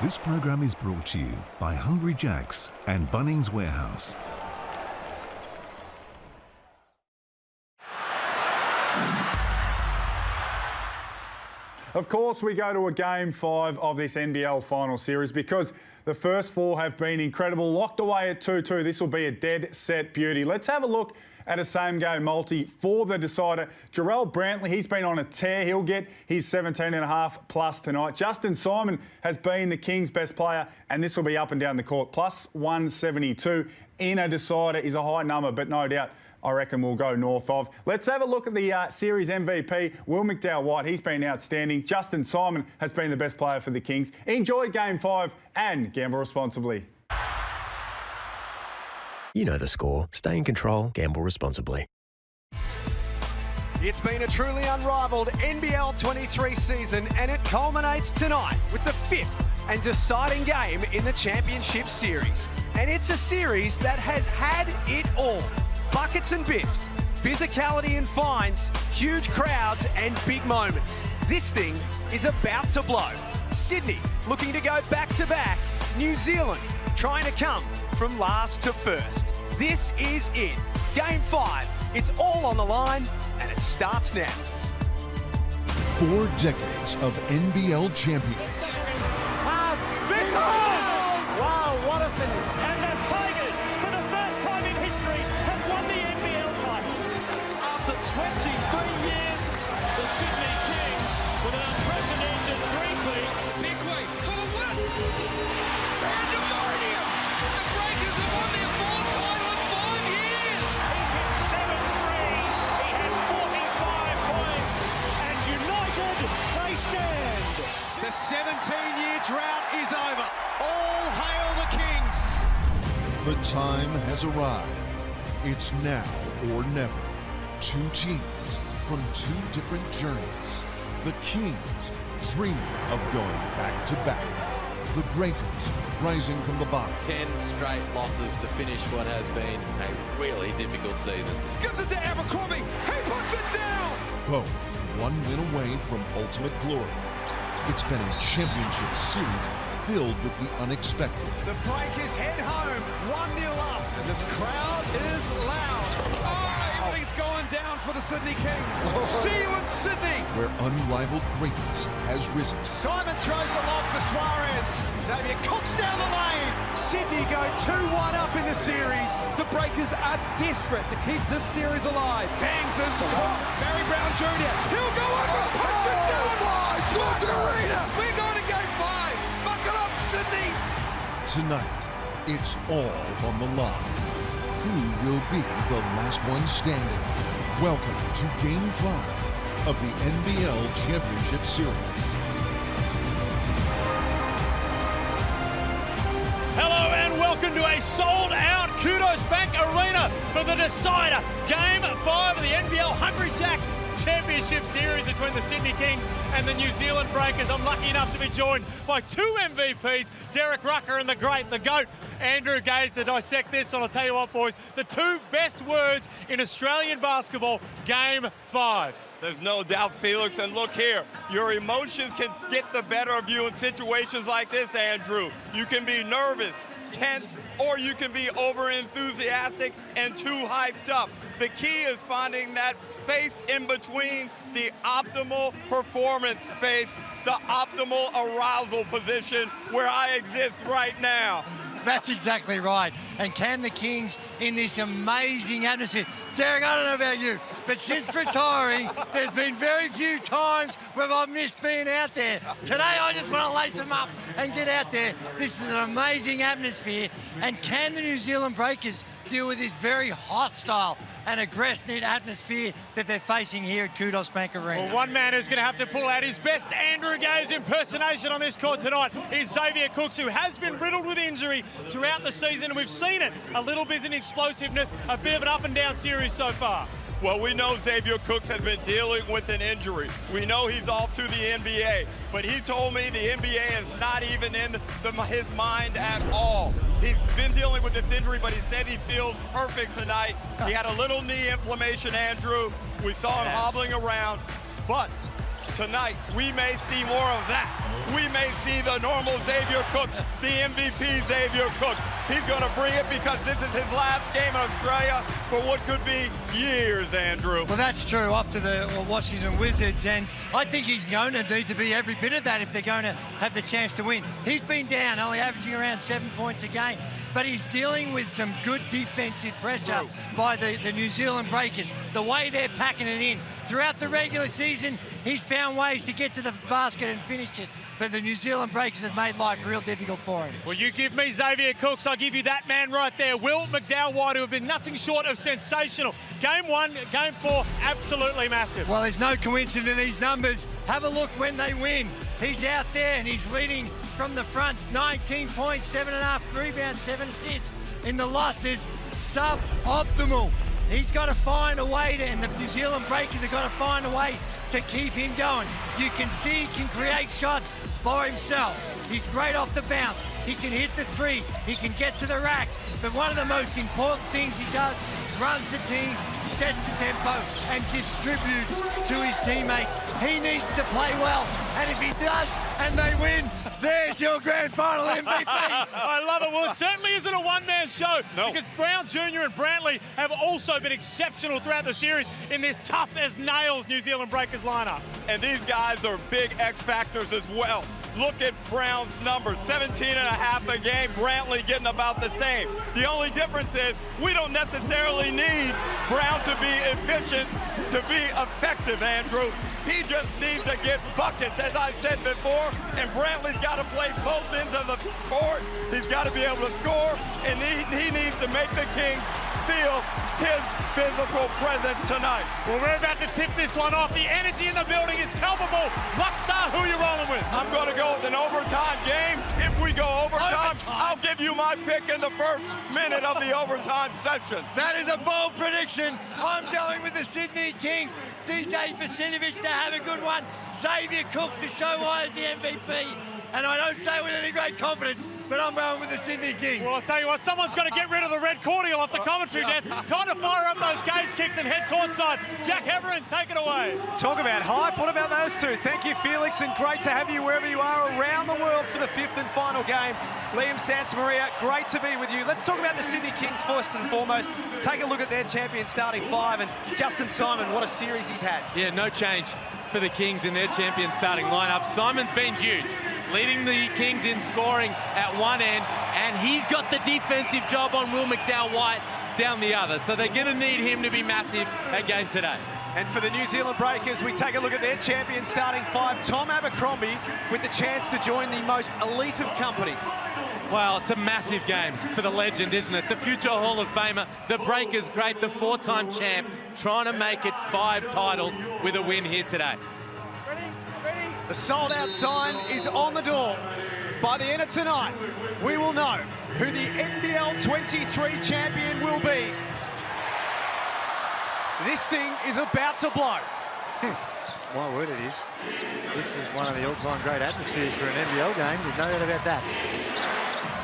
This program is brought to you by Hungry Jack's and Bunnings Warehouse. Of course, we go to a Game 5 of this NBL final series because the first four have been incredible. Locked away at 2-2. This will be a dead set beauty. Let's have a look at a same-game multi for the decider. Jarrell Brantley, he's been on a tear. He'll get his 17.5 plus tonight. Justin Simon has been the Kings' best player, and this will be up and down the court. Plus 172 in a decider is a high number, but no doubt I reckon we'll go north of. Let's have a look at the series MVP, Will McDowell-White. He's been outstanding. Justin Simon has been the best player for the Kings. Enjoy Game 5 and gamble responsibly. You know the score. Stay in control. Gamble responsibly. It's been a truly unrivaled NBL23 season, and it culminates tonight with the fifth and deciding game in the championship series. And it's a series that has had it all. Buckets and biffs, physicality and fines, huge crowds and big moments. This thing is about to blow. Sydney looking to go back-to-back. New Zealand trying to come from last to first. This is it. Game 5. It's all on the line, and it starts now. 4 decades of NBL champions. Wow, what a finish. And the Tigers, for the first time in history, have won the NBL title. After 23 years, the Sydney Kings with an unprecedented three-peat. Big way for the win. Pandemonium! The Breakers have won their 4th title in 5 years. He's hit 7 threes. He has 45 points. And united, they stand. The 17-year drought is over. All hail the Kings. The time has arrived. It's now or never. 2 teams from 2 different journeys. The Kings dreaming of going back-to-back. The Breakers rising from the bottom. 10 straight losses to finish what has been a really difficult season. Gives it to Abercrombie. He puts it down. Both 1 win away from ultimate glory. It's been a championship series filled with the unexpected. The Breakers head home, 1-0 up. And this crowd is loud. Oh, everything's going down for the Sydney Kings. See you in Sydney. Where unrivaled greatness has risen. Simon throws the lob for Suarez. Xavier cooks down the lane. Sydney go 2-1 up in the series. The Breakers are desperate to keep this series alive. Bangs into Cox. Barry Brown Jr. He'll go over. Punch it down. Squad the arena. We're going to Game 5. Buckle up, Sydney. Tonight, it's all on the line. Who will be the last one standing? Welcome to Game 5 of the NBL Championship Series. Hello and welcome to a sold-out Kudos Bank Arena for the decider. Game 5 of the NBL Hungry Jacks Championship Series between the Sydney Kings and the New Zealand Breakers. I'm lucky enough to be joined by 2 MVPs, Derek Rucker and the great, the GOAT, Andrew Gaze, to dissect this. And I'll tell you what, boys, the 2 best words in Australian basketball, Game 5. There's no doubt, Felix, and look here, your emotions can get the better of you in situations like this, Andrew. You can be nervous, tense, or you can be over-enthusiastic and too hyped up. The key is finding that space in between, the optimal performance space, the optimal arousal position where I exist right now. That's exactly right. And can the Kings, in this amazing atmosphere, Derek, I don't know about you, but since retiring, there's been very few times where I've missed being out there. Today, I just want to lace them up and get out there. This is an amazing atmosphere. And can the New Zealand Breakers deal with this very hostile and aggressive atmosphere that they're facing here at Kudos Bank Arena? Well, one man who's going to have to pull out his best Andrew Gaze impersonation on this court tonight is Xavier Cooks, who has been riddled with injury throughout the season, and we've seen it, a little bit in explosiveness, a bit of an up-and-down series so far. Well, we know Xavier Cooks has been dealing with an injury. We know he's off to the NBA, but he told me the NBA is not even in his mind at all. He's been dealing with this injury, but he said he feels perfect tonight. He had a little knee inflammation, Andrew. We saw him hobbling around, but tonight we may see more of that we may see the normal Xavier Cooks, the MVP Xavier Cooks. He's going to bring it because this is his last game in Australia for what could be years, Andrew. Well, that's true, up to the Washington Wizards, and I think he's going to need to be every bit of that if they're going to have the chance to win. He's been down, only averaging around 7 points a game, but he's dealing with some good defensive pressure by the New Zealand Breakers. The way they're packing it in. Throughout the regular season, he's found ways to get to the basket and finish it, but the New Zealand Breakers have made life real difficult for him. Well, you give me Xavier Cooks, I'll give you that man right there, Will McDowell-White, who have been nothing short of sensational. Game 1, Game 4, absolutely massive. Well, there's no coincidence in these numbers. Have a look when they win. He's out there and he's leading from the fronts. 19 points, 7.5 rebounds, 7 assists. In the losses, suboptimal. He's got to find a way to, and the New Zealand Breakers have got to find a way to keep him going. You can see he can create shots by himself. He's great off the bounce. He can hit the three. He can get to the rack. But one of the most important things he does, runs the team, sets the tempo, and distributes to his teammates. He needs to play well, and if he does, and they win, there's your grand final MVP. I love it. Well, it certainly isn't a one-man show because Brown Jr. and Brantley have also been exceptional throughout the series in this tough-as-nails New Zealand Breakers lineup. And these guys are big X factors as well. Look at Brown's numbers, 17.5 a game, Brantley getting about the same. The only difference is we don't necessarily need Brown to be efficient, to be effective, Andrew. He just needs to get buckets, as I said before, and Brantley's got to play both ends of the court. He's got to be able to score, and he needs to make the Kings feel his physical presence tonight. Well, we're about to tip this one off. The energy in the building is palpable. Rockstar, who are you rolling with? I'm going to go with an overtime game. If we go overtime, I'll give you my pick in the first minute of the overtime session. That is a bold prediction. I'm going with the Sydney Kings. DJ Vasiljevic to have a good one. Xavier Cooks to show why he's the MVP. And I don't say it with any great confidence, but I'm going with the Sydney Kings. Well, I'll tell you what, someone's got to get rid of the red cordial off the commentary desk. Time to fire up those gaze kicks and head courtside. Jack Heverin, take it away. Talk about hype. What about those two? Thank you, Felix, and great to have you wherever you are around the world for the 5th and final game. Liam Santamaria, great to be with you. Let's talk about the Sydney Kings first and foremost. Take a look at their champion starting 5, and Justin Simon, what a series he's had. Yeah, no change for the Kings in their champion starting lineup. Simon's been huge, leading the Kings in scoring at one end, and he's got the defensive job on Will McDowell-White down the other. So they're going to need him to be massive again today. And for the New Zealand Breakers, we take a look at their champion starting 5, Tom Abercrombie, with the chance to join the most elite of company. Well, it's a massive game for the legend, isn't it? The future Hall of Famer, the Breakers great, the 4-time champ, trying to make it 5 titles with a win here today. The sold-out sign is on the door. By the end of tonight, we will know who the NBL23 champion will be. This thing is about to blow. My word, it is. This is one of the all-time great atmospheres for an NBL game. There's no doubt about that.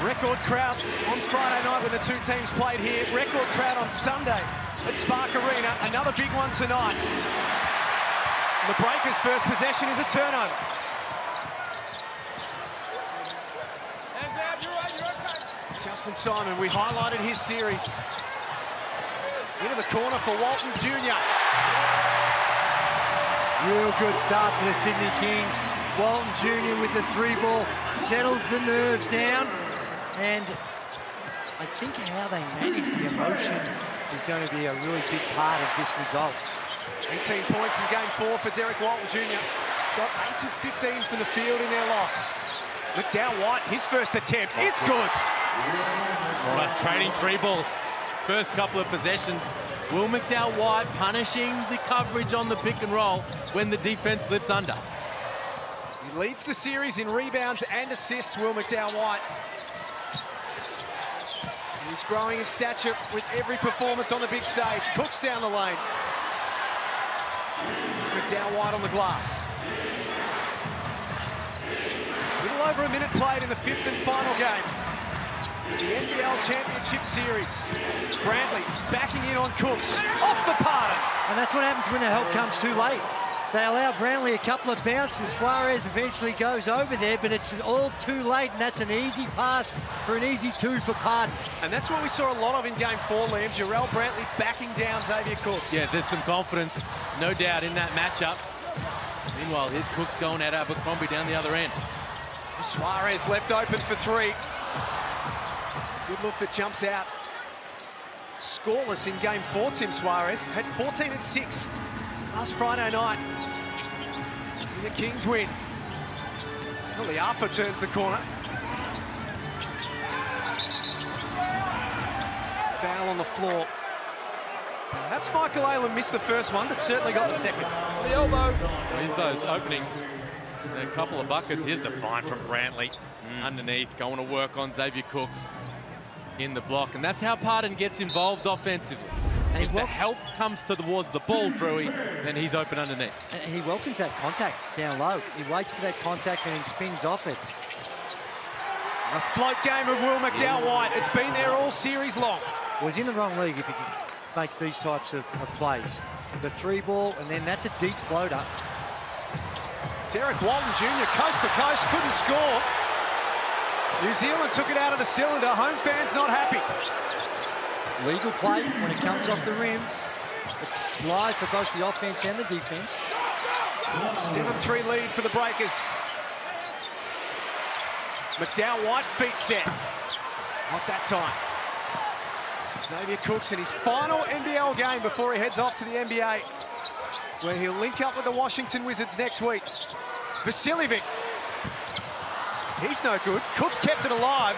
Record crowd on Friday night when the two teams played here. Record crowd on Sunday at Spark Arena. Another big one tonight. The Breakers' first possession is a turnover. Justin Simon, we highlighted his series. Into the corner for Walton Jr. Real good start for the Sydney Kings. Walton Jr. with the 3-ball settles the nerves down. And I think how they manage the emotion is going to be a really big part of this result. 18 points in game 4 for Derek Walton Jr. Shot 8 of 15 from the field in their loss. McDowell-White, his first attempt is good. Right, trading 3 balls. First couple of possessions. Will McDowell-White punishing the coverage on the pick and roll when the defense slips under. He leads the series in rebounds and assists, Will McDowell-White. He's growing in stature with every performance on the big stage. Cooks down the lane. It's McDowell-White on the glass. A little over a minute played in the 5th and final game. The NBL Championship Series. Brantley backing in on Cooks. Off the pardon. And that's what happens when the help comes too late. They allow Brantley a couple of bounces. Suarez eventually goes over there, but it's all too late, and that's an easy pass for an easy 2 for Pardon. And that's what we saw a lot of in Game 4, Liam. Jarrell Brantley backing down Xavier Cooks. Yeah, there's some confidence, no doubt, in that matchup. Meanwhile, here's Cooks going at Abercrombie down the other end. Suarez left open for 3. Good look that jumps out. Scoreless in Game 4, Tim Suarez. Had 14 at 6 last Friday night. And the Kings win. Liafa turns the corner. Foul on the floor. Perhaps Michael Aylen missed the first one, but certainly got the second. The elbow. Here's those opening a couple of buckets. Here's the find from Brantley. Underneath, going to work on Xavier Cooks in the block. And that's how Pardon gets involved offensively. And if the help comes towards the ball, Drewy, then he's open underneath. And he welcomes that contact down low. He waits for that contact and he spins off it. A float game of Will McDowell-White. It's been there all series long. Well, he's in the wrong league if he makes these types of plays. The 3 ball, and then that's a deep floater. Derek Walton Jr. coast to coast, couldn't score. New Zealand took it out of the cylinder. Home fans not happy. Legal play when it comes off the rim. It's live for both the offense and the defense. 7-3 lead for the Breakers. McDowell-White feet set. Not that time. Xavier Cooks in his final NBL game before he heads off to the NBA, where he'll link up with the Washington Wizards next week. Vasiljevic. He's no good. Cooks kept it alive.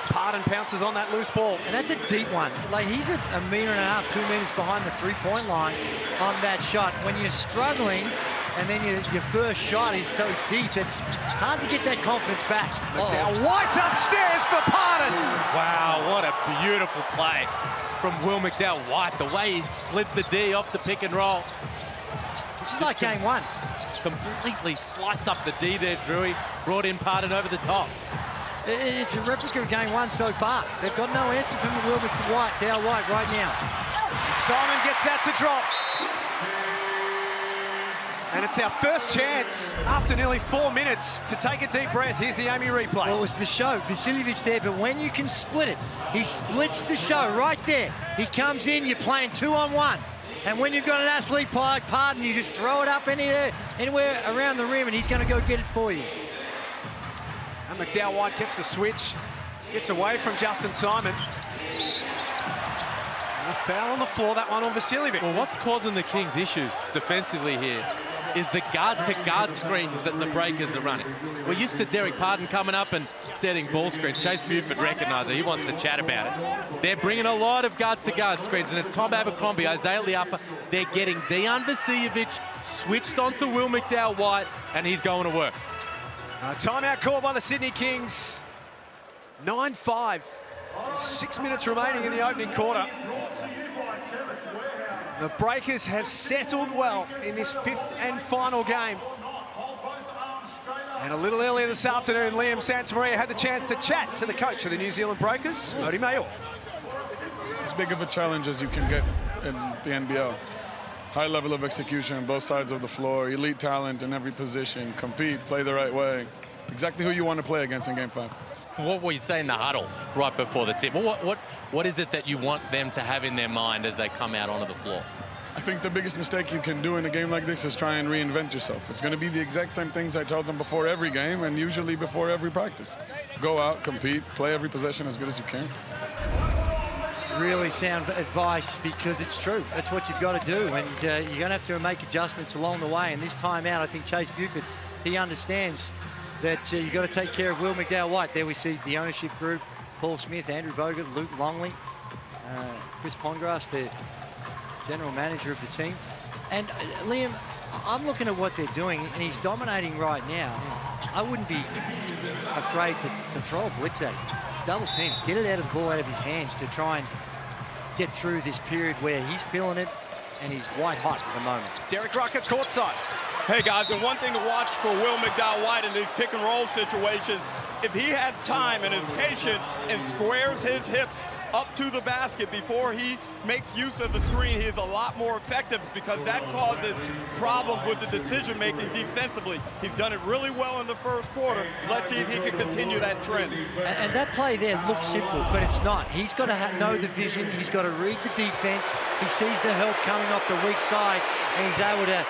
Pardon pounces on that loose ball. And that's a deep one. Like, he's a metre and a half, 2 meters behind the 3-point line on that shot. When you're struggling, and then your first shot is so deep, it's hard to get that confidence back. White's upstairs for Pardon. Wow, what a beautiful play from Will McDowell-White. The way he split the D off the pick and roll. This is like Game 1. Completely sliced up the D there, Drewy. Brought in Pardon over the top. It's a replica of Game 1 so far. They've got no answer from Will McDowell-White right now. Simon gets that to drop. And it's our first chance after nearly 4 minutes to take a deep breath. Here's the Amy replay. Well, it was the show. Vasiljevic there, but when you can split it, he splits the show right there. He comes in, you're playing 2-on-1. And when you've got an athlete like Pardon, you just throw it up anywhere around the rim, and he's going to go get it for you. And McDowell-White gets the switch, gets away from Justin Simon. And a foul on the floor, that one on Vasiljevic. Well, what's causing the Kings issues defensively here is the guard-to-guard screens that the Breakers are running. We're used to Derek Pardon coming up and setting ball screens. Chase Buford recognises it. He wants to chat about it. They're bringing a lot of guard-to-guard screens, and it's Tom Abercrombie, Isaiah Liafa. They're getting Dejan Vasiljevic switched onto Will McDowell-White, and he's going to work. Timeout call by the Sydney Kings. 9-5. 6 minutes remaining in the opening quarter. The Breakers have settled well in this 5th and final game. And a little earlier this afternoon, Liam Santamaria had the chance to chat to the coach of the New Zealand Breakers, Mody Mayor. As big of a challenge as you can get in the NBL. High level of execution on both sides of the floor, elite talent in every position, compete, play the right way. Exactly who you want to play against in Game 5. What were you saying in the huddle right before the tip? What is it that you want them to have in their mind as they come out onto the floor? I think the biggest mistake you can do in a game like this is try and reinvent yourself. It's going to be the exact same things I told them before every game and usually before every practice. Go out, compete, play every possession as good as you can. Really sound advice, because it's true. That's what you've got to do, and you're going to have to make adjustments along the way. And this time out, I think Chase Buford, he understands that you've got to take care of Will McDowell-White. There we see the ownership group, Paul Smith, Andrew Bogut, Luke Longley, Chris Pongrass, the general manager of the team. And Liam, I'm looking at what they're doing, and he's dominating right now. I wouldn't be afraid to throw a blitz at him. Double team, get it out of the ball out of his hands to try and get through this period where he's feeling it and he's white hot at the moment. Derek Rucker courtside. Hey guys, and one thing to watch for Will McDowell-White in these pick and roll situations, if he has time and is patient and squares his hips up to the basket before he makes use of the screen, he is a lot more effective because that causes problems with the decision-making defensively. He's done it really well in the first quarter. Let's see if he can continue that trend. And that play there looks simple, but it's not. He's got to know the vision. He's got to read the defense. He sees the help coming off the weak side, and he's able to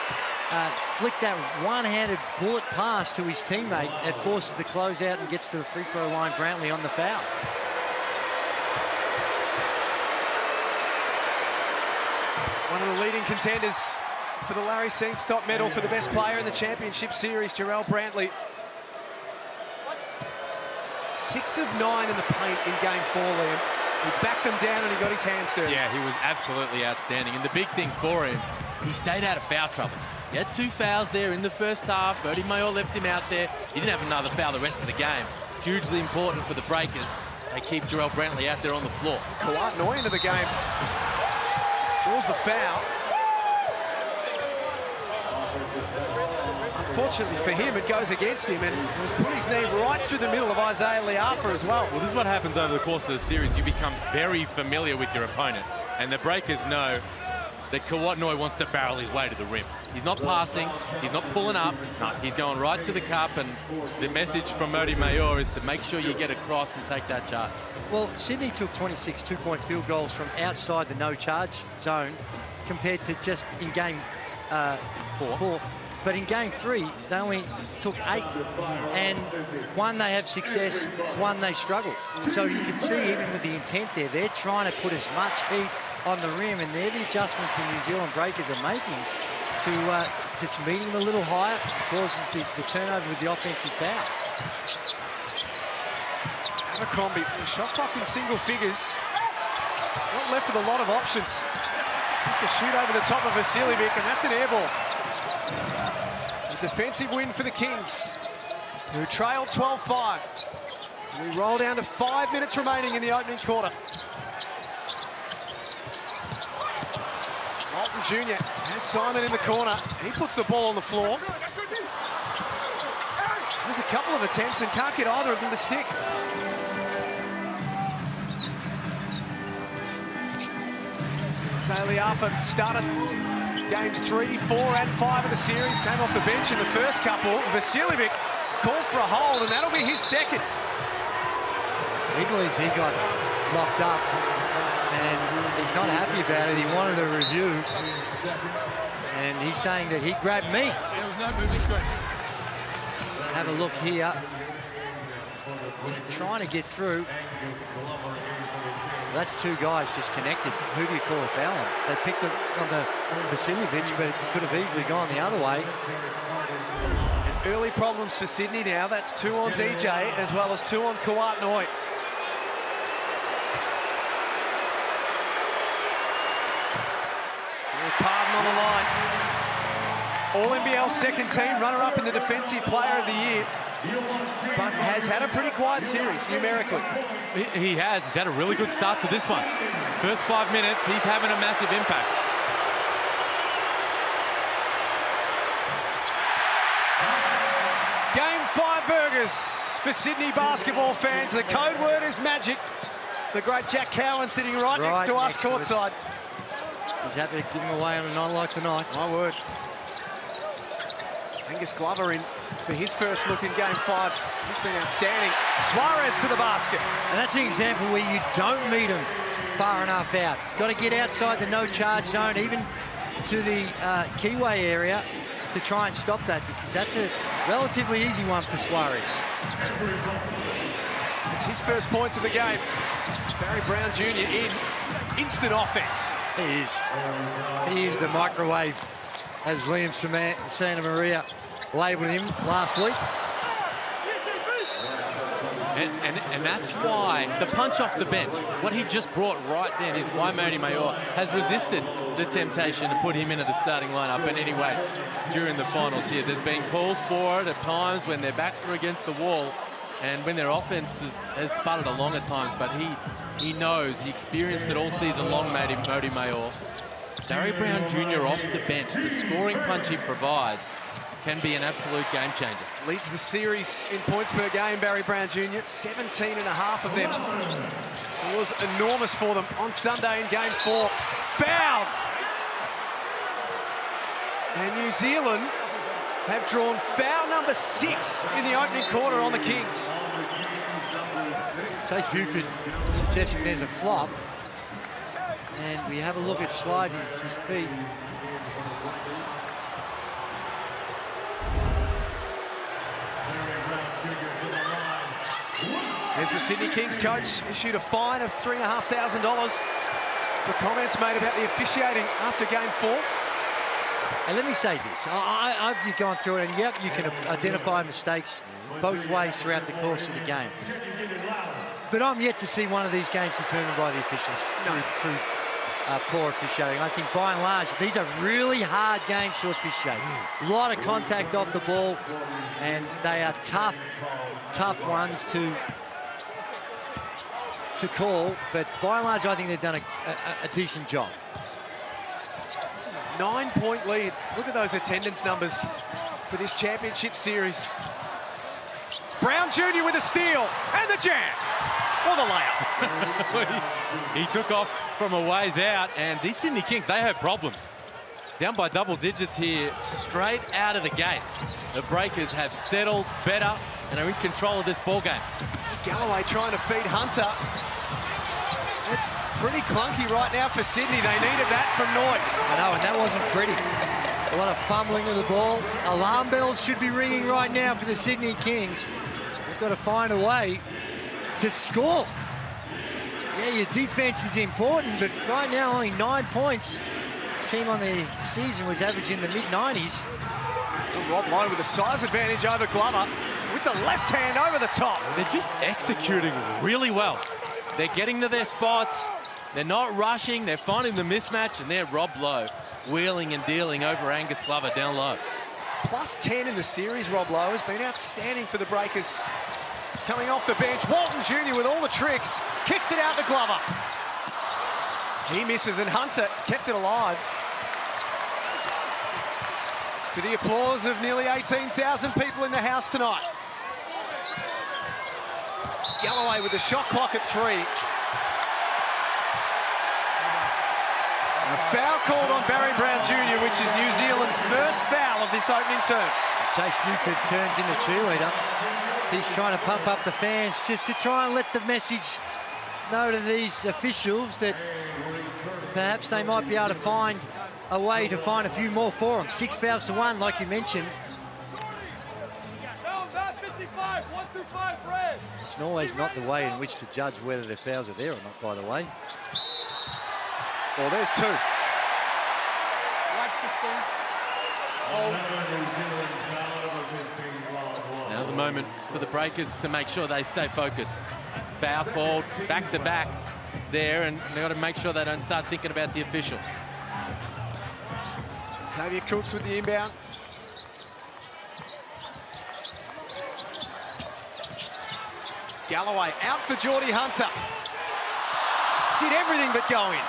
flick that one-handed bullet pass to his teammate that forces the closeout and gets to the free throw line. Brantley on the foul. One of the leading contenders for the Larry Singstock medal for the best player in the championship series, Jarrell Brantley. 6 of 9 in the paint in game 4, Liam. He backed them down and he got his hands dirty. Yeah, he was absolutely outstanding. And the big thing for him, he stayed out of foul trouble. He had 2 fouls there in the first half. Bertie Mayor left him out there. He didn't have another foul the rest of the game. Hugely important for the Breakers. They keep Jarrell Brantley out there on the floor. Kawhi into the game. Draws the foul. Unfortunately for him, it goes against him, and he's put his knee right through the middle of Isaiah Liafa as well. Well, this is what happens over the course of the series. You become very familiar with your opponent, and the Breakers know that Kawhi wants to barrel his way to the rim. He's not passing, he's not pulling up, no, he's going right to the cup, and the message from Bertie Mayor is to make sure you get across and take that charge. Well, Sydney took 26 two-point field goals from outside the no-charge zone compared to just in game 4. But in game 3, they only took 8. And 1, they have success, 1, they struggle. So you can see, even with the intent there, they're trying to put as much heat on the rim, and they're the adjustments the New Zealand Breakers are making to just meeting them a little higher, causes the turnover with the offensive foul. Abercrombie, shot clock in single figures. Not left with a lot of options. Just a shoot over the top of Vasiljevic, and that's an air ball. A defensive win for the Kings, who trailed 12-5. We roll down to 5 minutes remaining in the opening quarter. Walton Jr. has Simon in the corner. He puts the ball on the floor. There's a couple of attempts and can't get either of them to stick. Isaiah Liafa started games 3, 4, and 5 of the series. Came off the bench in the first couple. Vasiljevic called for a hold, and that'll be his second. He believes he got locked up, and he's not happy about it. He wanted a review, and he's saying that he grabbed me. There was no moving screen. Have a look here. He's trying to get through. That's 2 guys just connected. Who do you call a foul on? They picked it on the Vasiljevic, but it could have easily gone the other way. And early problems for Sydney now. That's 2 on DJ as well as 2 on Kawhi. Pardon on the line. All-NBL second team, runner-up in the Defensive Player of the Year, but has had a pretty quiet series numerically. He has. He's had a really good start to this one. First 5 minutes, he's having a massive impact. Game 5 burgers for Sydney basketball fans. The code word is magic. The great Jack Cowan sitting right next to us courtside. He's happy to give him away on a night like tonight. My word. Angus Glover in for his first look in game 5. He's been outstanding. Suarez to the basket. And that's an example where you don't meet him far enough out. Got to get outside the no-charge zone, even to the keyway area, to try and stop that, because that's a relatively easy one for Suarez. It's his first points of the game. Barry Brown Jr. in. Instant offense. He is the microwave, as Liam Santa Maria labelled him last week. And that's why the punch off the bench, what he just brought right then, is why Bertie Mayor has resisted the temptation to put him into the starting lineup. And anyway, during the finals here, there's been calls for it at times when their backs were against the wall and when their offense has sputtered along at times, but he knows, he experienced it all season long, Bertie Mayor. Barry Brown Jr. off the bench, the scoring punch he provides can be an absolute game changer. Leads the series in points per game, Barry Brown Jr. 17 and a half of them. It was enormous for them on Sunday in Game 4. Foul! And New Zealand have drawn foul number 6 in the opening quarter on the Kings. Chase Buford suggesting there's a flop. And we have a look at slide his feet. As the Sydney Kings coach issued a fine of $3,500 for comments made about the officiating after Game 4. And let me say this, I've gone through it, and yep, you can identify mistakes both ways throughout the course of the game. But I'm yet to see one of these games determined by the officials through poor officiating. I think by and large, these are really hard games to officiate. A lot of contact off the ball, and they are tough ones to call. But by and large, I think they've done a decent job. This is a 9-point lead. Look at those attendance numbers for this championship series. Brown Jr. with a steal and the jam. Or the layup. He took off from a ways out, and these Sydney Kings, they have problems. Down by double digits here, straight out of the gate. The Breakers have settled better and are in control of this ball game. Galloway trying to feed Hunter. It's pretty clunky right now for Sydney. They needed that from Noy. I know, and that wasn't pretty. A lot of fumbling of the ball. Alarm bells should be ringing right now for the Sydney Kings. They've got to find a way to score. Yeah, your defense is important, but right now only 9 points. The team on the season was averaging the mid-90s. Rob Lowe with a size advantage over Glover with the left hand over the top. They're just executing really well. They're getting to their spots. They're not rushing. They're finding the mismatch, and they're Rob Lowe wheeling and dealing over Angus Glover down low. Plus 10 in the series, Rob Lowe has been outstanding for the Breakers. Coming off the bench, Walton Jr. with all the tricks, kicks it out to Glover. He misses, and Hunter kept it alive. To the applause of nearly 18,000 people in the house tonight. Galloway with the shot clock at 3. A foul called on Barry Brown Jr., which is New Zealand's first foul of this opening term. Chase Buford turns into cheerleader. He's trying to pump up the fans just to try and let the message know to these officials that perhaps they might be able to find a way to find a few more for them. 6 fouls to 1, like you mentioned. It's always not the way in which to judge whether the fouls are there or not, by the way. Well, there's 2. Now's the moment for the Breakers to make sure they stay focused. Foul called back-to-back there, and they've got to make sure they don't start thinking about the official. Xavier Cooks with the inbound. Galloway out for Geordie Hunter. Did everything but go in.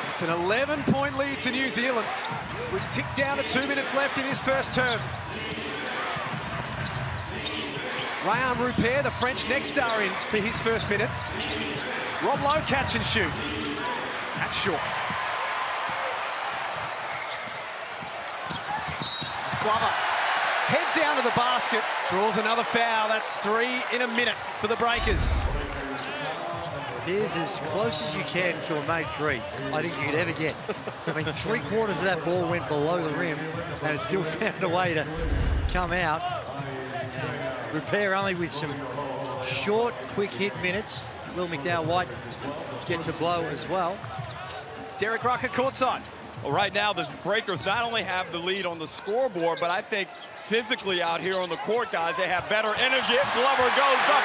It's an 11-point lead to New Zealand. We tick down to 2 minutes left in this first term. Rayan Rupert, the French next star, in for his first minutes. Rob Lowe catch and shoot. That's short. Glover, head down to the basket, draws another foul. That's 3 in a minute for the Breakers. Here's as close as you can to a made 3 I think you could ever get. I mean, 3/4 of that ball went below the rim, and it still found a way to come out. Repair only with some short, quick hit minutes. Will McDowell-White gets a blow as well. Derek Rucker courtside. Well, right now, the Breakers not only have the lead on the scoreboard, but I think physically out here on the court, guys, they have better energy. If Glover goes up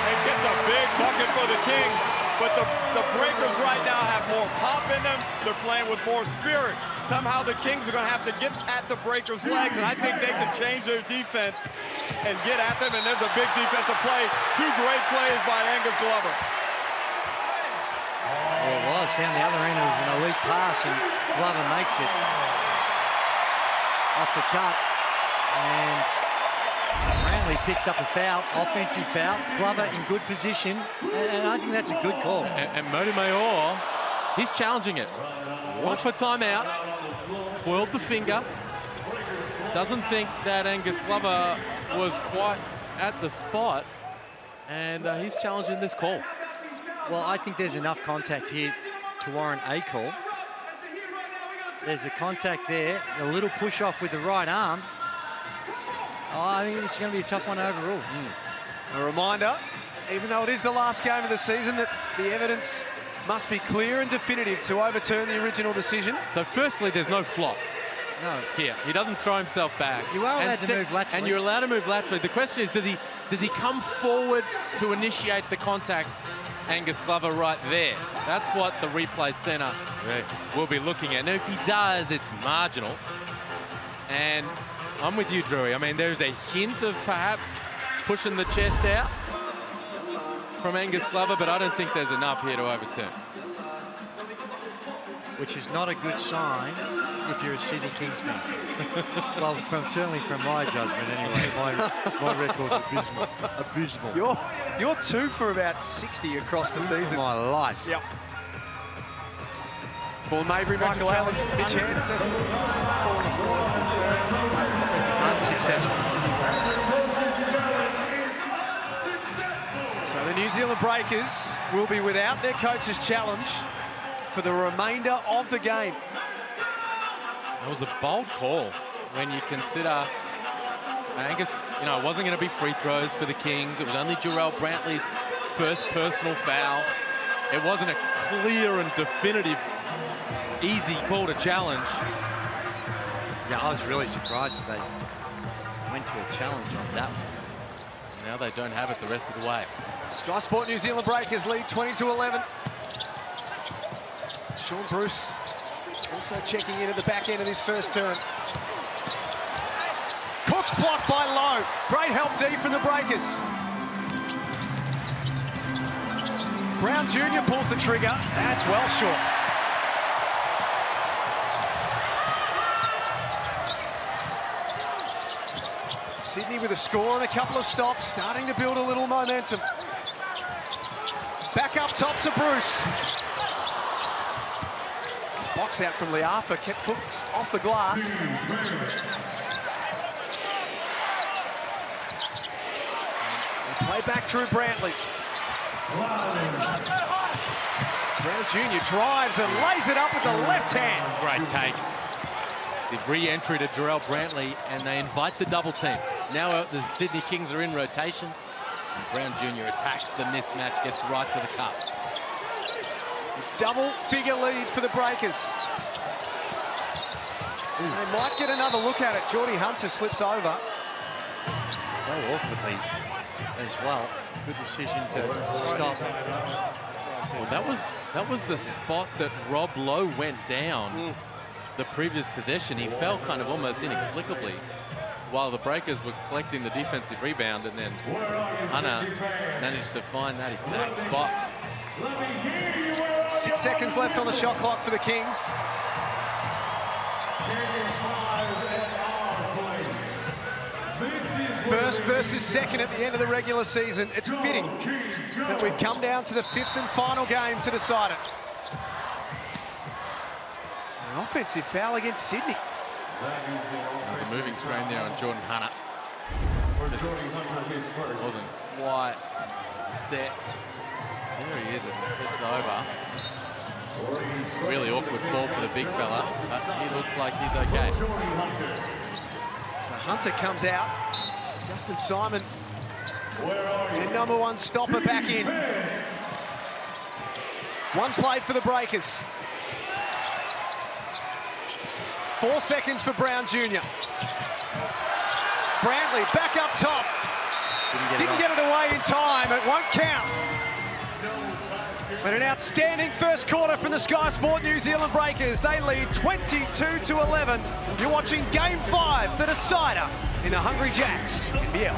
and gets a big bucket for the Kings, but the Breakers right now have more pop in them. They're playing with more spirit. Somehow the Kings are going to have to get at the Breakers' legs, and I think they can change their defense and get at them, and there's a big defensive play. 2 great plays by Angus Glover. Well, it was down the other end. It was an elite pass, and Glover makes it. off the cut. And Brantley picks up a foul, offensive foul. Glover in good position, and I think that's a good call. And Motimayor, he's challenging it. Went for timeout, twirled the finger. Doesn't think that Angus Glover was quite at the spot, and he's challenging this call. Well, I think there's enough contact here to warrant a call. There's a contact there, a little push off with the right arm. Oh, I think this is going to be a tough one overall. A reminder, even though it is the last game of the season, that the evidence must be clear and definitive to overturn the original decision. So firstly, there's no flop. No. Here, he doesn't throw himself back. You are allowed to move laterally. And you're allowed to move laterally. The question is, does he come forward to initiate the contact, Angus Glover, right there? That's what the replay centre will be looking at. Now, if he does, it's marginal. And I'm with you, Drewy. I mean, there's a hint of perhaps pushing the chest out from Angus Glover, but I don't think there's enough here to overturn. Which is not a good sign if you're a Sydney Kings fan. Well, certainly from my judgment anyway. My record's abysmal. You're 2 for about 60 across the season. My life. Yep. For Mabry, Michael Allen, Mitch Hand. Unsuccessful. So the New Zealand Breakers will be without their coach's challenge for the remainder of the game. It was a bold call when you consider Angus, you know, it wasn't going to be free throws for the Kings. It was only Jarrell Brantley's first personal foul. It wasn't a clear and definitive, easy call to challenge. Yeah, I was really surprised that they went to a challenge on that one. Now they don't have it the rest of the way. Sky Sport New Zealand Breakers lead 20-11. Sean Bruce also checking in at the back end of this first turn. Cook's blocked by Lowe. Great help deep from the Breakers. Brown Jr. pulls the trigger. That's well short. Sydney with a score and a couple of stops, starting to build a little momentum. Back up top to Bruce. This box out from Liafa kept Cook off the glass. And play back through Brantley. Brown Jr. drives and lays it up with the left hand. Great take. The re-entry to Jarrell Brantley, and they invite the double team. Now the Sydney Kings are in rotations. And Brown Jr. attacks the mismatch, gets right to the cup. Double figure lead for the Breakers. They might get another look at it. Geordie Hunter slips over. Very awkwardly as well. Good decision to stop. Well, that was the spot that Rob Lowe went down. The previous possession, he fell kind of almost inexplicably while the Breakers were collecting the defensive rebound, and then Hunter managed to find that exact spot. 6 seconds left on the shot clock for the Kings. First versus second at the end of the regular season. It's fitting that we've come down to the 5th and final game to decide it. An offensive foul against Sydney. There's a moving screen there on Jordan Hunter. Just wasn't quite set. There he is as he slips over. Really awkward fall for the big fella, but he looks like he's okay. So Hunter comes out. Justin Simon, their #1 stopper, back in. One play for the Breakers. 4 seconds for Brown Jr. Brantley back up top. Didn't get it away in time. It won't count. But an outstanding first quarter from the Sky Sport New Zealand Breakers. They lead 22-11. You're watching Game 5, the decider in the Hungry Jacks NBL.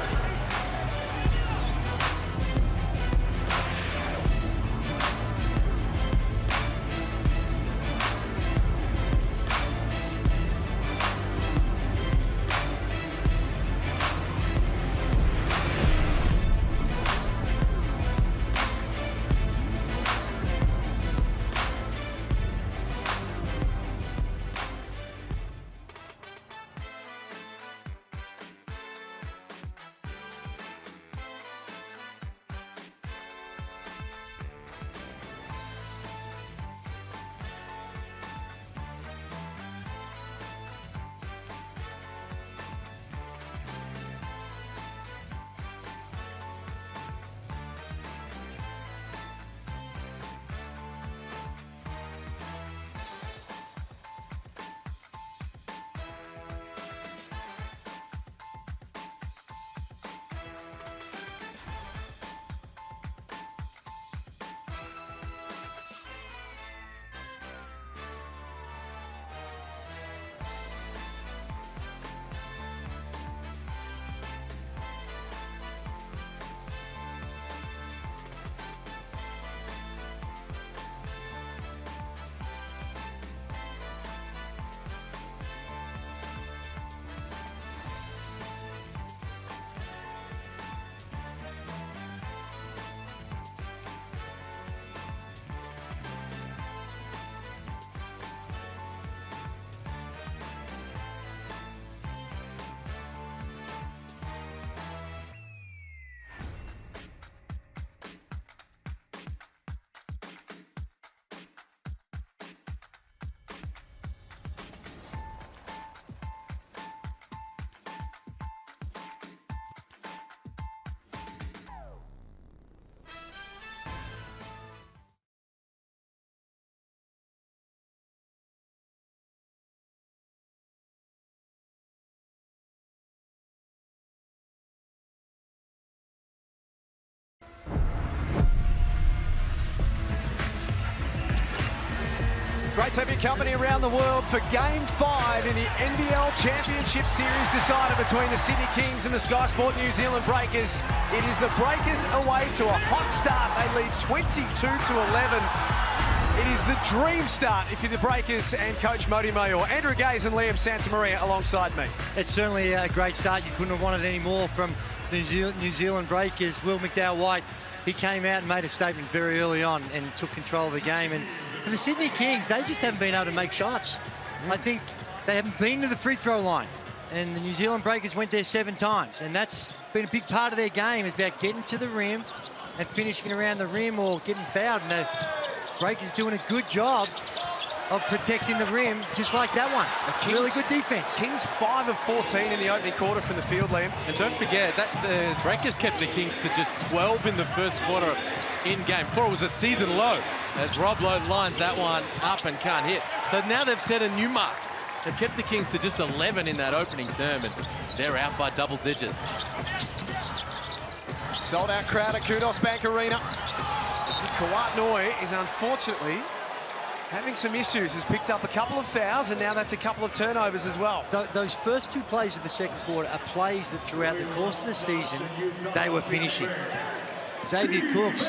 to have your company around the world for Game 5 in the NBL Championship Series decider between the Sydney Kings and the Sky Sport New Zealand Breakers. It is the Breakers away to a hot start. They lead 22-11. It is the dream start if you're the Breakers and Coach Modi Mayor. Andrew Gaze and Liam Santamaria alongside me. It's certainly a great start. You couldn't have wanted any more from the New Zealand Breakers. Will McDowell-White, he came out and made a statement very early on and took control of the game. And for the Sydney Kings, they just haven't been able to make shots. I think they haven't been to the free throw line. And the New Zealand Breakers went there 7 times. And that's been a big part of their game, is about getting to the rim and finishing around the rim or getting fouled. And the Breakers doing a good job of protecting the rim, just like that one. Really good defense. Kings 5 of 14 in the opening quarter from the field, Liam. And don't forget, that the Breakers kept the Kings to just 12 in the first quarter in Game 4. It was a season low as Rob Lowe lines that one up and can't hit. So now they've set a new mark. They've kept the Kings to just 11 in that opening term, and they're out by double digits. Sold out crowd at Kudos Bank Arena. Kawat Noi is unfortunately having some issues. Has picked up a couple of fouls, and now that's a couple of turnovers as well. Those first 2 plays of the second quarter are plays that throughout the course of the season, they were finishing. Xavier Cooks,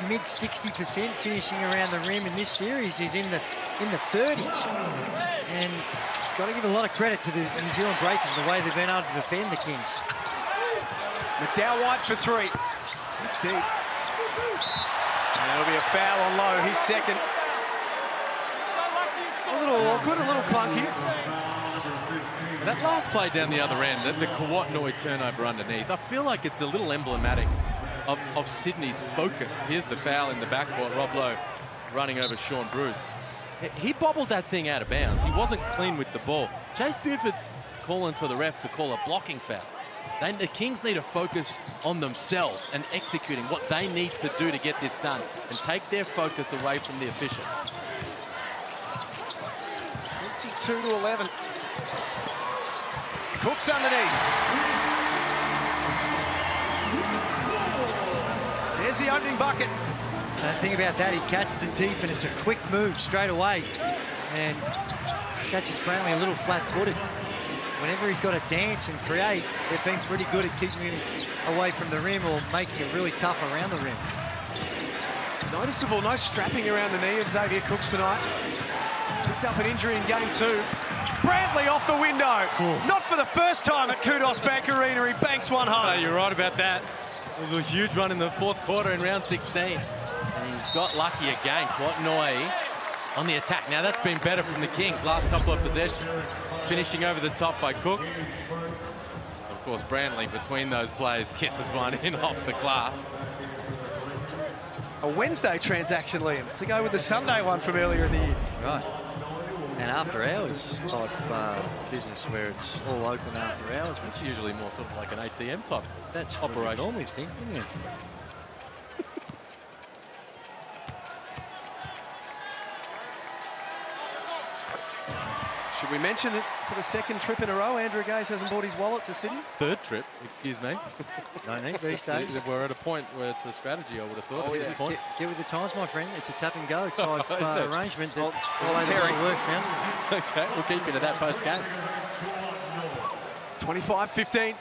mid-60% finishing around the rim in this series, is in the 30s. And got to give a lot of credit to the New Zealand Breakers and the way they've been able to defend the Kings. McDowell-White for 3. That's deep. And there'll be a foul on Lowe. He's second. A little awkward, a little clunky. That last play down the other end, the Kawat Noi turnover underneath, I feel like it's a little emblematic of Sydney's focus. Here's the foul in the backcourt. Rob Lowe running over Sean Bruce. He bobbled that thing out of bounds. He wasn't clean with the ball. Chase Buford's calling for the ref to call a blocking foul. The Kings need to focus on themselves and executing what they need to do to get this done and take their focus away from the official. 22-11. Cooks underneath. There's the opening bucket. Think about that, he catches it deep and it's a quick move straight away. And catches Brantley a little flat-footed. Whenever he's got to dance and create, they've been pretty good at keeping him away from the rim or making it really tough around the rim. Noticeable, no strapping around the knee of Xavier Cooks tonight. Picked up an injury in Game 2. Brantley off the window. Not for the first time at Kudos Bank Arena. He banks one home. Oh, you're right about that. It was a huge run in the fourth quarter in round 16. And he's got lucky again. Kawat Noi on the attack. Now that's been better from the Kings last couple of possessions. Finishing over the top by Cooks. Of course, Brantley between those plays kisses one in off the glass. A Wednesday transaction, Liam, to go with the Sunday one from earlier in the year. Right. And after hours type business where it's all open after hours, which It's usually more sort of like an ATM type that's operation. what we normally think, isn't it? Should we mention that for the second trip in a row, Andrew Gaze hasn't bought his wallet to Sydney? Third trip, excuse me. No need these days. We're at a point where it's a strategy, I would have thought, at this point. Get with the times, my friend. It's a tap and go type arrangement that Terry works now. Okay, we'll keep you to that post-game. 25-15.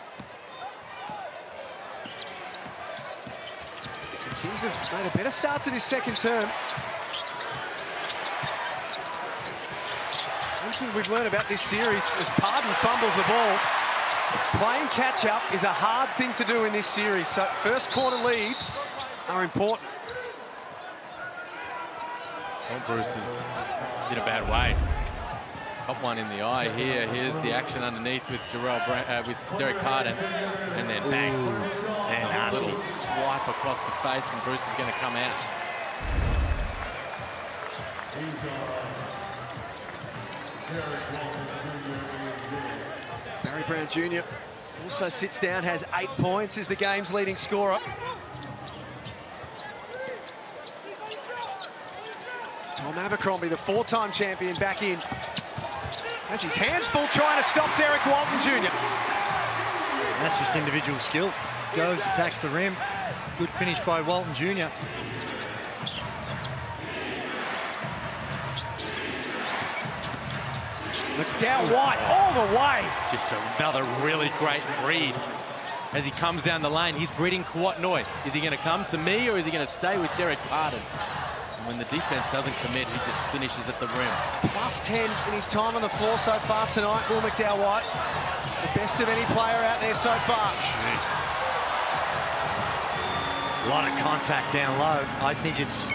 The Kings have made a better start to this second term. One thing we've learned about this series is Pardon fumbles the ball. Playing catch-up is a hard thing to do in this series, so first quarter leads are important. Sean Bruce is in a bad way. Top one in the eye here. Here's the action underneath with with Derek Pardon, and then bang. And a little swipe across the face, and Bruce is going to come out. Barry Brown Jr. also sits down, has 8 points, is the game's leading scorer. Tom Abercrombie, the 4-time champion, back in. Has his hands full trying to stop Derek Walton Jr. That's just individual skill. Goes, attacks the rim. Good finish by Walton Jr. McDowell White all the way. Just another really great read. As he comes down the lane, he's reading Kawatnoy. Is he going to come to me or is he going to stay with Derek Pardon? And when the defense doesn't commit, he just finishes at the rim. Plus 10 in his time on the floor so far tonight, Will McDowell White. The best of any player out there so far. A lot of contact down low. I think it's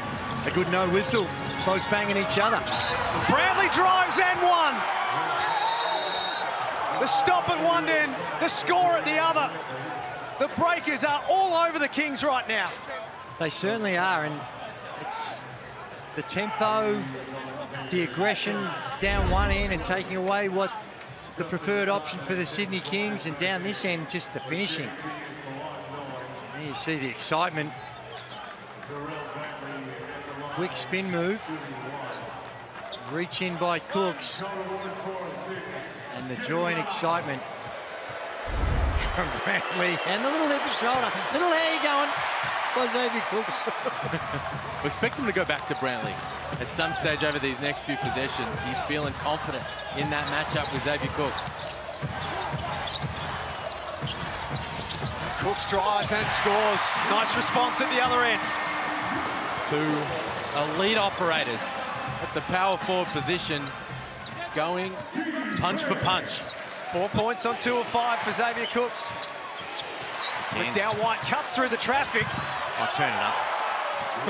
a good no whistle. Both banging each other. Bradley drives and one. The stop at one end, the score at the other. The Breakers are all over the Kings right now. They certainly are, and it's the tempo, the aggression down one end and taking away what's the preferred option for the Sydney Kings, and down this end, just the finishing. There you see the excitement. Quick spin move. Reach in by Cooks. And the joy and excitement from Brantley. And the little hip and shoulder. Little hair going by Xavier Cooks. We expect him to go back to Brantley at some stage over these next few possessions. He's feeling confident in that matchup with Xavier Cooks. Cooks drives and scores. Nice response at the other end. Two elite operators at the power forward position, going punch for punch. 4 points on 2 of 5 for Xavier Cooks. McDowell White cuts through the traffic. I'll turn it up.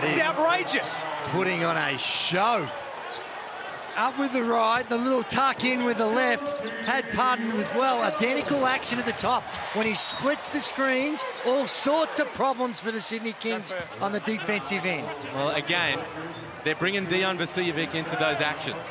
It's outrageous. Putting on a show. Up with the right, the little tuck in with the left. Had Pardon as well. Identical action at the top. When he splits the screens, all sorts of problems for the Sydney Kings on the defensive end. Well, again, they're bringing Dejan Vasiljevic into those actions.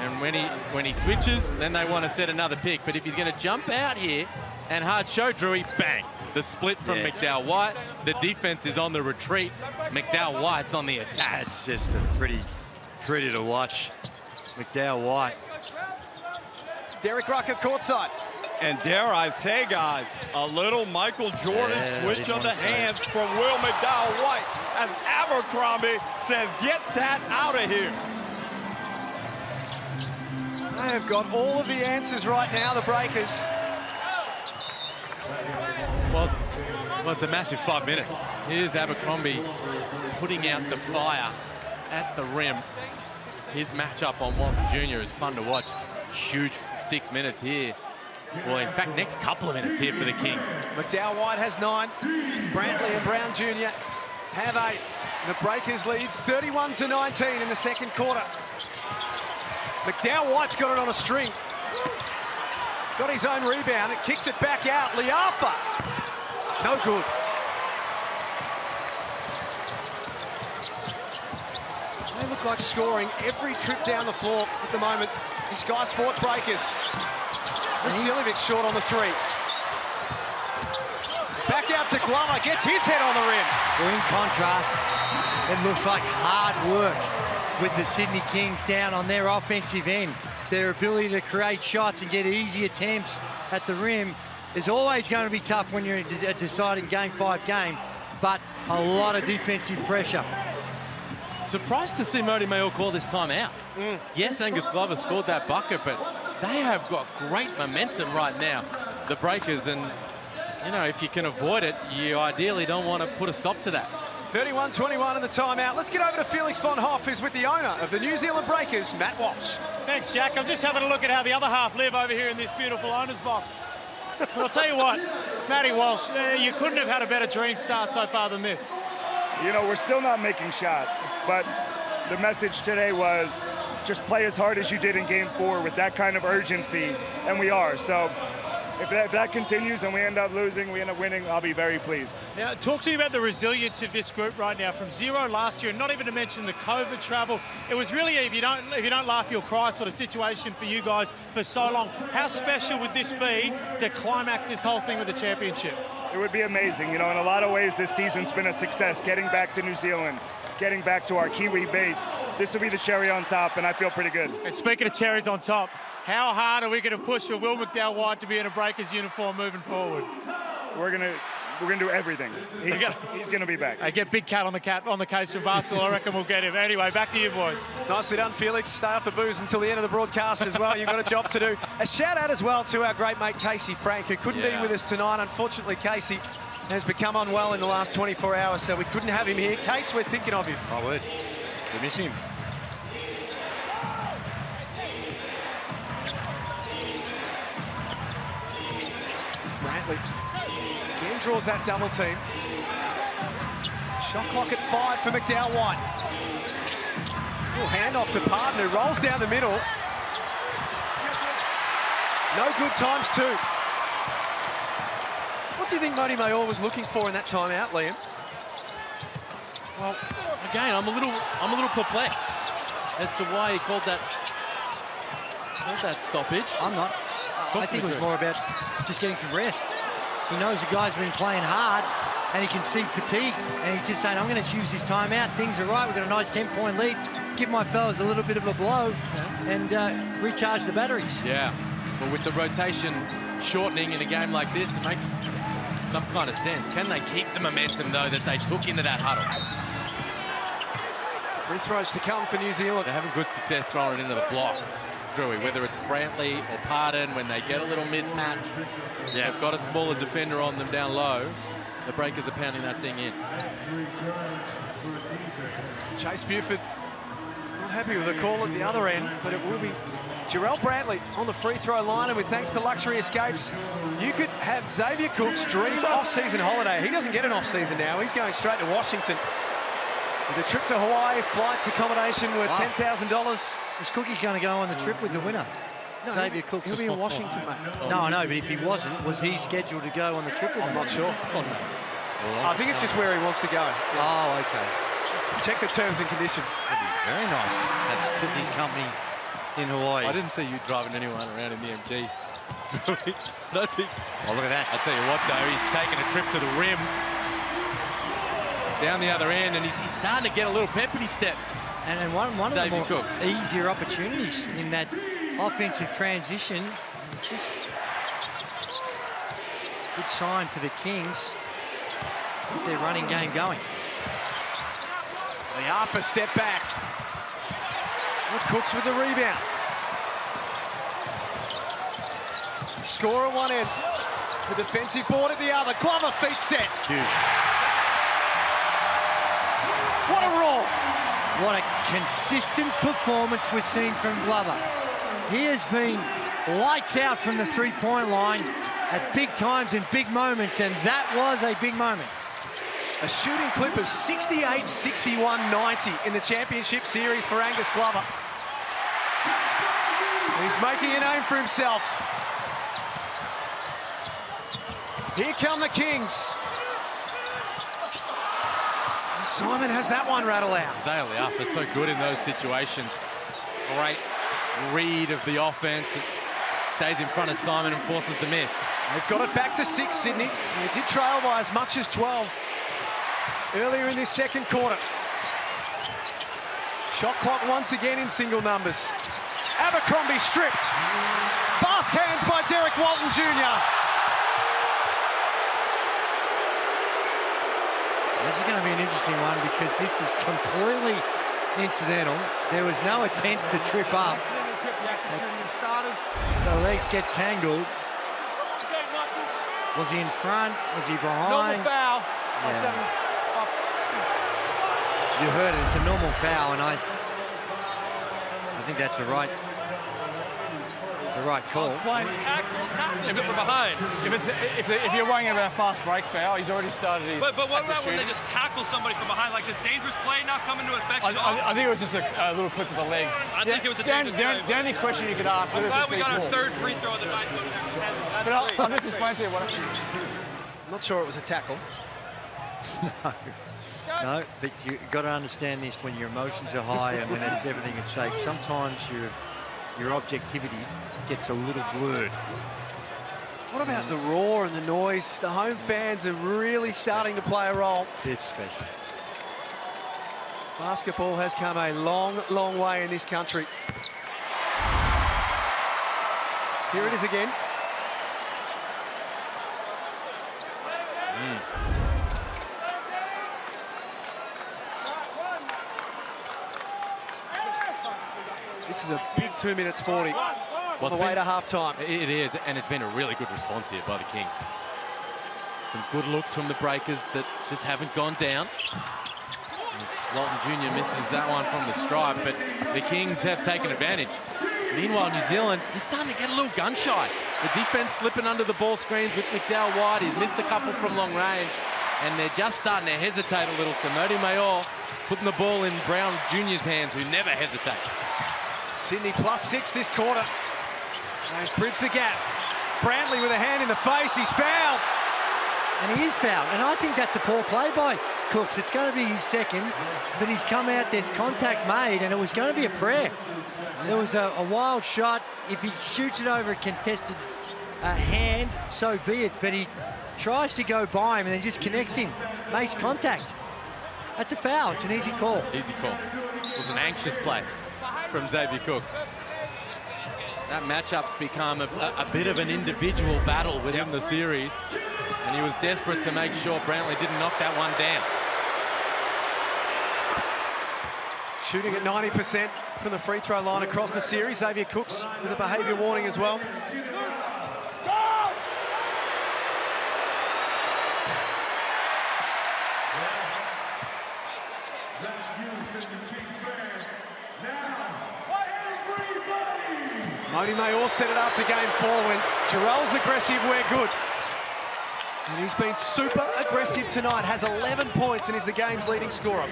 And when he switches, then they want to set another pick. But if he's going to jump out here and hard show Drewy, bang. The split from McDowell White. The defense is on the retreat. McDowell White's on the attack. It's just a pretty to watch. McDowell White. Derek Rucker courtside. And dare I say, guys, a little Michael Jordan switch of the hands from Will McDowell White as Abercrombie says, get that out of here. They have got all of the answers right now, the Breakers. Well, it's a massive 5 minutes. Here's Abercrombie putting out the fire at the rim. His matchup on Walton Jr. is fun to watch. Huge 6 minutes here. Well, in fact, next couple of minutes here for the Kings. McDowell White has 9. Brantley and Brown Jr. have 8. The Breakers lead 31-19 in the second quarter. McDowell White's got it on a string. Got his own rebound. It kicks it back out. Liafa. No good. They look like scoring every trip down the floor at the moment. The Sky Sport Breakers. Vasiljevic short on the 3. Back out to Glover. Gets his head on the rim. Well, in contrast, it looks like hard work with the Sydney Kings down on their offensive end. Their ability to create shots and get easy attempts at the rim is always going to be tough when you're in a deciding Game 5 game, but a lot of defensive pressure. Surprised to see Mody Mayor call this timeout. Yes, Angus Glover scored that bucket, but they have got great momentum right now, the Breakers, and you know, if you can avoid it, you ideally don't want to put a stop to that. 31-21 in the timeout. Let's get over to Felix von Hoff, who's with the owner of the New Zealand Breakers, Matt Walsh. Thanks, Jack. I'm just having a look at how the other half live over here in this beautiful owner's box. But I'll tell you what, Matty Walsh, you couldn't have had a better dream start so far than this. You know, we're still not making shots, but the message today was just play as hard as you did in Game 4 with that kind of urgency, and we are. So if that continues and we end up losing, we end up winning, I'll be very pleased. Now, talk to me about the resilience of this group right now. From 0 last year, and not even to mention the COVID travel, it was really if you don't laugh, you'll cry sort of situation for you guys for so long. How special would this be to climax this whole thing with the championship? It would be amazing. You know, in a lot of ways, this season's been a success. Getting back to New Zealand, getting back to our Kiwi base. This will be the cherry on top, and I feel pretty good. And speaking of cherries on top, how hard are we going to push for Will McDowell White to be in a Breakers uniform moving forward? We're going to we're going to do everything. He's going to be back. Get Big Cat on the case from basketball. I reckon we'll get him. Anyway, back to you, boys. Nicely done, Felix. Stay off the booze until the end of the broadcast as well. You've got a job to do. A shout out as well to our great mate Casey Frank, who couldn't be with us tonight. Unfortunately, Casey has become unwell in the last 24 hours, so we couldn't have him here. Case, we're thinking of you. My word. We miss him. Brantley again draws that double team. Shot clock at 5 for McDowell White. Hand off to Parton, who rolls down the middle. No good times two. What do you think Modi Mayor was looking for in that timeout, Liam? Well, again, I'm a little perplexed as to why he called that stoppage. I'm not. I think it was more about just getting some rest. He knows the guy's been playing hard and he can see fatigue, and he's just saying, I'm going to use this timeout. Things are right. We've got a nice 10-point lead. Give my fellas a little bit of a blow and recharge the batteries. Yeah. Well, with the rotation shortening in a game like this, it makes some kind of sense. Can they keep the momentum, though, that they took into that huddle? Free throws to come for New Zealand. They're having good success throwing it into the block, Drewy, whether it's Brantley or Parton, when they get a little mismatch. Yeah, they've got a smaller defender on them down low. The breakers are pounding that thing in. Chase Buford not happy with the call at the other end, but it will be Jarrell Brantley on the free throw line, and with thanks to Luxury Escapes, you could have Xavier Cook's dream off-season holiday. He doesn't get an off-season now. He's going straight to Washington. With a trip to Hawaii, flights, accommodation worth $10,000. Is Cookie going to go on the trip with the winner? No, Xavier Cook. He'll be in Washington, mate. No, I know, but if he wasn't, was he scheduled to go on the trip with him? I'm not sure. Oh, no. I think it's just where he wants to go. Oh, okay. Check the terms and conditions. That'd be very nice. That's Cookie's company in Hawaii. I didn't see you driving anyone around in the MG. I think. Oh, look at that. I'll tell you what, though, he's taking a trip to the rim. Down the other end, and he's starting to get a little pep in his step. And one of the more Cook. easier opportunities in that offensive transition. Just good sign for the Kings. Get their running game going. Liafa step back. Cooks with the rebound. Score at one end. The defensive board at the other. Glover feet set. Huge. What a roll. What a consistent performance we're seeing from Glover. He has been lights out from the three-point line at big times and big moments, and that was a big moment. A shooting clip of 68, 61, 90 in the championship series for Angus Glover. He's making a name for himself. Here come the Kings. Simon has that one rattle out. Zaya Liafa is so good in those situations. Great read of the offense. Stays in front of Simon and forces the miss. They've got it back to 6, Sydney. They did trail by as much as 12 earlier in this second quarter. Shot clock once again in single numbers. Abercrombie stripped. Fast hands by Derek Walton Jr. This is going to be an interesting one because this is completely incidental. There was no attempt to trip up. The legs get tangled. Was he in front? Was he behind? Normal foul. Yeah. You heard it. It's a normal foul, and I think that's the right call. Explain. If it's from behind. If you're worrying about a fast break foul, he's already started his. But what about when they just tackle somebody from behind, like this dangerous play not come into effect? I think it was just a little clip of the legs. I think it was a dangerous play. The only question you could ask whether I'm it's glad a we got our C4. third free throw of the night. But I'll just explain to you what. I'm not sure it was a tackle. No, but you've got to understand this when your emotions are high. I mean, that's everything at stake. Sometimes your objectivity gets a little blurred. What about the roar and the noise? The home fans are really starting to play a role. It's special. Basketball has come a long, long way in this country. Here it is again. This is a big 2 minutes 40 on the way to half-time. It is, and it's been a really good response here by the Kings. Some good looks from the breakers that just haven't gone down. As Walton Jr. misses that one from the stripe, but the Kings have taken advantage. Meanwhile, New Zealand is starting to get a little gun-shy. The defense slipping under the ball screens with McDowell wide. He's missed a couple from long range, and they're just starting to hesitate a little. So Mody Mayor putting the ball in Brown Jr.'s hands, who never hesitates. Sydney +6 this quarter. They've bridged the gap. Brantley with a hand in the face. He's fouled. And he is fouled. And I think that's a poor play by Cooks. It's going to be his second, but he's come out, there's contact made, and it was going to be a prayer. There was a wild shot. If he shoots it over a contested hand, so be it. But he tries to go by him and then just connects him, makes contact. That's a foul. It's an easy call. Easy call. It was an anxious play from Xavier Cooks. That matchup's become a bit of an individual battle within the series, and he was desperate to make sure Brantley didn't knock that one down. Shooting at 90% from the free throw line across the series. Xavier Cooks with a behaviour warning as well. Mody Mayor set it after game 4 when Jarrell's aggressive, we're good. And he's been super aggressive tonight, has 11 points and is the game's leading scorer.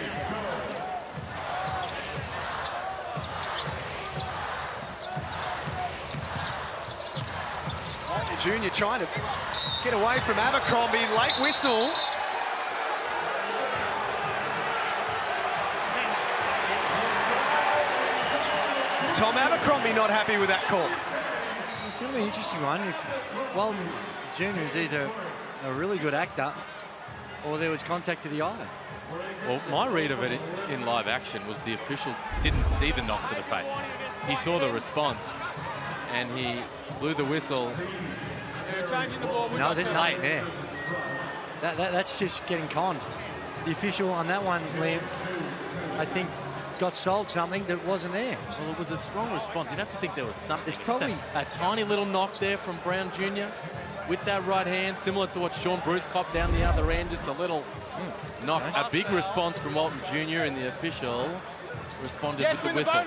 Junior trying to get away from Abercrombie, late whistle. Tom Abercrombie not happy with that call. It's going to be an interesting one. If Walton Jr. is either a really good actor or there was contact to the eye. Well, my read of it in live action was the official didn't see the knock to the face. He saw the response and he blew the whistle. No, there's nothing there. That's just getting conned. The official on that one, Liam, I think got sold something that wasn't there. Well, it was a strong response. You'd have to think there was something. There's probably a tiny little knock there from Brown Jr. with that right hand, similar to what Sean Bruce copped down the other end, just a little knock. A big response from Walton Jr. and the official responded with the whistle.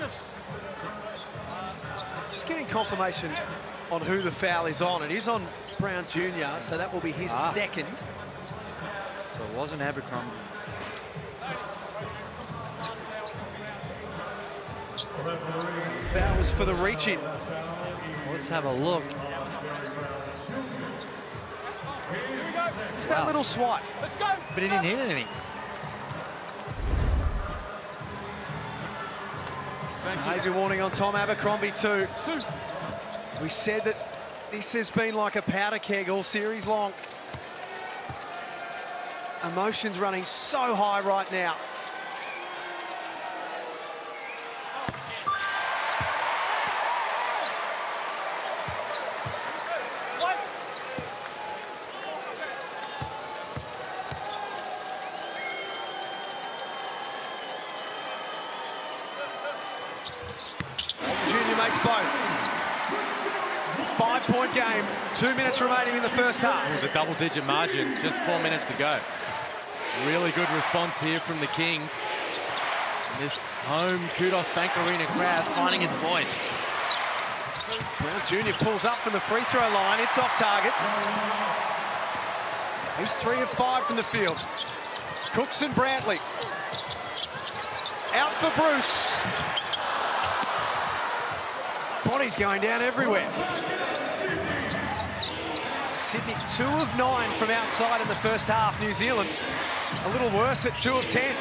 Just getting confirmation on who the foul is on. It is on Brown Jr., so that will be his second. So it wasn't Abercrombie. The foul was for the reach-in. Let's have a look. It's that little swipe. But he didn't hit anything. Behaviour warning on Tom Abercrombie too. We said that this has been like a powder keg all series long. Emotions running so high right now. Junior makes both. 5-point game, 2 minutes remaining in the first half. It was a double-digit margin, just 4 minutes to go. Really good response here from the Kings. And this home Kudos Bank Arena crowd finding its voice. Brown Jr. pulls up from the free throw line. It's off target. He's 3 of 5 from the field. Cooks and Brantley. Out for Bruce. Bodies going down everywhere. Sydney 2 of 9 from outside in the first half. New Zealand a little worse at 2 of 10.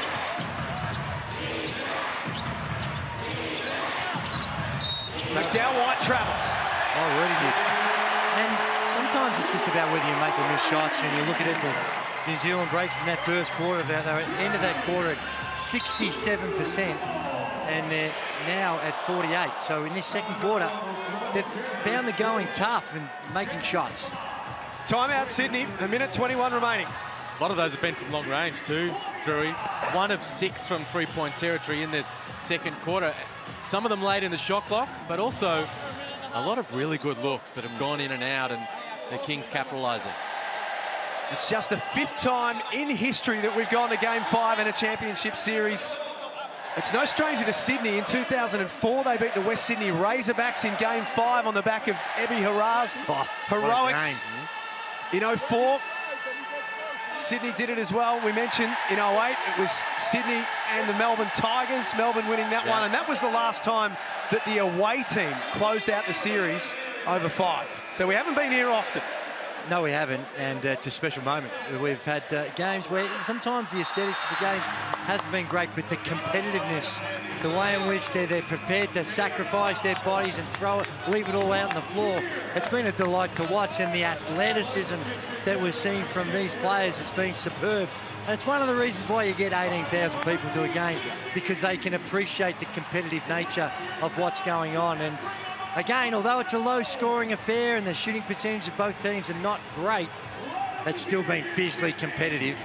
McDowell White travels. Oh, really good. And sometimes it's just about whether you make or miss shots. When you look at it, the New Zealand Breakers in that first quarter, they were at the end of that quarter at 67%, and they're now at 48. So in this second quarter, they've found the going tough and making shots. Timeout, Sydney. A minute 21 remaining. A lot of those have been from long range too, Drewy. 1 of 6 from three-point territory in this second quarter. Some of them late in the shot clock, but also a lot of really good looks that have gone in and out, and the Kings capitalising. It's just the 5th time in history that we've gone to Game 5 in a championship series. It's no stranger to Sydney. In 2004, they beat the West Sydney Razorbacks in Game 5 on the back of Ebi Hara's heroics. In 04, Sydney did it as well. We mentioned in 08, it was Sydney and the Melbourne Tigers. Melbourne winning that one, and that was the last time that the away team closed out the series over 5. So we haven't been here often. No, we haven't, and it's a special moment. We've had games where sometimes the aesthetics of the games hasn't been great, but the competitiveness, the way in which they're prepared to sacrifice their bodies and throw it, leave it all out on the floor, it's been a delight to watch, and the athleticism that we're seeing from these players has been superb. And it's one of the reasons why you get 18,000 people to a game, because they can appreciate the competitive nature of what's going on. And again, although it's a low-scoring affair and the shooting percentage of both teams are not great, it's still been fiercely competitive.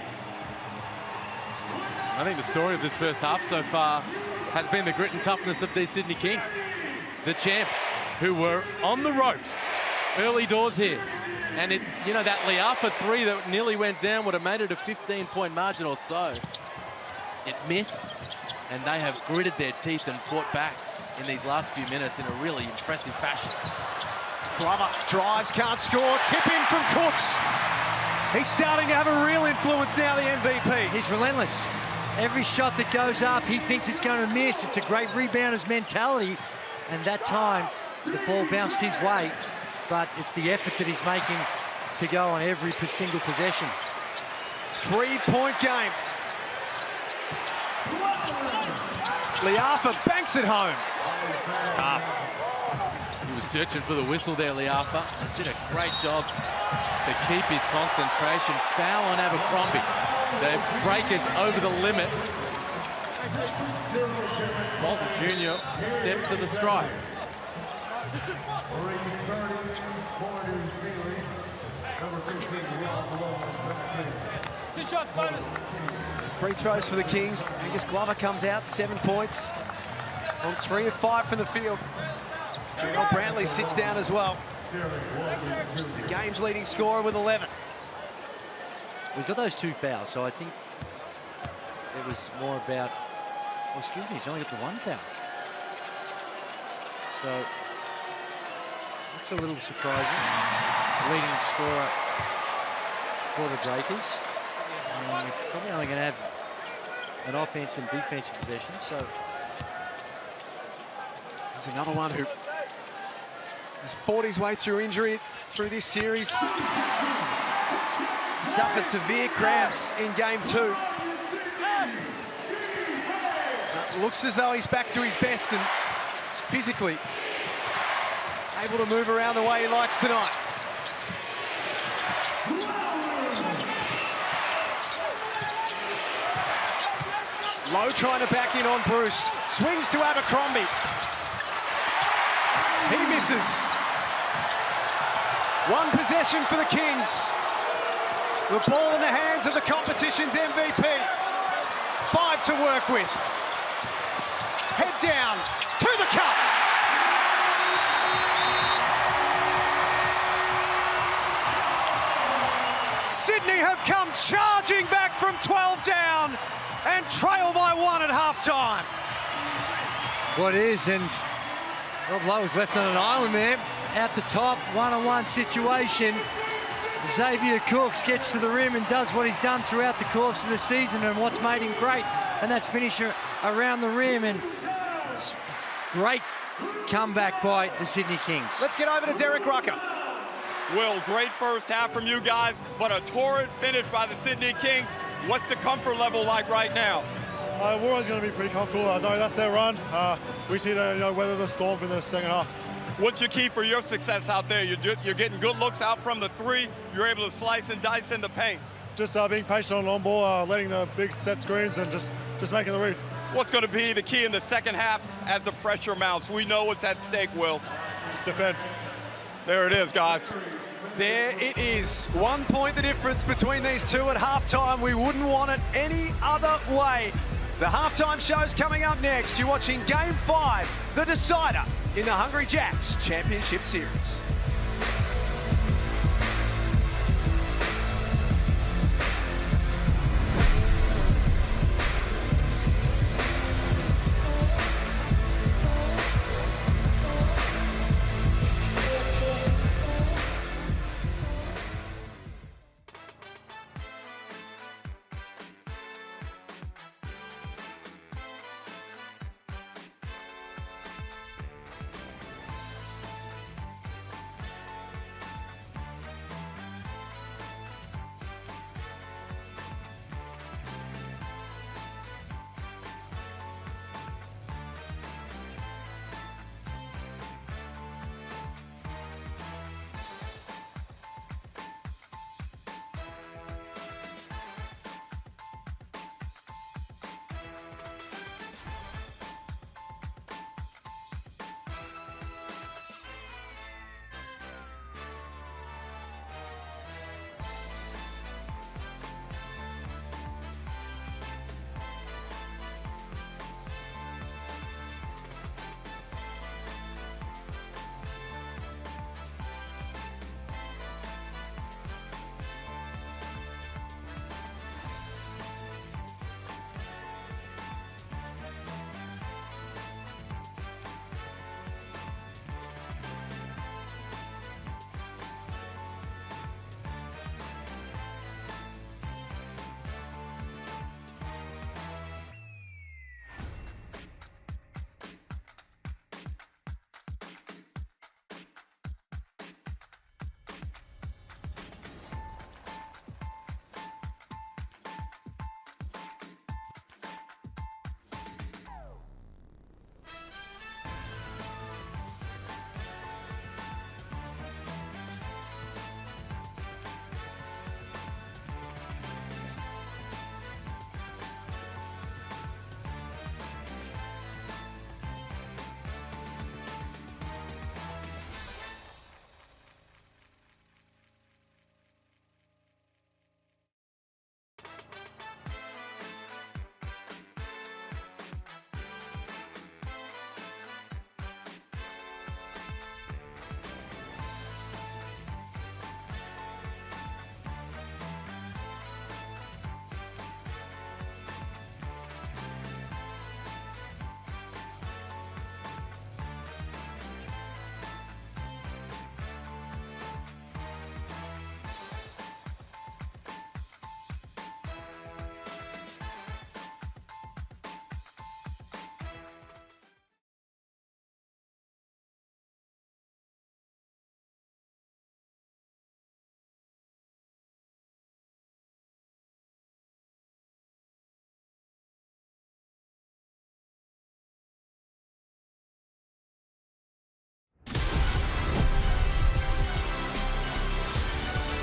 I think the story of this first half so far has been the grit and toughness of these Sydney Kings. The champs, who were on the ropes early doors here. And it, you know, that Liafa 3 that nearly went down would have made it a 15-point margin or so. It missed, and they have gritted their teeth and fought back in these last few minutes in a really impressive fashion. Glover drives, can't score. Tip in from Cooks. He's starting to have a real influence now, the MVP. He's relentless. Every shot that goes up, he thinks it's going to miss. It's a great rebouner's mentality. And that time, the ball bounced his way. But it's the effort that he's making to go on every single possession. 3-point game. Liafa banks it home. Tough. He was searching for the whistle there, Liafa. Did a great job to keep his concentration. Foul on Abercrombie. The breakers over the limit. Walton Jr. stepped to the strike. Free throws for the Kings. Angus Glover comes out, 7 points. On 3 of 5 from the field. Jarrell Brantley sits down as well. The game's leading scorer with 11. He's got those 2 fouls, so I think it was more about... Oh, excuse me, he's only got the 1 foul. So that's a little surprising. Leading scorer for the Breakers. And we're probably only going to have an offense and defensive possession, so... There's another one who has fought his way through injury through this series. Suffered severe cramps in Game 2. Looks as though he's back to his best and physically able to move around the way he likes tonight. Lowe trying to back in on Bruce. Swings to Abercrombie. He misses. 1 possession for the Kings. The ball in the hands of the competition's MVP. 5 to work with. Head down to the cup. Sydney have come charging back from 12 down and trail by 1 at halftime. What is, and Rob Lowe was left on an island there. At the top, one-on-one situation. Xavier Cooks gets to the rim and does what he's done throughout the course of the season and what's made him great, and that's finisher around the rim, and great comeback by the Sydney Kings. Let's get over to Derek Rucker. Will, great first half from you guys, but a torrid finish by the Sydney Kings. What's the comfort level like right now? We're always going to be pretty comfortable. I know that's their run. We just need to weather the storm for the second half. What's your key for your success out there? You're getting good looks out from the 3. You're able to slice and dice in the paint. Just being patient on ball, letting the big set screens, and just making the read. What's going to be the key in the second half as the pressure mounts? We know what's at stake, Will. Defend. There it is, guys. There it is. 1 point the difference between these two at halftime. We wouldn't want it any other way. The halftime show's coming up next. You're watching Game 5, the decider in the Hungry Jacks Championship Series.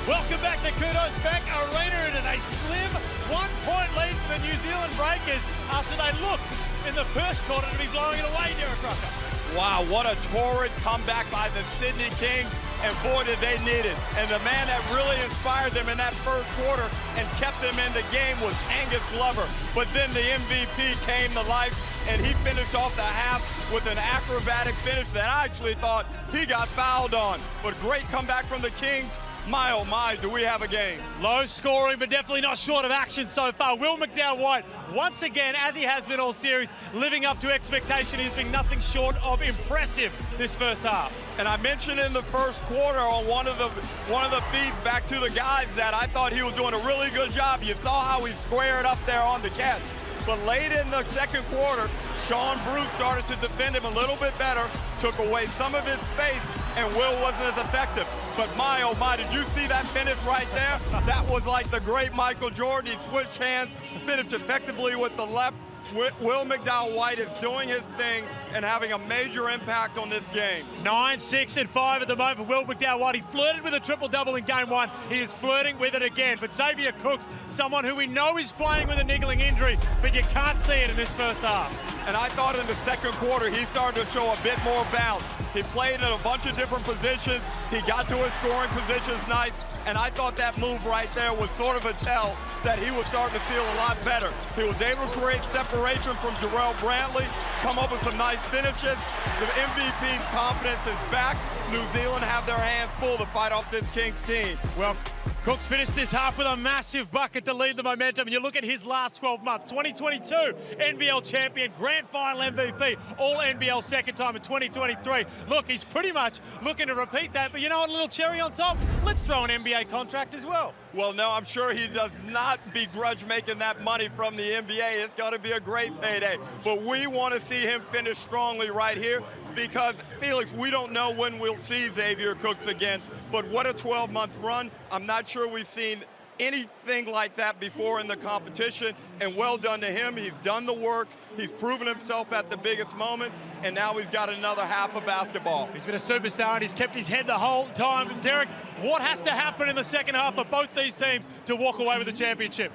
Welcome back to Kudos Bank Arena. It is a slim 1 point lead for the New Zealand Breakers after they looked in the first quarter to be blowing it away, Derek Rucker. Wow, what a torrid comeback by the Sydney Kings, and boy did they need it. And the man that really inspired them in that first quarter and kept them in the game was Angus Glover. But then the MVP came to life, and he finished off the half with an acrobatic finish that I actually thought he got fouled on. But great comeback from the Kings. My, oh my, do we have a game. Low scoring, but definitely not short of action so far. Will McDowell-White, once again, as he has been all series, living up to expectation. He's been nothing short of impressive this first half. And I mentioned in the first quarter on one of the feeds back to the guys that I thought he was doing a really good job. You saw how he squared up there on the catch. But late in the second quarter, Sean Bruce started to defend him a little bit better, took away some of his space, and Will wasn't as effective. But my, oh my, did you see that finish right there? That was like the great Michael Jordan. He switched hands, finished effectively with the left. Will McDowell-White is doing his thing and having a major impact on this game. 9, 6, and 5 at the moment for Will McDowell-White. He flirted with a triple-double in game one. He is flirting with it again. But Xavier Cooks, someone who we know is playing with a niggling injury, but you can't see it in this first half. And I thought in the second quarter he started to show a bit more bounce. He played in a bunch of different positions. He got to his scoring positions nice, and I thought that move right there was sort of a tell that he was starting to feel a lot better. He was able to create separation from Jarrell Brantley, come up with some nice finishes. The MVP's confidence is back. New Zealand have their hands full to fight off this Kings team. Well, Cooks finished this half with a massive bucket to lead the momentum. And you look at his last 12 months, 2022 NBL champion, grand final MVP, all NBL second time in 2023. Look, he's pretty much looking to repeat that, but you know what, a little cherry on top? Let's throw an NBA contract as well. Well, no, I'm sure he does not begrudge making that money from the NBA. It's going to be a great payday. But we want to see him finish strongly right here because, Felix, we don't know when we'll see Xavier Cooks again. But what a 12-month run. I'm not sure we've seen anything like that before in the competition, and well done to him. He's done the work. He's proven himself at the biggest moments, and now he's got another half of basketball. He's been a superstar, and he's kept his head the whole time. And Derek, what has to happen in the second half for both these teams to walk away with the championship?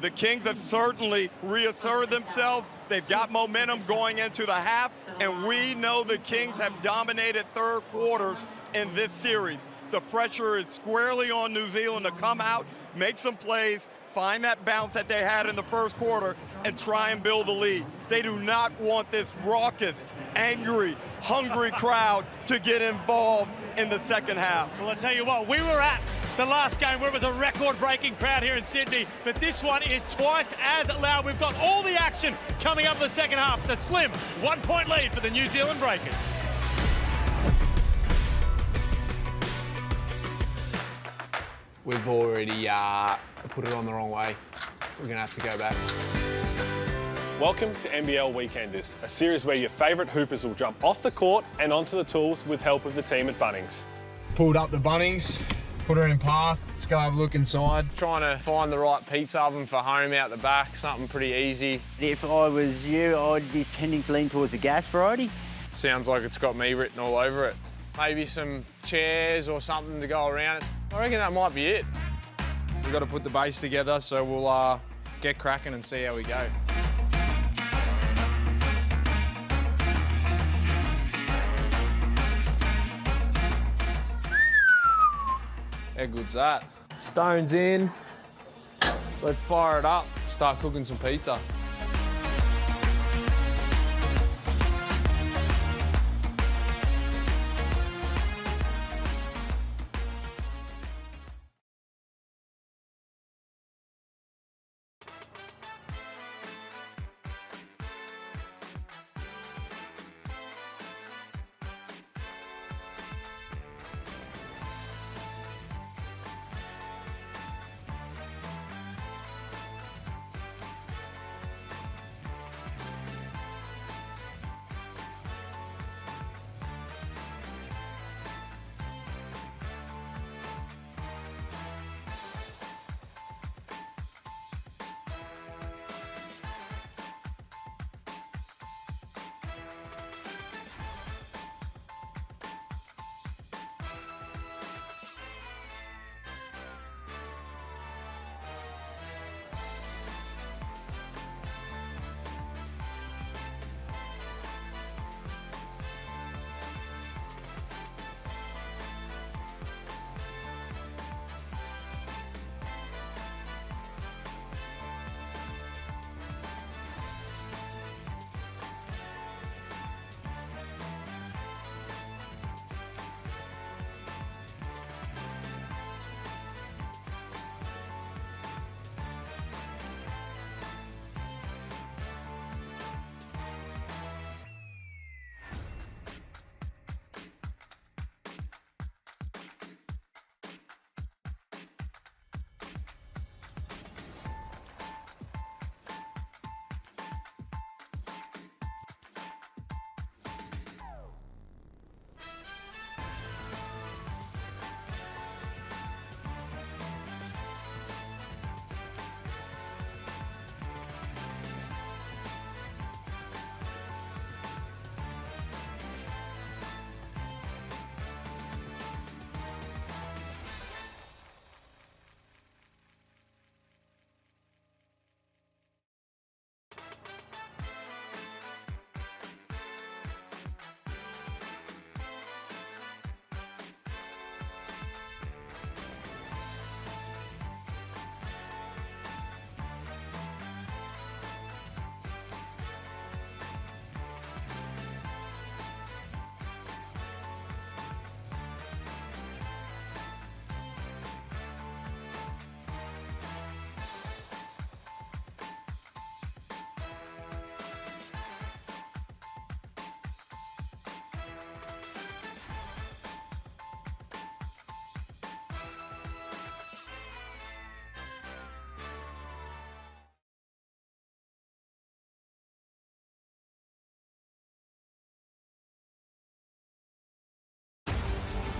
The Kings have certainly reasserted themselves. They've got momentum going into the half, and we know the Kings have dominated third quarters in this series. The pressure is squarely on New Zealand to come out, make some plays, find that bounce that they had in the first quarter, and try and build the lead. They do not want this raucous, angry, hungry crowd to get involved in the second half. Well, I tell you what, we were at the last game where it was a record-breaking crowd here in Sydney, but this one is twice as loud. We've got all the action coming up in the second half. It's a slim 1-point lead for the New Zealand Breakers. We've already put it on the wrong way. We're going to have to go back. Welcome to NBL Weekenders, a series where your favourite hoopers will jump off the court and onto the tools with help of the team at Bunnings. Pulled up the Bunnings, put her in park. Let's go have a look inside. Trying to find the right pizza oven for home out the back, something pretty easy. If I was you, I'd be tending to lean towards the gas variety. Sounds like it's got me written all over it. Maybe some chairs or something to go around it. I reckon that might be it. We've got to put the base together, so we'll get cracking and see how we go. How good's that? Stones in. Let's fire it up. Start cooking some pizza.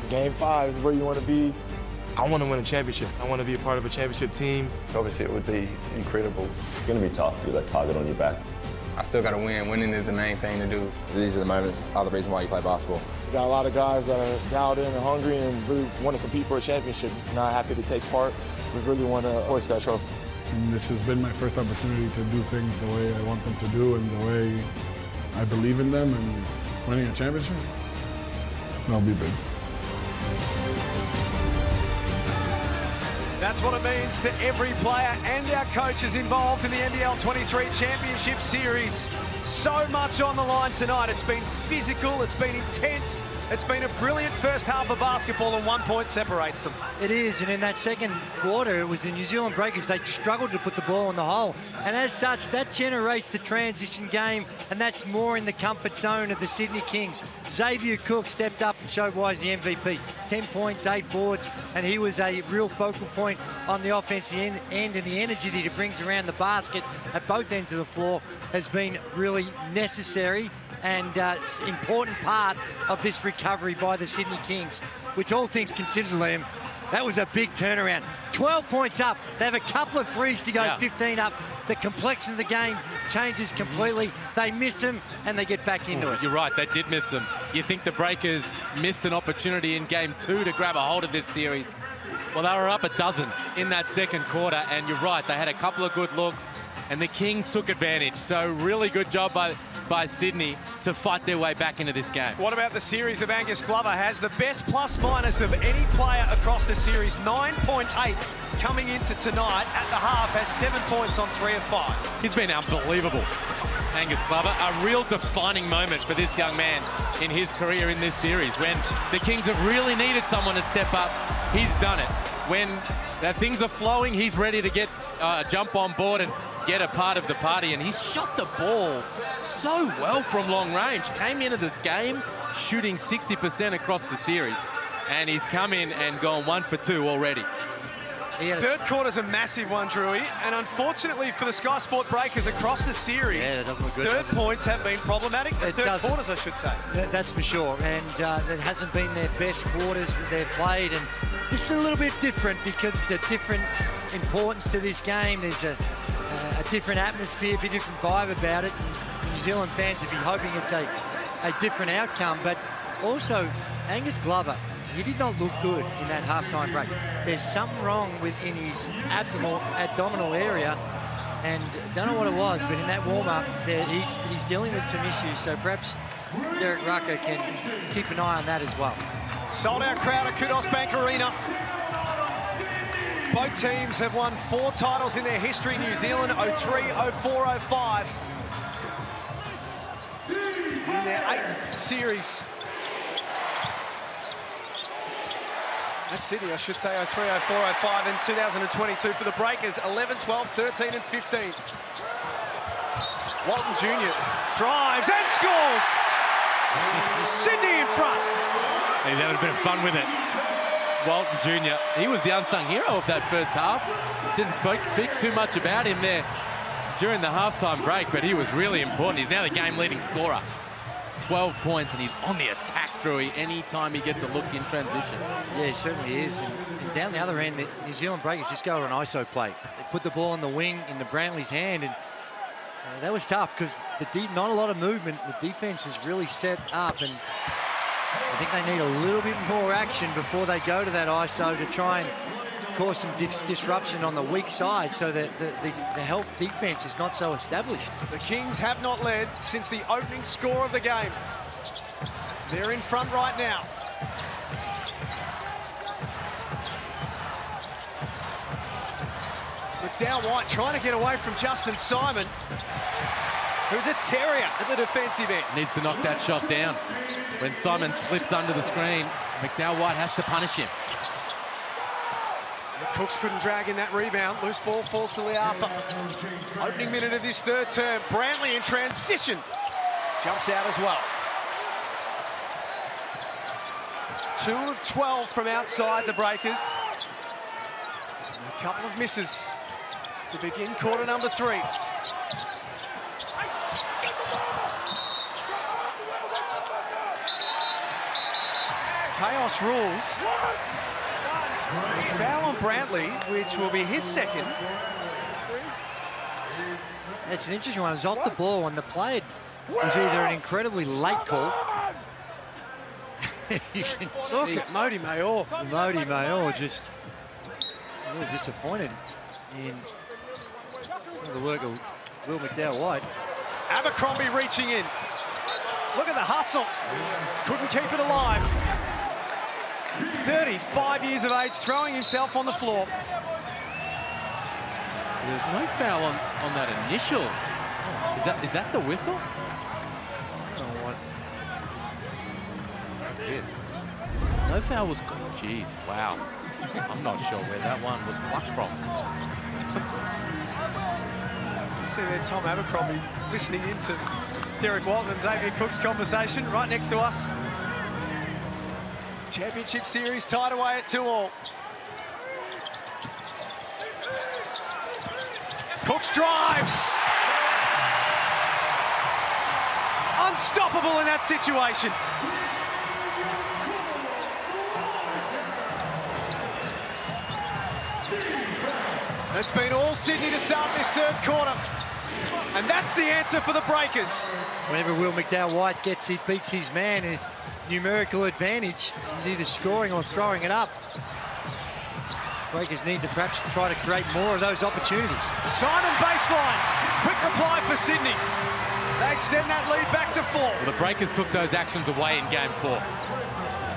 Game 5 is where you want to be. I want to win a championship. I want to be a part of a championship team. Obviously, it would be incredible. It's going to be tough with that target on your back. I still got to win. Winning is the main thing to do. These are the moments, are the reason why you play basketball. You got a lot of guys that are dialed in and hungry and really want to compete for a championship. Not happy to take part. We really want to hoist that trophy. And this has been my first opportunity to do things the way I want them to do and the way I believe in them, and winning a championship, that'll be big. That's what it means to every player and our coaches involved in the NBL23 Championship Series. So much on the line tonight. It's been physical, it's been intense, it's been a brilliant first half of basketball, and 1 point separates them. It is, and in that second quarter, it was the New Zealand Breakers. They struggled to put the ball in the hole, and as such, that generates the transition game, and that's more in the comfort zone of the Sydney Kings. Xavier Cook stepped up and showed why he's the MVP. 10 points, 8 boards, and he was a real focal point on the offensive end, and the energy that he brings around the basket at both ends of the floor has been really necessary and important part of this recovery by the Sydney Kings, which all things considered, Liam, that was a big turnaround. 12 points up. They have a couple of threes to go 15 up. The complexion of the game changes completely. They miss them and they get back into it. You're right, they did miss them. You think the Breakers missed an opportunity in Game 2 to grab a hold of this series. Well, they were up a dozen in that second quarter, and you're right, they had a couple of good looks, and the Kings took advantage. So really good job by Sydney to fight their way back into this game. What about the series of Angus Glover? Has the best plus-minus of any player across the series, 9.8 coming into tonight. At the half, has 7 points on 3 of 5. He's been unbelievable, Angus Glover. A real defining moment for this young man in his career in this series. When the Kings have really needed someone to step up, he's done it. When things are flowing, he's ready to get jump on board and get a part of the party, and he's shot the ball so well from long range. Came into this game shooting 60% across the series, and he's come in and gone 1 for 2 already. Third quarter's a massive one, Drewy, and unfortunately for the Sky Sport Breakers across the series, that doesn't look good, third points have been problematic. Third quarters, I should say. That's for sure, and it hasn't been their best quarters that they've played, and this is a little bit different because it's a different importance to this game. There's a different atmosphere, a different vibe about it. And New Zealand fans would be hoping it's a different outcome, but also Angus Glover, he did not look good in that halftime break. There's something wrong within his abdominal area, and don't know what it was, but in that warm-up, he's dealing with some issues, so perhaps Derek Rucker can keep an eye on that as well. Sold-out crowd at Kudos Bank Arena. Both teams have won 4 titles in their history. New Zealand 03, 04, 05. In their 8th series. That's Sydney, I should say, 03, 04, 05 in 2022 for the Breakers. 11, 12, 13 and 15. Walton Jr. drives and scores! Sydney in front. He's having a bit of fun with it. Walton Jr., he was the unsung hero of that first half. Didn't speak too much about him there during the halftime break, but he was really important. He's now the game-leading scorer. 12 points, and he's on the attack, Drewy, anytime he gets a look in transition. Yeah, he certainly is. And down the other end, the New Zealand Breakers just go to an ISO play. They put the ball in the wing into Brantley's hand, and that was tough because not a lot of movement. The defense is really set up, and I think they need a little bit more action before they go to that ISO to try and cause some disruption on the weak side so that the help defense is not so established. The Kings have not led since the opening score of the game. They're in front right now. McDowell White trying to get away from Justin Simon, who's a terrier at the defensive end. Needs to knock that shot down. When Simon slips under the screen, McDowell White has to punish him. The Cooks couldn't drag in that rebound. Loose ball falls to Leafa. Opening minute of this third term. Brantley in transition. Jumps out as well. 2 of 12 from outside the Breakers. And a couple of misses to begin quarter number 3. Chaos rules. A foul on Brantley, which will be his second. It's an interesting one. It was off the ball, and the play was either an incredibly late call. You can Look see at Modi Mayor. Modi Mayor just a little disappointed in some of the work of Will McDowell-White. Abercrombie reaching in. Look at the hustle. Couldn't keep it alive. 35 years of age, throwing himself on the floor. There's no foul on that initial. Is that the whistle? No foul was. Jeez, wow. I'm not sure where that one was plucked from. See there, Tom Abercrombie listening in to Derek Walton and Xavier Cook's conversation right next to us. Championship series tied away at 2-all. Cooks drives. Unstoppable in that situation. It's been all Sydney to start this third quarter. And that's the answer for the Breakers. Whenever Will McDowell-White beats his man in numerical advantage, he's either scoring or throwing it up. Breakers need to perhaps try to create more of those opportunities. Simon baseline. Quick reply for Sydney. They extend that lead back to 4. Well, the Breakers took those actions away in game 4.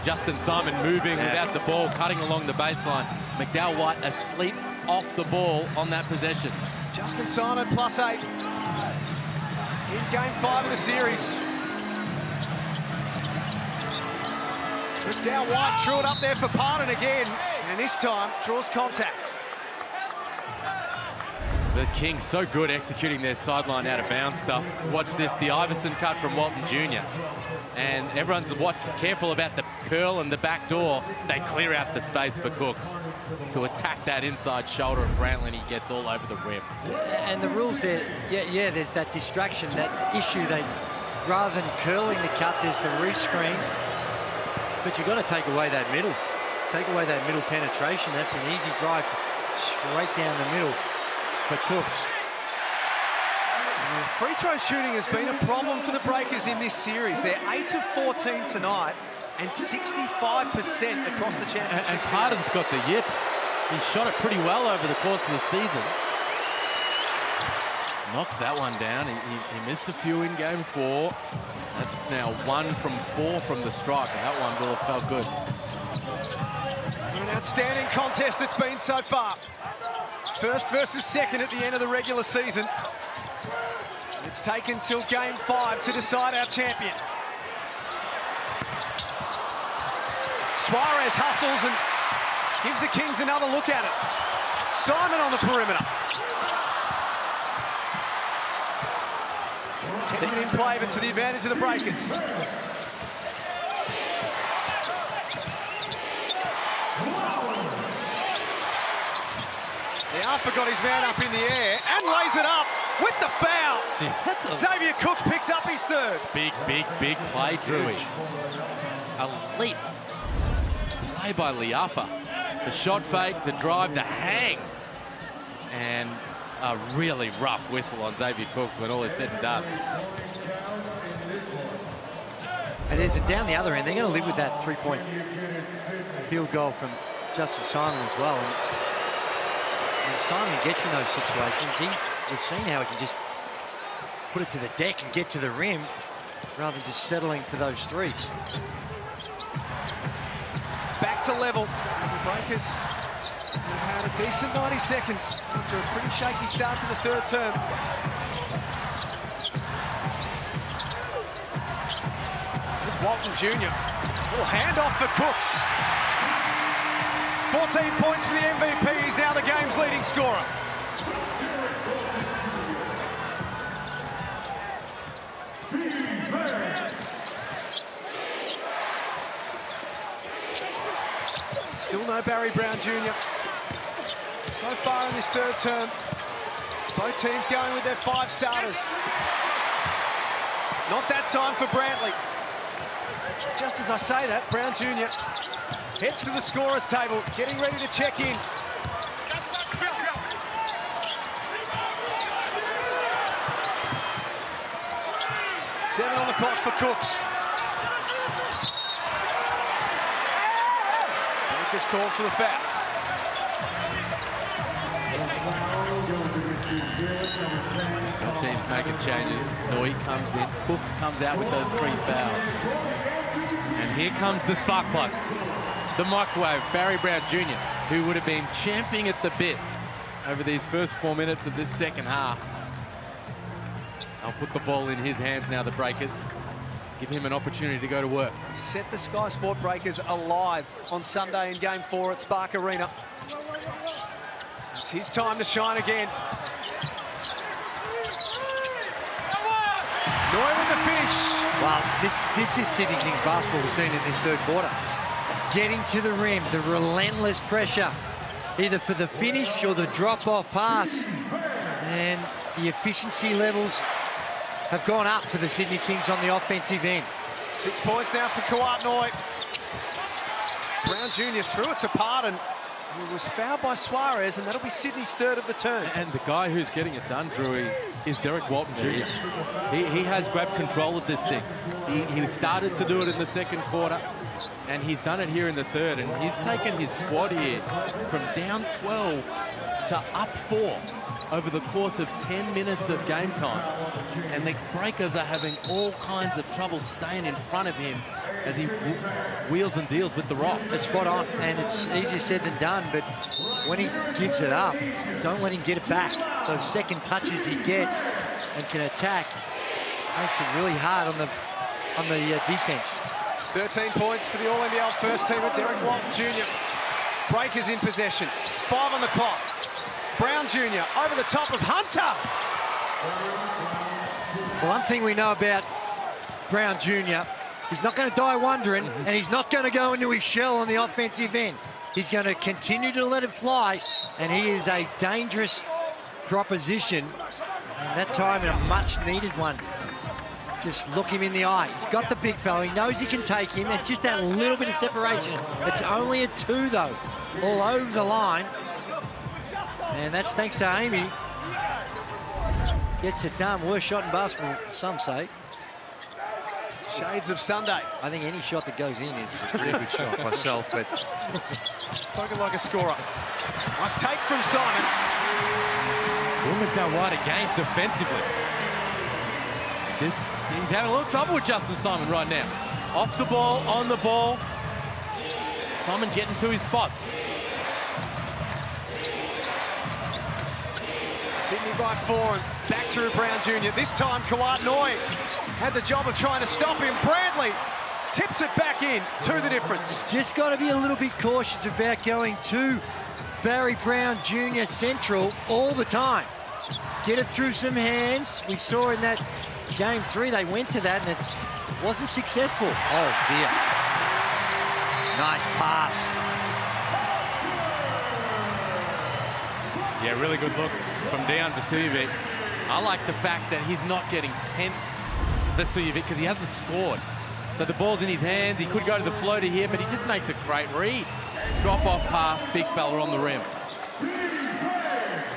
Justin Simon moving without the ball, cutting along the baseline. McDowell-White asleep off the ball on that possession. Justin Simon +8 in game 5 of the series. McDowell-White threw it up there for Pardon again, and this time draws contact. The Kings so good executing their sideline out of bounds stuff. Watch this, the Iverson cut from Walton Jr. And everyone's careful about the curl and the back door. They clear out the space for Cooks to attack that inside shoulder of Brantley, and he gets all over the rim. And the rules there, yeah, there's that distraction, that issue. Rather than curling the cut, there's the rescreen. But you've got to take away that middle. Take away that middle penetration. That's an easy drive straight down the middle for Cooks. Free throw shooting has been a problem for the Breakers in this series. They're 8 of 14 tonight and 65% across the championship. And Pardon's got the yips. He shot it pretty well over the course of the season. Knocks that one down. He missed a few in game 4. That's now 1 from 4 from the stripe, and that one will have felt good. An outstanding contest it's been so far. First versus second at the end of the regular season. It's taken till game 5 to decide our champion. Suarez hustles and gives the Kings another look at it. Simon on the perimeter. Kept it in play, but to the advantage of the Breakers. Alpha got his man up in the air and lays it up with the foul. Jeez, that's Xavier Cook picks up his third. Big play, Drewy. A leap play by Liafa. The shot fake, the drive, the hang. And a really rough whistle on Xavier Cooks when all is said and done. And there's down the other end, they're going to live with that three-point field goal from Justin Simon as well. And when Simon gets in those situations, we've seen how he can just put it to the deck and get to the rim rather than just settling for those threes. It's back to level. And the Breakers have had a decent 90 seconds after a pretty shaky start to the third term. There's Walton Jr. Little handoff for Cooks. 14 points for the MVP. He's now the game's leading scorer. Still no Barry Brown Jr. So far in this third term, both teams going with their 5 starters. Not that time for Brantley. Just as I say that, Brown Jr. heads to the scorer's table, getting ready to check in. Seven on the clock for Cooks. Baker's called for the foul. The team's making changes. Noy comes in. Cooks comes out with those 3 fouls. And here comes the spark plug. The microwave, Barry Brown Jr., who would have been champing at the bit over these first 4 minutes of this second half. I'll put the ball in his hands now, the Breakers. Give him an opportunity to go to work. Set the Sky Sport Breakers alive on Sunday in Game 4 at Spark Arena. It's his time to shine again. Noy with the finish. Well, this is Sydney Kings basketball we've seen in this third quarter. Getting to the rim, the relentless pressure, either for the finish or the drop-off pass. And the efficiency levels have gone up for the Sydney Kings on the offensive end. 6 points now for Kawhi Noy. Brown Jr. threw it to Pardon, who was fouled by Suarez, and that'll be Sydney's third of the turn. And the guy who's getting it done, Drew, is Derek Walton Jr. He has grabbed control of this thing. He started to do it in the second quarter, and he's done it here in the third, and he's taken his squad here from down 12 to up 4 over the course of 10 minutes of game time. And the Breakers are having all kinds of trouble staying in front of him as he wheels and deals with the rock. It's spot on, and it's easier said than done, but when he gives it up, don't let him get it back. Those second touches he gets and can attack makes it really hard on the defense. 13 points for the All-NBL first teamer, Derek Walton Jr. Breakers in possession, 5 on the clock. Brown Jr. over the top of Hunter. Well, one thing we know about Brown Jr., he's not going to die wondering, and he's not going to go into his shell on the offensive end. He's going to continue to let it fly, and he is a dangerous proposition, and that time in a much-needed one. Just look him in the eye. He's got the big fella. He knows he can take him, and just that little bit of separation. It's only a 2, though, all over the line. And that's thanks to Amy. Gets it done. Worst shot in basketball, some say. Shades of Sunday. I think any shot that goes in is a pretty good shot myself, but... Spoken like a scorer. Nice take from Simon. Will McDowell White again defensively. He's having a little trouble with Justin Simon right now. Off the ball, on the ball. Simon getting to his spots. Sydney by 4 and back through Brown Jr. This time, Kawhi Noy had the job of trying to stop him. Bradley tips it back in to the difference. Just got to be a little bit cautious about going to Barry Brown Jr. central all the time. Get it through some hands. We saw in that Game 3 they went to that and it wasn't successful. Oh dear. Nice pass. Yeah, really good look from Dejan Vasiljevic. I like the fact that he's not getting tense, Vasiljevic, because he hasn't scored. So the ball's in his hands. He could go to the floater here, but he just makes a great read. Drop-off pass, big fella on the rim.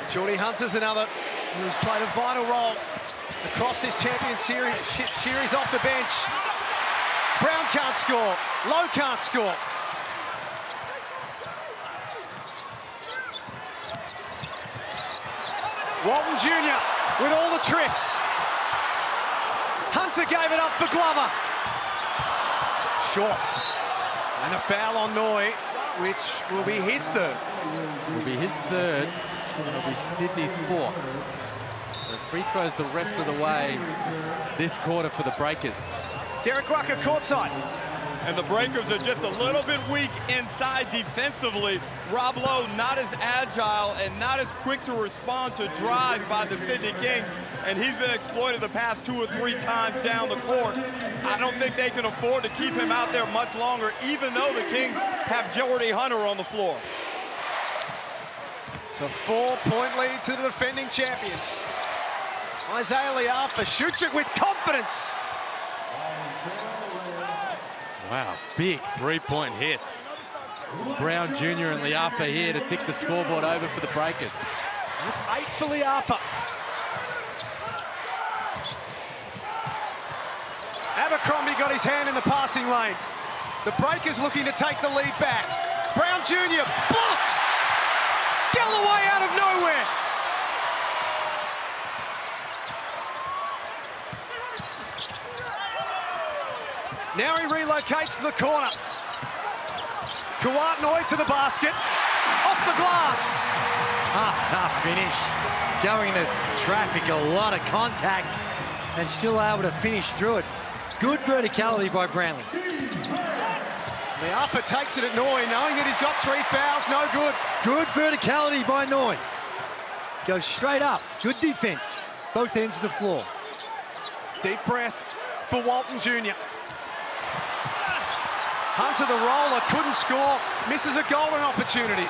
Geordie Hunter's another who's played a vital role across this champion series. Sheary's off the bench. Brown can't score. Lowe can't score. Walton Jr. with all the tricks. Hunter gave it up for Glover. Short. And a foul on Noy, which will be his third. Will be his third. It'll be Sydney's 4th. So free throws the rest of the way this quarter for the Breakers. Derek Rucker courtside. And the Breakers are just a little bit weak inside defensively. Rob Lowe not as agile and not as quick to respond to drives by the Sydney Kings. And he's been exploited the past 2 or 3 times down the court. I don't think they can afford to keep him out there much longer, even though the Kings have Geordie Hunter on the floor. It's a 4-point lead to the defending champions. Isaiah Liafa shoots it with confidence. Wow, big three-point hits. Brown Jr. and Liafa here to tick the scoreboard over for the Breakers. That's 8 for Liafa. Abercrombie got his hand in the passing lane. The Breakers looking to take the lead back. Brown Jr. blocked! Galloway out of nowhere! Now he relocates to the corner. Kawatnoy to the basket. Off the glass. Tough finish. Going into traffic, a lot of contact, and still able to finish through it. Good verticality by Brownlee. Liafa takes it at Noy, knowing that he's got 3 fouls, no good. Good verticality by Noy. Goes straight up. Good defense. Both ends of the floor. Deep breath for Walton Jr. Hunter the roller, couldn't score, misses a golden opportunity.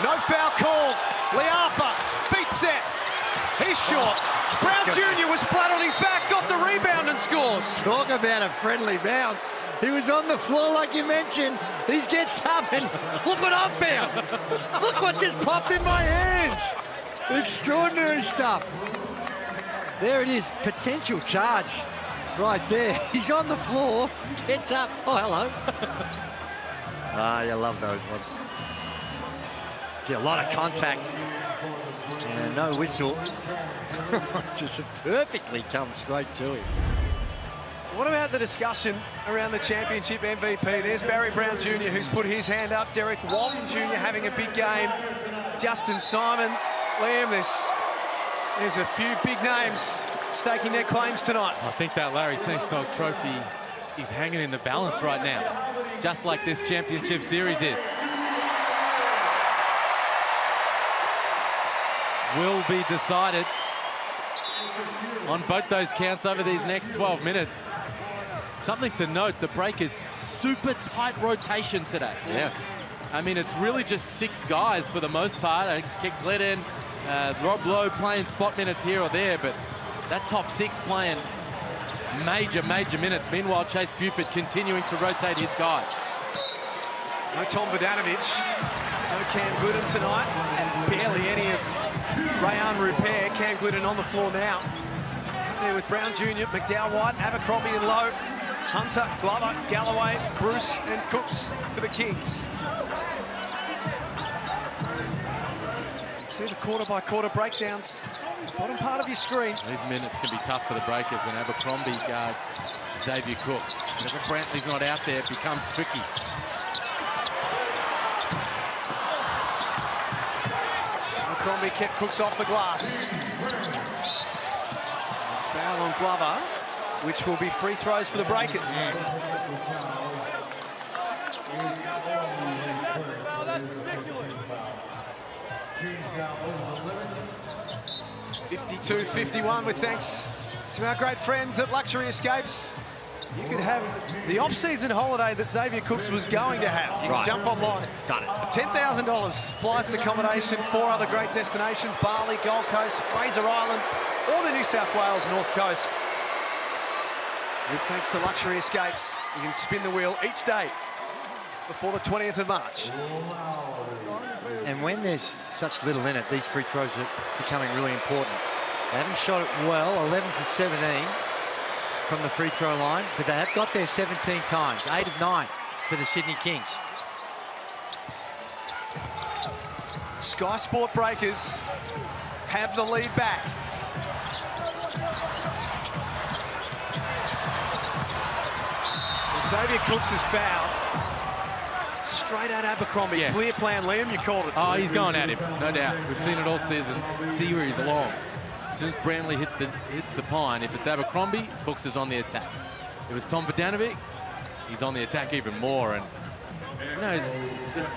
No foul called. Liafa, feet set. He's short. Brown Jr. was flat on his back, got the rebound and scores. Talk about a friendly bounce. He was on the floor like you mentioned. He gets up and look what I found. Look what just popped in my hands. Extraordinary stuff. There it is, potential charge right there. He's on the floor, gets up. Oh, hello. You love those ones. Gee, a lot of contact. And no whistle. Just perfectly comes straight to him. What about the discussion around the championship MVP? There's Barry Brown Jr. who's put his hand up. Derek Walton Jr. having a big game. Justin Simon. Liam, there's a few big names staking their claims tonight. I think that Larry Sangstock trophy is hanging in the balance right now, just like this championship series is. Will be decided on both those counts over these next 12 minutes. Something to note, the Breakers' super tight rotation today. Yeah. I mean, it's really just 6 guys for the most part. Kick Glidden, Rob Lowe playing spot minutes here or there, but that top 6 playing major minutes. Meanwhile, Chase Buford continuing to rotate his guys. No Tom Vodanovic, no Cam Glidden tonight, and barely any of Rayan Rupert. Cam Glidden on the floor now. Out there with Brown Jr., McDowell White, Abercrombie and Lowe, Hunter, Glover, Galloway, Bruce and Cooks for the Kings. See the quarter-by-quarter breakdowns. Bottom part of your screen. These minutes can be tough for the Breakers when Abercrombie guards Xavier Cooks. Whenever Brantley's not out there, it becomes tricky. Abercrombie kept Cooks off the glass. Foul on Glover, which will be free throws for the Breakers. 52-51 with thanks to our great friends at Luxury Escapes. You can have the off-season holiday that Xavier Cooks was going to have. You can jump online. Got it. $10,000 flights, accommodation, 4 other great destinations: Bali, Gold Coast, Fraser Island, or the New South Wales North Coast. With thanks to Luxury Escapes, you can spin the wheel each day before the 20th of March. And when there's such little in it, these free throws are becoming really important. They haven't shot it well, 11 for 17 from the free throw line, but they have got there 17 times, 8 of 9 for the Sydney Kings. Sky Sport Breakers have the lead back. And Xavier Cooks is fouled. Straight at Abercrombie. Yeah. Clear plan, Liam, you called it. Oh, he's going at him, no doubt. We've seen it all season, series long. As soon as Brantley hits the pine, if it's Abercrombie, Cooks is on the attack. If it's Tom Vodanovic, he's on the attack even more. And you know, it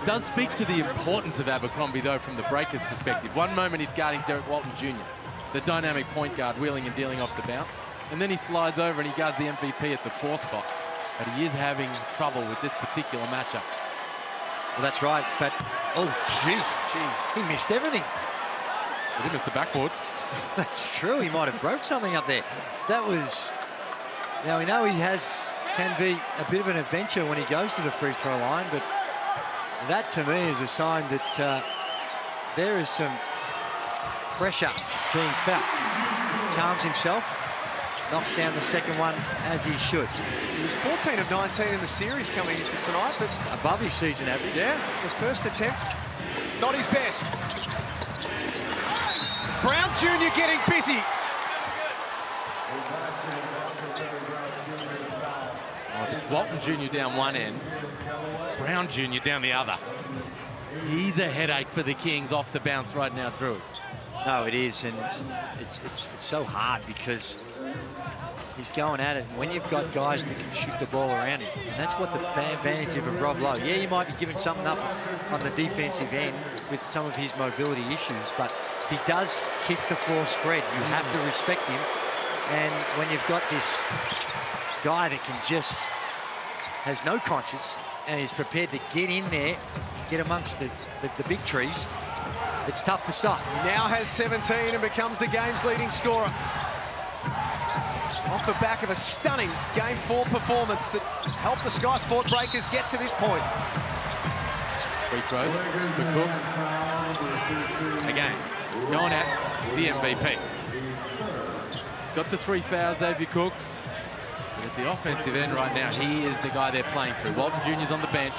does speak to the importance of Abercrombie, though, from the Breakers' perspective. One moment he's guarding Derek Walton Jr., the dynamic point guard, wheeling and dealing off the bounce. And then he slides over and he guards the MVP at the 4 spot. But he is having trouble with this particular matchup. Well, that's right, but, oh, gee, he missed everything. He missed the backboard. That's true, he might have broke something up there. That was Now, we know he can be a bit of an adventure when he goes to the free throw line, but that to me is a sign that there is some pressure being felt. Calms himself, knocks down the second one as he should. He was 14 of 19 in the series coming into tonight, but above his season average. Yeah, the first attempt, not his best. Brown Jr. getting busy. It's Walton Jr. down one end, it's Brown Jr. down the other. He's a headache for the Kings off the bounce right now, Drew. No, it is, and it's so hard because he's going at it. And when you've got guys that can shoot the ball around him, and that's what the advantage of Rob Lowe. Yeah, you might be giving something up on the defensive end with some of his mobility issues, but he does keep the floor spread. You have to respect him. And when you've got this guy that can just has no conscience and is prepared to get in there, get amongst the big trees, it's tough to stop. He now has 17 and becomes the game's leading scorer. Off the back of a stunning Game 4 performance that helped the Sky Sport Breakers get to this point. Free throws for Cooks. Again, going at the MVP. He's got the 3 fouls, Xavier Cooks. But at the offensive end right now, he is the guy they're playing through. Walton Jr.'s on the bench.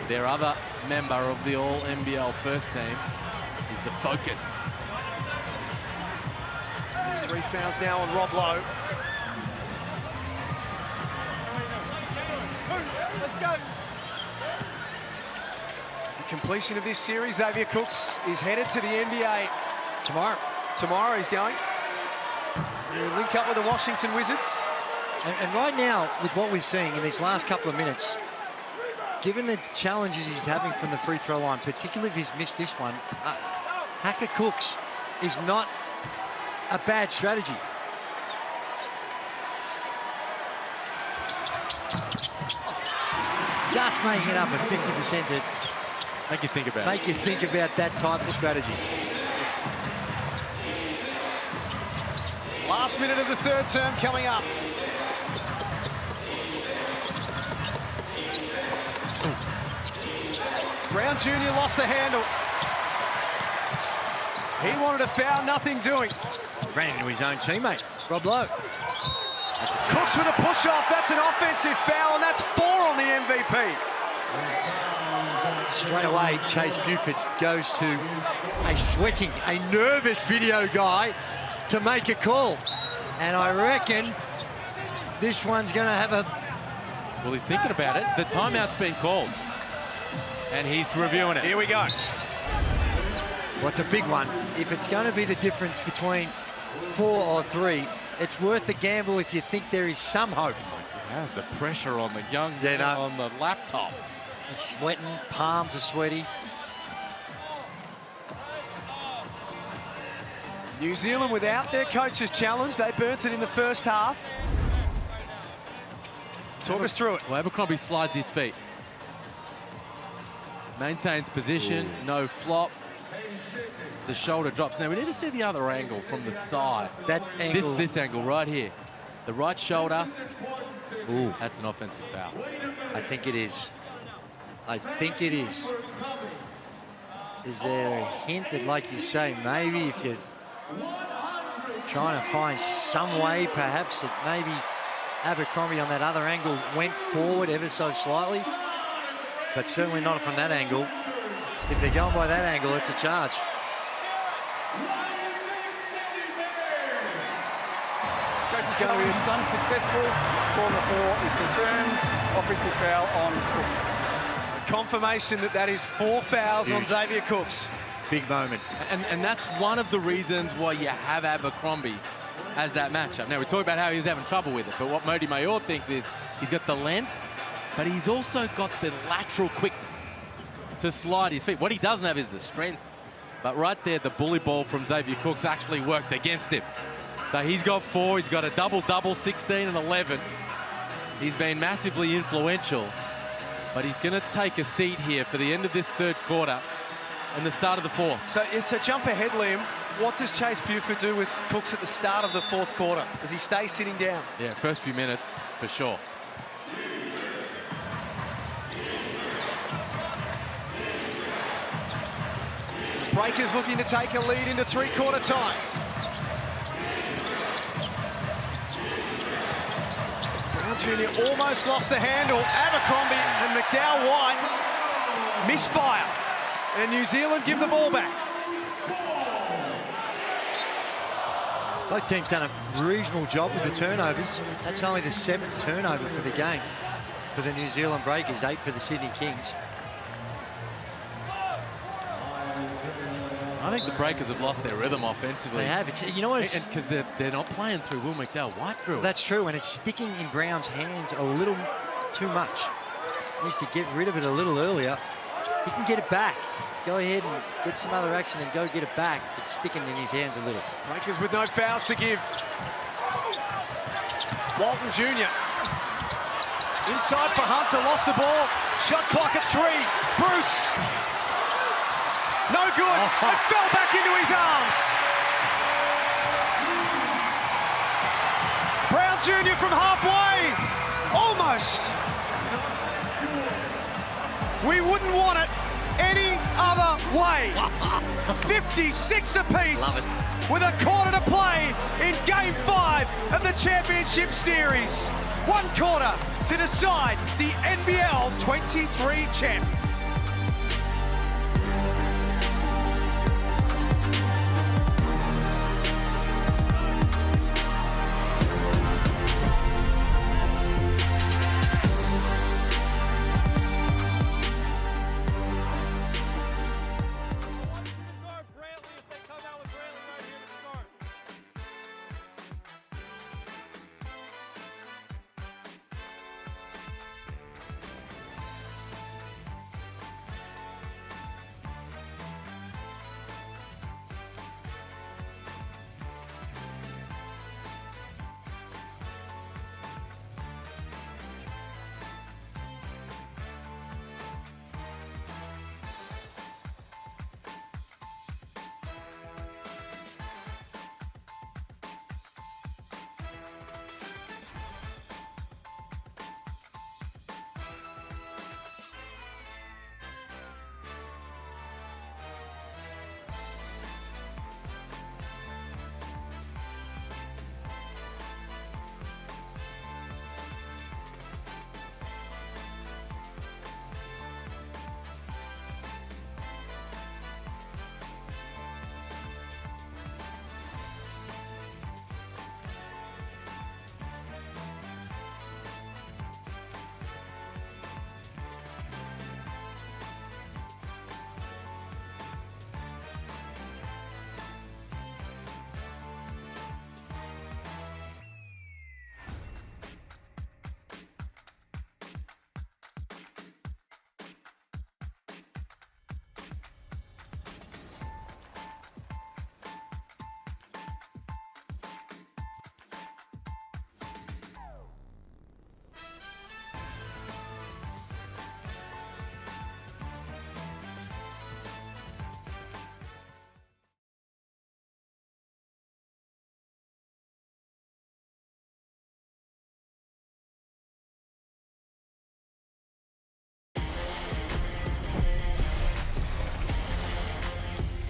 Their other member of the All-NBL first team is the focus. It's 3 fouls now on Rob Lowe. Let's go. The completion of this series, Xavier Cooks is headed to the NBA. Tomorrow he's going. He'll link up with the Washington Wizards. And right now, with what we're seeing in these last couple of minutes, given the challenges he's having from the free throw line, particularly if he's missed this one, Hacker Cooks is not a bad strategy. Just making it up at 50% to make you think about Make you think about that type of strategy. Last minute of the third term coming up. Brown Jr. lost the handle. He wanted a foul, nothing doing. Ran into his own teammate, Rob Lowe. Cooks with a push-off. That's an offensive foul, and that's 4 on the MVP. Straight away, Chase Buford goes to a sweating, a nervous video guy to make a call. And I reckon this one's going to have a... Well, he's thinking about it. The timeout's been called. And he's reviewing it. Here we go. Well, it's a big one. If it's going to be the difference between 4 or 3, it's worth the gamble if you think there is some hope. How's the pressure on the young man on the laptop? He's sweating, palms are sweaty. New Zealand without their coach's challenge. They burnt it in the first half. Talk us through it. Well, Abercrombie slides his feet. Maintains position, no flop. The shoulder drops. Now, we need to see the other angle from the side. That angle. This angle right here. The right shoulder. Ooh, that's an offensive foul. I think it is. I think it is. Is there a hint that, like you say, maybe if you're trying to find some way, perhaps, that maybe Abercrombie on that other angle went forward ever so slightly, but certainly not from that angle. If they're going by that angle, it's a charge. It's going to be unsuccessful. Corner 4 is confirmed. Offensive foul on Cooks. Confirmation that that is 4 fouls on Xavier Cooks. Big moment. And that's one of the reasons why you have Abercrombie as that matchup. Now, we talked about how he was having trouble with it, but what Modi Mayor thinks is he's got the length, but he's also got the lateral quickness to slide his feet. What he doesn't have is the strength. But right there, the bully ball from Xavier Cooks actually worked against him. So he's got 4, he's got a double-double, 16 and 11. He's been massively influential, but he's going to take a seat here for the end of this third quarter. and the start of the fourth. So jump ahead, Liam. What does Chase Buford do with Cooks at the start of the fourth quarter? Does he stay sitting down? Yeah, first few minutes, for sure. Breakers looking to take a lead into three-quarter time. Brown Jr. almost lost the handle. Abercrombie and McDowell-White misfire. And New Zealand give the ball back. Both teams done a reasonable job with the turnovers. That's only the 7th turnover for the game for the New Zealand Breakers, 8 for the Sydney Kings. I think the Breakers have lost their rhythm offensively. They have. You know what? Because they're not playing through Will McDowell-White drill. That's true, and it's sticking in Brown's hands a little too much. He needs to get rid of it a little earlier. He can get it back. Go ahead and get some other action and go get it back. It's sticking in his hands a little. Breakers with no fouls to give. Walton Jr. Inside for Hunter, lost the ball. Shot clock at 3. Bruce. No good. It fell back into his arms. Brown Jr. from halfway. Almost. We wouldn't want it any other way. 56 apiece with a quarter to play in Game 5 of the Championship Series. 1 quarter to decide the NBL 23 champ.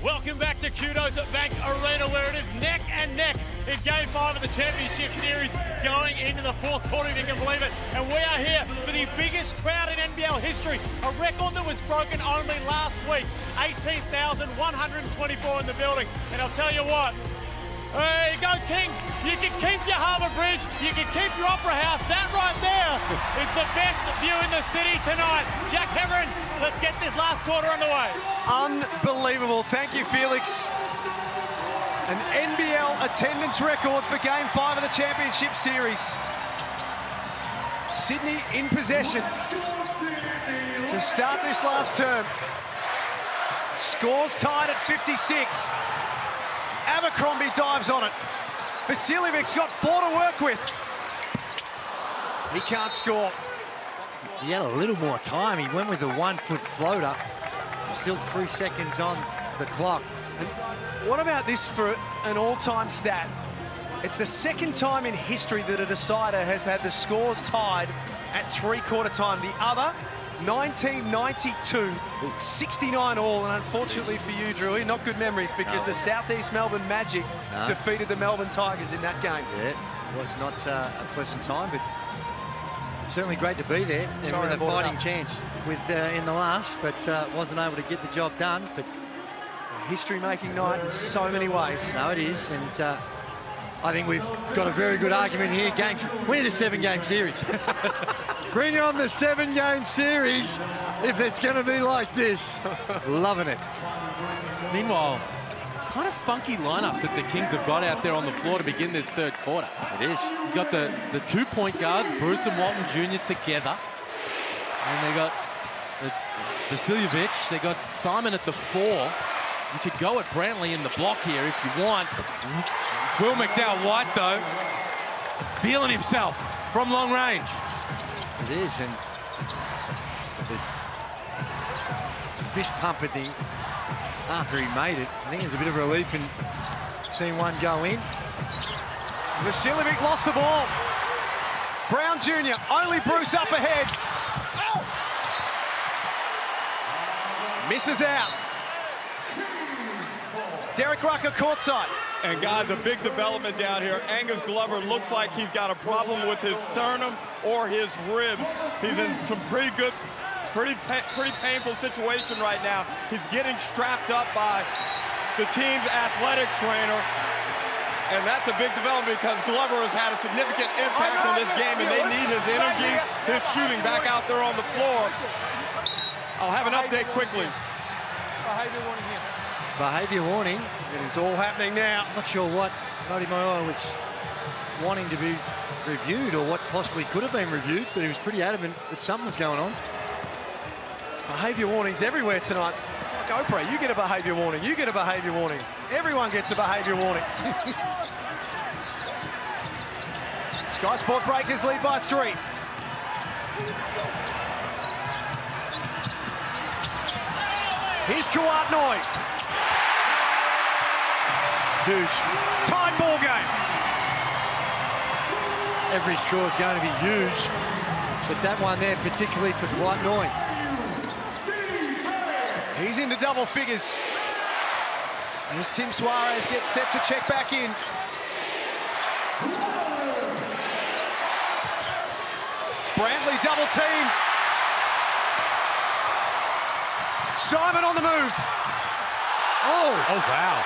Welcome back to Kudos at Bank Arena, where it is neck and neck in Game 5 of the Championship Series, going into the fourth quarter, if you can believe it. And we are here for the biggest crowd in NBL history, a record that was broken only last week. 18,124 in the building. And I'll tell you what, there you go, Kings. You can keep your Harbour Bridge, you can keep your Opera House. That right there is the best view in the city tonight. Jack Heverin, let's get this last quarter underway. Unbelievable. Thank you, Felix. An NBL attendance record for Game 5 of the Championship Series. Sydney in possession to start this last term. Scores tied at 56. Abercrombie dives on it. Vasiljevic's got 4 to work with. He can't score. He had a little more time. He went with a 1-foot floater. Still 3 seconds on the clock. And what about this for an all-time stat? It's the second time in history that a decider has had the scores tied at three-quarter time. The other, 1992, 69 all, and unfortunately for you, Drewy, not good memories because the Southeast Melbourne Magic defeated the Melbourne Tigers in that game. Yeah, it was not a pleasant time, but it's certainly great to be there. They were a fighting chance with in the last, but wasn't able to get the job done. But a history-making night in so many ways. No, it is, and I think we've got a very good argument here. We need a 7-game series. Bring on the 7-game series if it's going to be like this. Loving it. Meanwhile, kind of funky lineup that the Kings have got out there on the floor to begin this third quarter. It is. You've got the 2-point guards, Bruce and Walton Jr. together. And they got Vasiljevic. They got Simon at the 4. You could go at Brantley in the block here if you want. Will McDowell-White, though, feeling himself from long range. It is, and the fist pump at the after he made it. I think there's a bit of relief in seeing one go in. Vasiljevic lost the ball. Brown Jr., only Bruce up ahead. Misses out. Derek Rucker courtside. And guys, a big development down here. Angus Glover looks like he's got a problem with his sternum or his ribs. He's in some pretty painful situation right now. He's getting strapped up by the team's athletic trainer. And that's a big development because Glover has had a significant impact on this game, and they need his energy, his shooting back out there on the floor. I'll have an update quickly. Behavior warning here. Behavior warning. It is all happening now. Not sure what Marty Moyo was wanting to be reviewed or what possibly could have been reviewed, but he was pretty adamant that something was going on. Behavior warnings everywhere tonight. It's like Oprah. You get a behavior warning. You get a behavior warning. Everyone gets a behavior warning. Sky Sport Breakers lead by 3. Here's Kawat-Noy. Huge. Tied ball game. Every score is going to be huge, but that one there, particularly for Kawat-Noy. He's into double figures. As Tim Suarez gets set to check back in. Brantley double teamed. Simon on the move. Oh, wow.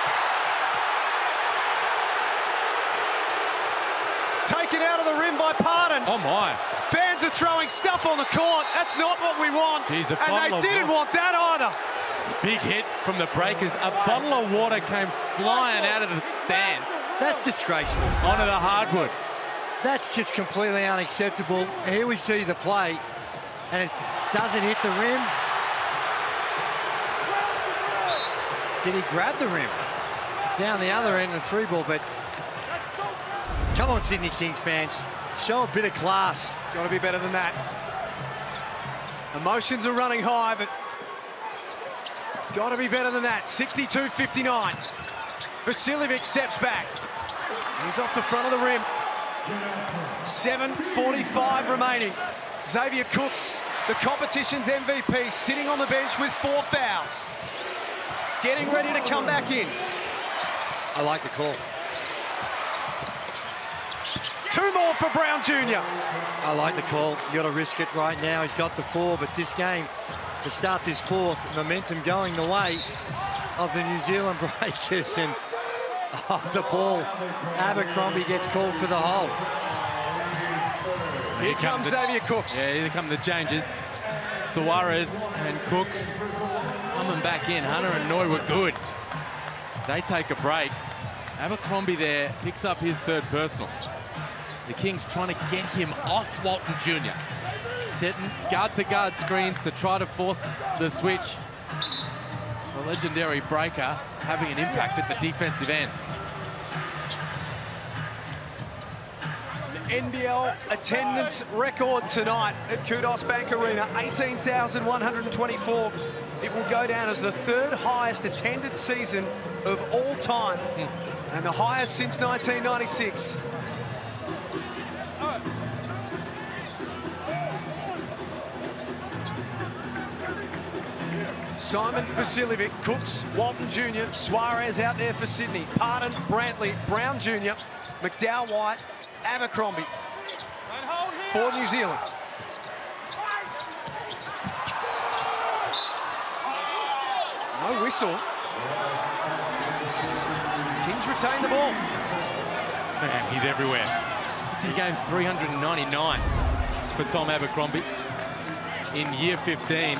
Taken out of the rim by Pardon. Oh, my. Fans are throwing stuff on the court. That's not what we want. Jeez, and they didn't want that either. Big hit from the Breakers. A bottle of water came flying out of the stands. That's disgraceful. Onto the hardwood. That's just completely unacceptable. Here we see the play, and it doesn't hit the rim. Did he grab the rim? Down the other end of the 3-ball, but come on, Sydney Kings fans. Show a bit of class. Got to be better than that. Emotions are running high, but got to be better than that. 62-59. Vasiljevic steps back. He's off the front of the rim. 7:45 remaining. Xavier Cooks, the competition's MVP, sitting on the bench with 4 fouls. Getting ready to come back in. I like the call. 2 more for Brown Jr. I like the call. You got to risk it right now. He's got the 4, but this game, to start this 4th, momentum going the way of the New Zealand Breakers, and off the ball, Abercrombie gets called for the hold. Here comes Xavier Cooks. Yeah, here come the changes. Suarez and Cooks coming back in. Hunter and Noy were good. They take a break. Abercrombie there picks up his 3rd personal. The Kings trying to get him off Walton Jr. Setting guard-to-guard screens to try to force the switch. The legendary Breaker having an impact at the defensive end. The NBL attendance record tonight at Kudos Bank Arena, 18,124 It will go down as the 3rd highest attended season of all time and the highest since 1996. Simon Vasiljevic, Cooks, Walton Jr., Suarez out there for Sydney, Pardon, Brantley, Brown Jr., McDowell White, Abercrombie for New Zealand. No whistle. Kings retain the ball. Man, he's everywhere. This is game 399 for Tom Abercrombie in year 15.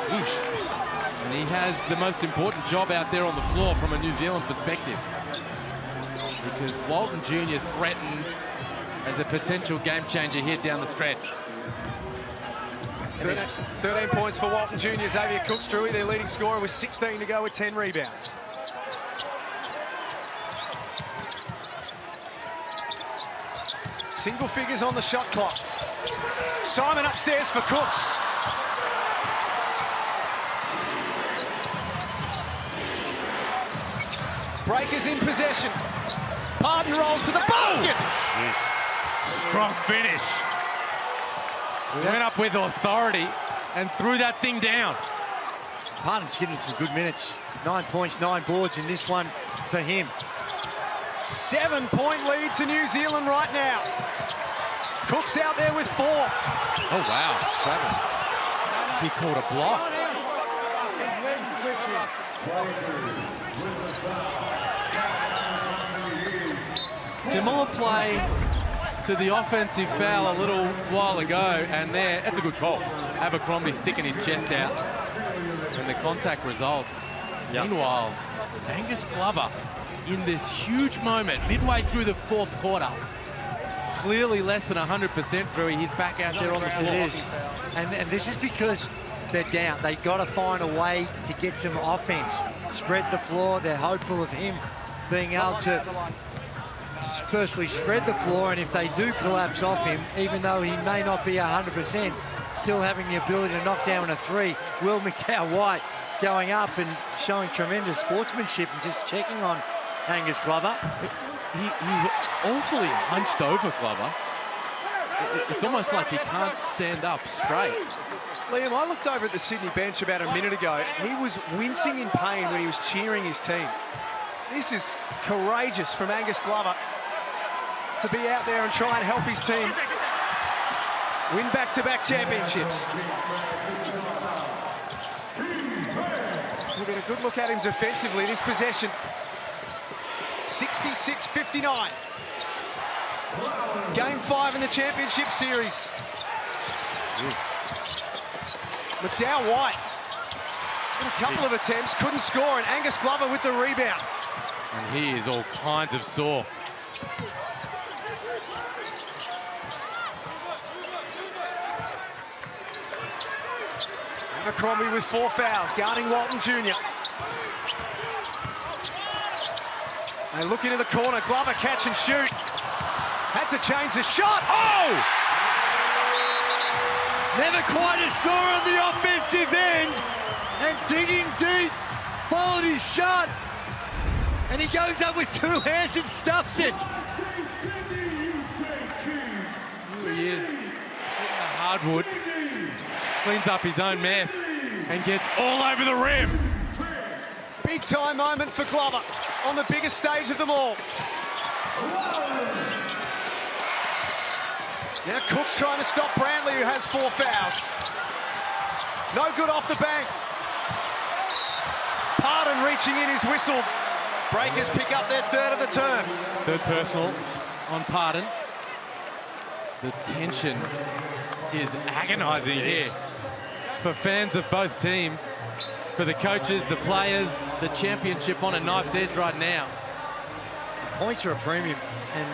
And he has the most important job out there on the floor from a New Zealand perspective, because Walton Jr. threatens as a potential game changer here down the stretch. 13 points for Walton Jr. Xavier Cooks, Drewy, their leading scorer, with 16 to go with 10 rebounds. Single figures on the shot clock. Simon upstairs for Cooks. Breakers in possession. Pardon rolls to the basket. Strong finish. Went up with authority and threw that thing down. Pardon's getting some good minutes. 9 points, 9 boards in this one for him. 7-point lead to New Zealand right now. Cooks out there with 4. Oh, wow. He called a block. Similar play to the offensive foul a little while ago, and there, that's a good call. Abercrombie sticking his chest out, and the contact results. Yep. Meanwhile, Angus Glover in this huge moment, midway through the 4th quarter, clearly less than 100%, Drewy. He's back out there on the floor. It is. And this is because they're down. They've got to find a way to get some offense. Spread the floor. They're hopeful of him being able to firstly spread the floor, and if they do collapse off him, even though he may not be 100%, still having the ability to knock down a 3. Will McDowell White going up and showing tremendous sportsmanship and just checking on Angus Glover. He's awfully hunched over, Glover. It's almost like he can't stand up straight. Liam, I looked over at the Sydney bench about a minute ago. He was wincing in pain when he was cheering his team. This is courageous from Angus Glover to be out there and try and help his team win back-to-back championships. We'll get a good look at him defensively this possession. 66-59. Game 5 in the championship series. McDowell White, a couple of attempts, couldn't score, and Angus Glover with the rebound. And he is all kinds of sore. Abercrombie with 4 fouls, guarding Walton Jr. They look into the corner, Glover catch and shoot. Had to change the shot. Oh! Never quite as sore on the offensive end, and digging deep, followed his shot, and he goes up with 2 hands and stuffs it. Here he is, hitting the hardwood, cleans up his own mess, and gets all over the rim. Big time moment for Glover on the biggest stage of them all. Now Cook's trying to stop Brantley, who has 4 fouls. No good off the bank. Pardon reaching in his whistle. Breakers pick up their 3rd of the term. 3rd personal on Pardon. The tension is agonizing here for fans of both teams, for the coaches, the players, the championship on a knife's edge right now. The points are a premium, and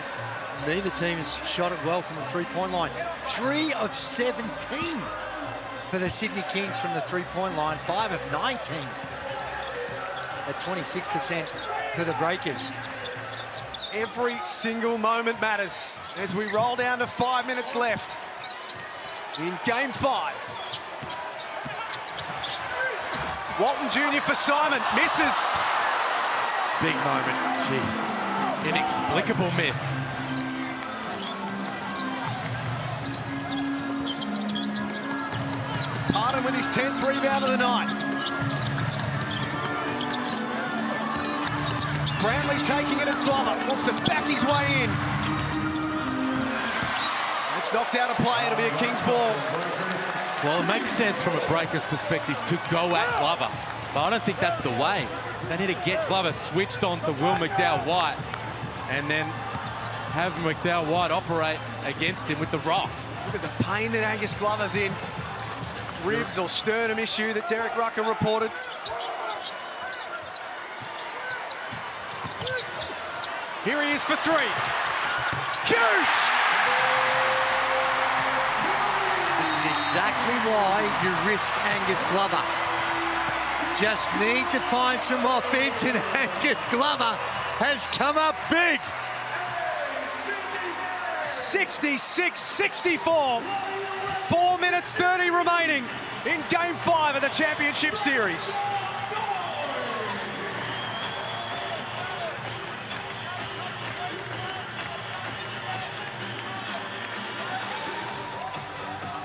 neither team has shot it well from the 3-point line. 3 of 17 for the Sydney Kings from the 3-point line, 5 of 19 at 26% for the Breakers. Every single moment matters as we roll down to 5 minutes left in Game 5. Walton Jr. for Simon, misses. Big moment, jeez. Inexplicable miss. Harden with his 10th rebound of the night. Brownlee taking it at Glover, wants to back his way in. It's knocked out of play, it'll be a Kings ball. Well, it makes sense from a Breakers perspective to go at Glover, but I don't think that's the way. They need to get Glover switched on to Will McDowell-White and then have McDowell-White operate against him with the rock. Look at the pain that Angus Glover's in. Ribs or sternum issue that Derek Rucker reported. Here he is for three. Huge! This is exactly why you risk Angus Glover. Just need to find some offense, and Angus Glover has come up big. 66-64. 4 minutes 30 remaining in Game 5 of the Championship Series.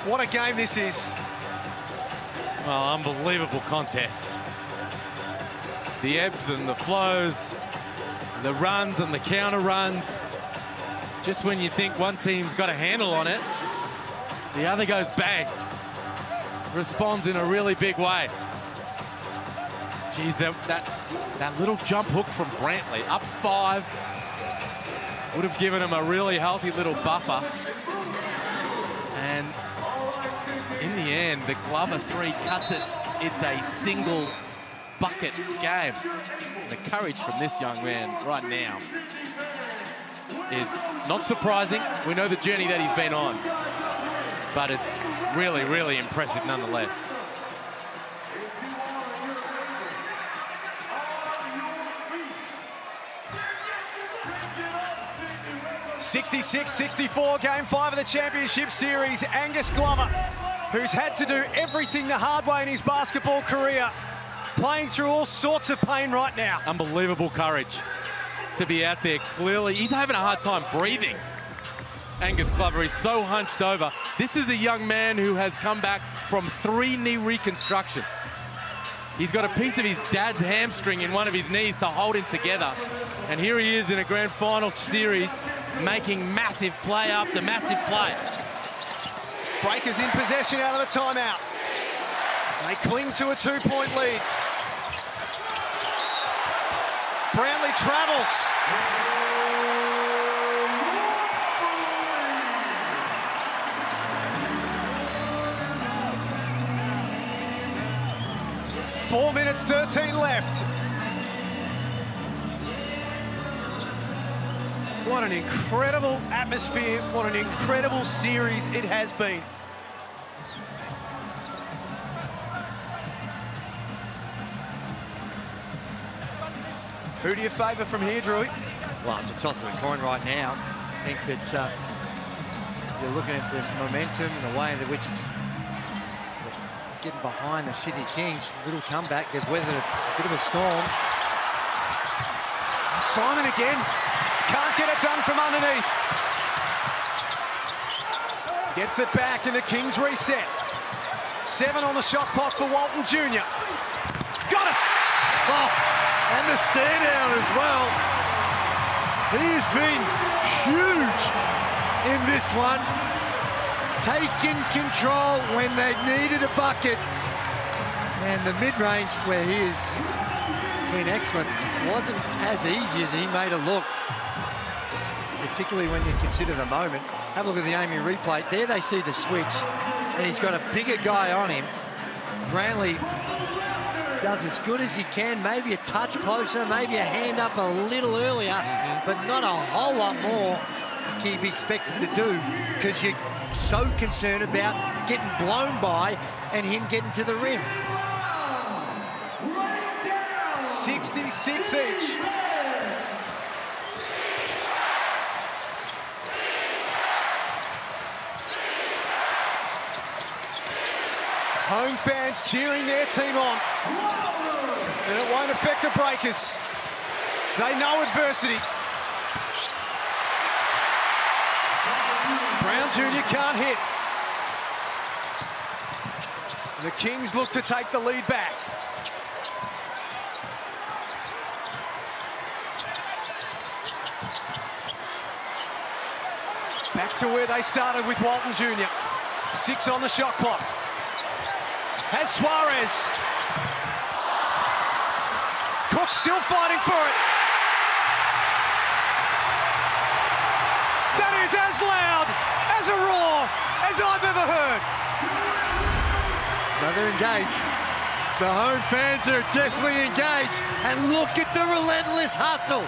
What a game this is. Well, unbelievable contest. The ebbs and the flows, the runs and the counter runs. Just when you think one team's got a handle on it, the other goes bang. Responds in a really big way. Geez, that little jump hook from Brantley, up 5, would have given him a really healthy little buffer. And in the end, the Glover 3 cuts it. It's a single bucket game. And the courage from this young man right now is not surprising. We know the journey that he's been on, but it's really, really impressive nonetheless. (66-64), Game 5 of the Championship Series. Angus Glover, who's had to do everything the hard way in his basketball career, playing through all sorts of pain right now. Unbelievable courage to be out there. Clearly, he's having a hard time breathing. Angus Glover is so hunched over. This is a young man who has come back from 3 knee reconstructions. He's got a piece of his dad's hamstring in one of his knees to hold him together. And here he is in a grand final series, making massive play after massive play. Breakers in possession out of the timeout. They cling to a 2-point lead. Brownlee travels. Four minutes 13 left. What an incredible atmosphere. What an incredible series it has been. Who do you favour from here, Drewy? Well, it's a toss of a coin right now. I think that you're looking at the momentum and the way in which getting behind the Sydney Kings. Little comeback. They've weathered a bit of a storm. Simon again. Can't get it done from underneath. Gets it back and the Kings reset. 7 on the shot clock for Walton Jr. Got it! Oh, and the stand out as well. He has been huge in this one. Taking control when they needed a bucket. And the mid-range where he has been excellent wasn't as easy as he made it look. Particularly when you consider the moment. Have a look at the Amy replay. There they see the switch, and he's got a bigger guy on him. Brantley does as good as he can, maybe a touch closer, maybe a hand up a little earlier, but not a whole lot more can you be expected to do, because you're so concerned about getting blown by and him getting to the rim. 66 each. Home fans cheering their team on. And it won't affect the Breakers. They know adversity. Brown Jr. can't hit. The Kings look to take the lead back. Back to where they started with Walton Jr. 6 on the shot clock. Has Suarez. Cook still fighting for it. That is as loud as a roar as I've ever heard. Now they're engaged. The home fans are definitely engaged. And look at the relentless hustle,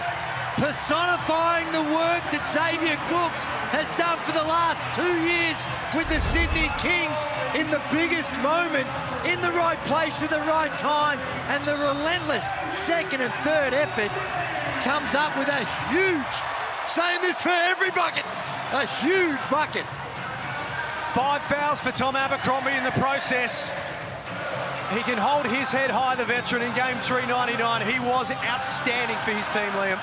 personifying the work that Xavier Cooks has done for the last 2 years with the Sydney Kings in the biggest moment, in the right place at the right time, and the relentless second and third effort comes up with a huge, saying this for every bucket, a huge bucket. 5 fouls for Tom Abercrombie in the process. He can hold his head high, the veteran, in game 399. He was outstanding for his team, Liam.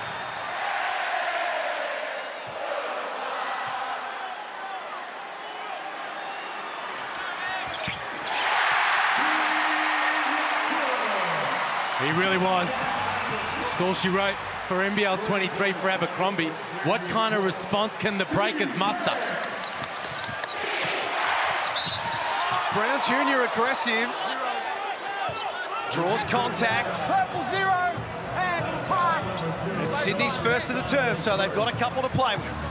He really was. That's all she wrote for NBL23 for Abercrombie. What kind of response can the Breakers muster? Brown Jr. aggressive. Draws contact. Purple 0 and pass. It's Sydney's first of the term, so they've got a couple to play with.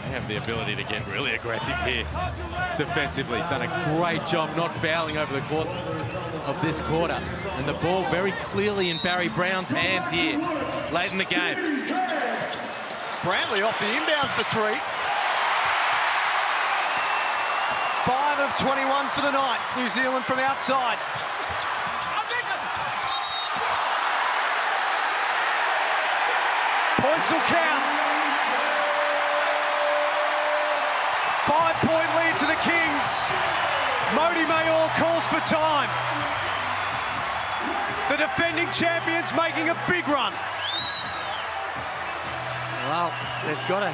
They have the ability to get really aggressive here defensively. Done a great job not fouling over the course of this quarter. And the ball very clearly in Barry Brown's hands here late in the game. Brantley off the inbound for 3. 5 of 21 for the night. New Zealand from outside. Points will count. 5-point lead to the Kings. Modi Mayor calls for time. The defending champions making a big run. Well, they've got a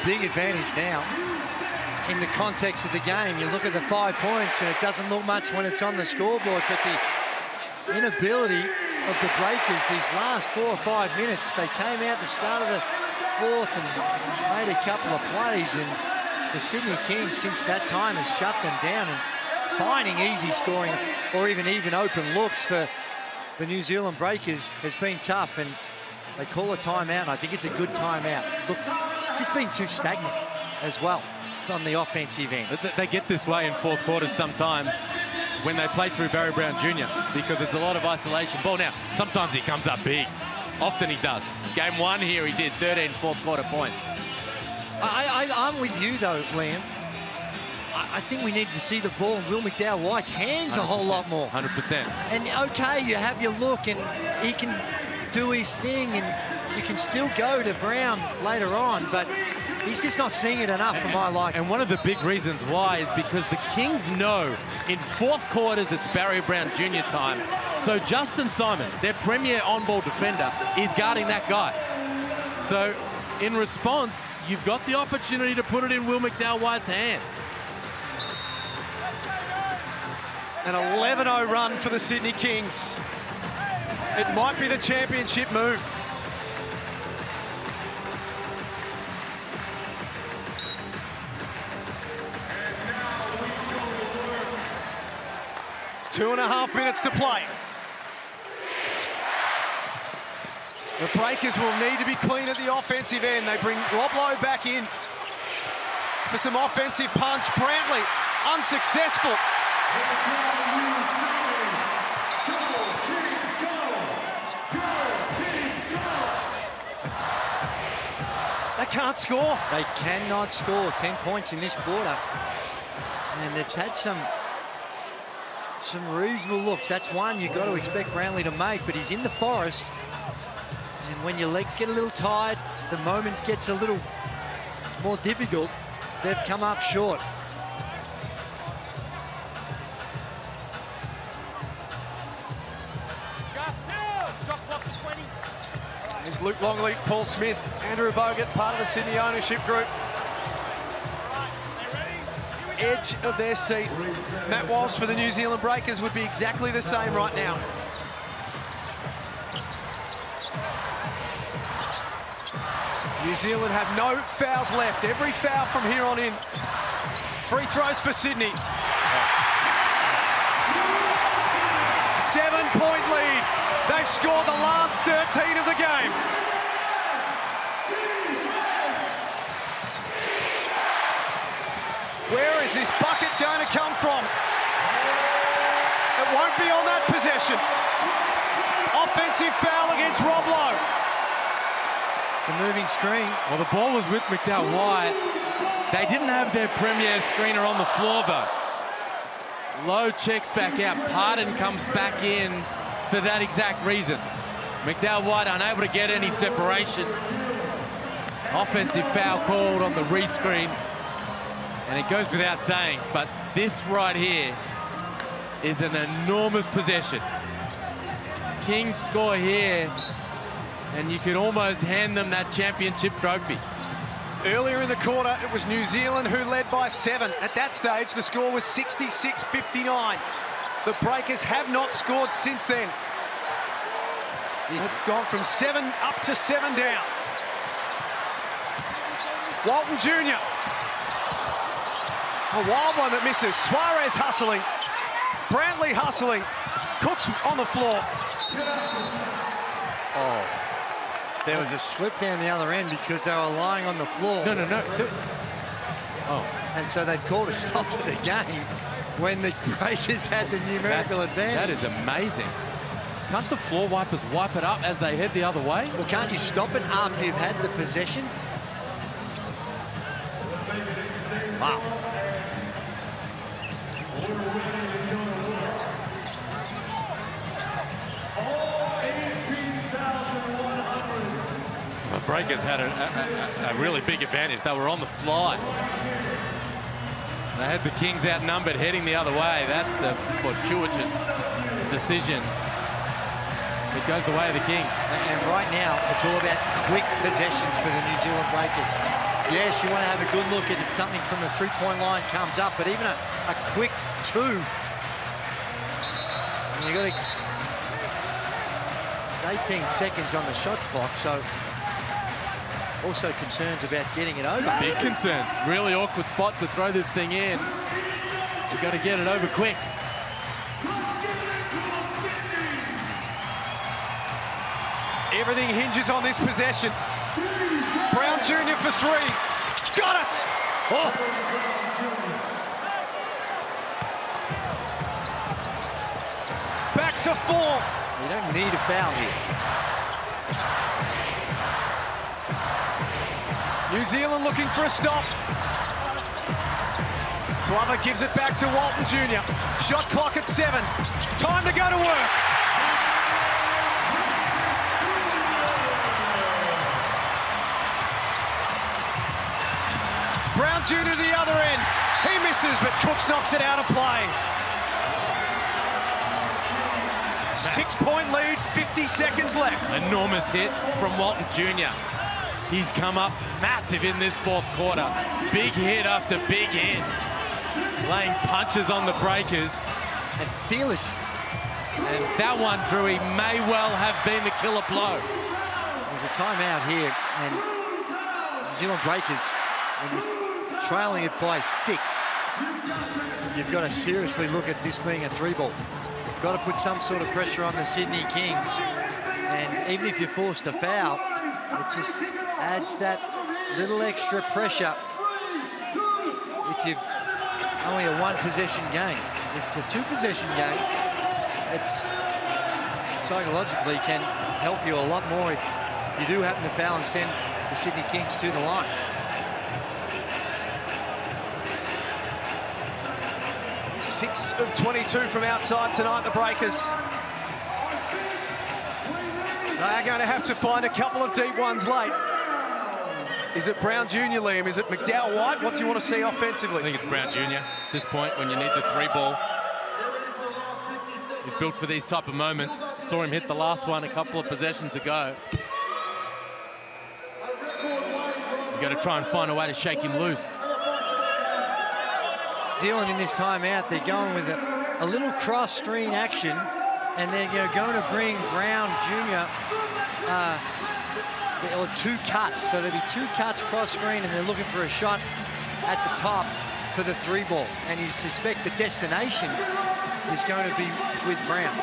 big advantage now. In the context of the game, you look at the 5 points and it doesn't look much when it's on the scoreboard, but the inability of the Breakers these last 4 or 5 minutes, they came out at the start of the fourth and made a couple of plays, and the Sydney Kings since that time has shut them down, and finding easy scoring or even open looks for the New Zealand Breakers has been tough, and they call a timeout, and I think it's a good timeout. Look, it's just been too stagnant as well on the offensive end. They get this way in fourth quarters sometimes when they play through Barry Brown Jr. because it's a lot of isolation ball. Now, sometimes he comes up big. Often he does. Game 1 here, he did 13 fourth quarter points. I'm with you, though, Liam. I think we need to see the ball in Will McDowell-White's hands a whole lot more. 100%. And, okay, you have your look, and he can do his thing, and you can still go to Brown later on, but he's just not seeing it enough for my liking. And one of the big reasons why is because the Kings know in fourth quarters it's Barry Brown Jr. time. So Justin Simon, their premier on-ball defender, is guarding that guy. So in response, you've got the opportunity to put it in Will McDowell-White's hands. An 11-0 run for the Sydney Kings. It might be the championship move. Two and a half minutes to play. The Breakers will need to be clean at the offensive end. They bring Rob Lowe back in for some offensive punch. Brantley, unsuccessful. They can't score. They cannot score 10 points in this quarter. And they've had some reasonable looks. That's one you've got to expect Brantley to make, but he's in the forest. And when your legs get a little tired, the moment gets a little more difficult, they've come up short. There's Luke Longleat, Paul Smith, Andrew Bogut, part of the Sydney ownership group. Edge of their seat. Matt Walsh for the New Zealand Breakers would be exactly the same right now. New Zealand have no fouls left. Every foul from here on in. Free throws for Sydney. 7-point lead. They've scored the last 13 of the game. Where is this bucket going to come from? It won't be on that possession. Offensive foul against Rob Lowe. The moving screen. Well, the ball was with McDowell White. They didn't have their premier screener on the floor, though. Lowe checks back out. Pardon comes back in for that exact reason. McDowell White unable to get any separation. Offensive foul called on the rescreen. And it goes without saying, but this right here is an enormous possession. Kings score here, and you could almost hand them that championship trophy. Earlier in the quarter, it was New Zealand who led by 7. At that stage, the score was 66-59. The Breakers have not scored since then. They've gone from 7 up to 7 down. Walton Jr. A wild one that misses. Suarez hustling. Brantley hustling. Cook's on the floor. Oh. There was a slip down the other end because they were lying on the floor. No. Oh. And so they've called a stop to the game when the Breakers had the numerical advantage. That is amazing. Can't the floor wipers wipe it up as they head the other way? Well, can't you stop it after you've had the possession? Wow. The Breakers had a really big advantage. They were on the fly. They had the Kings outnumbered, heading the other way. That's a fortuitous decision. It goes the way of the Kings. And right now, it's all about quick possessions for the New Zealand Breakers. Yes, you want to have a good look at if something from the three-point line comes up, but even a quick 2. And you got to... 18 seconds on the shot clock, so also concerns about getting it over. Big concerns. Really awkward spot to throw this thing in. You've got to get it over quick. Everything hinges on this possession. Brown Jr. for 3. Got it! Oh. Back to 4. You don't need a foul here. New Zealand looking for a stop. Glover gives it back to Walton Jr. Shot clock at 7. Time to go to work. Brown Jr. to the other end. He misses, but Cooks knocks it out of play. 6-point lead, 50 seconds left. Enormous hit from Walton Jr. He's come up massive in this fourth quarter. Big hit after big hit. Laying punches on the Breakers. And fearless. And that one, Drewy, may well have been the killer blow. There's a timeout here, and New Zealand Breakers, when you're trailing it by 6, you've got to seriously look at this being a 3-ball. You've got to put some sort of pressure on the Sydney Kings. And even if you're forced to foul, it just adds that little extra pressure if you've only a 1-possession game. If it's a 2-possession game, it's psychologically can help you a lot more if you do happen to foul and send the Sydney Kings to the line. Six of 22 from outside tonight, the Breakers. They are going to have to find a couple of deep ones late. Is it Brown Jr., Liam? Is it McDowell White? What do you want to see offensively? I think it's Brown Jr. at this point when you need the 3-ball. He's built for these type of moments. Saw him hit the last one a couple of possessions ago. You got to try and find a way to shake him loose. Zealand in this timeout, they're going with a little cross screen action, and they're going to bring Brown Jr. Or 2 cuts. So there'll be 2 cuts cross screen, and they're looking for a shot at the top for the 3-ball. And you suspect the destination is going to be with Brown.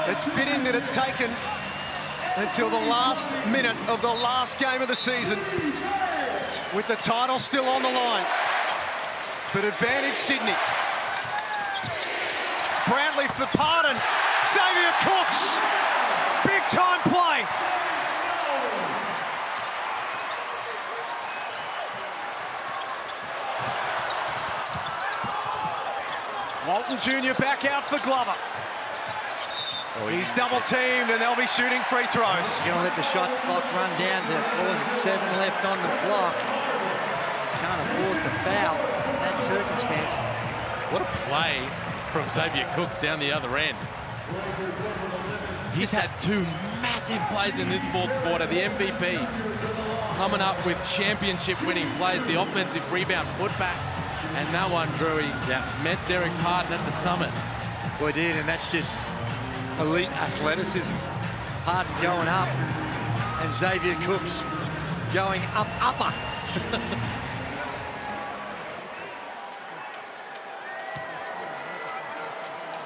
It's fitting that it's taken until the last minute of the last game of the season, with the title still on the line. But advantage Sydney. Brantley for Pardon. Xavier Cooks. Big time play. Walton Jr. back out for Glover. He's double teamed and they'll be shooting free throws. Going to let the shot clock run down to 7 left on the clock. Can't afford the foul in that circumstance. What a play from Xavier Cooks down the other end. He's had 2 massive plays in this fourth quarter. The MVP coming up with championship-winning plays, the offensive rebound putback, and that one, Drewy, met Derek Pardon at the summit. Well, it did, and that's just elite athleticism. Pardon going up, and Xavier Cooks going upper.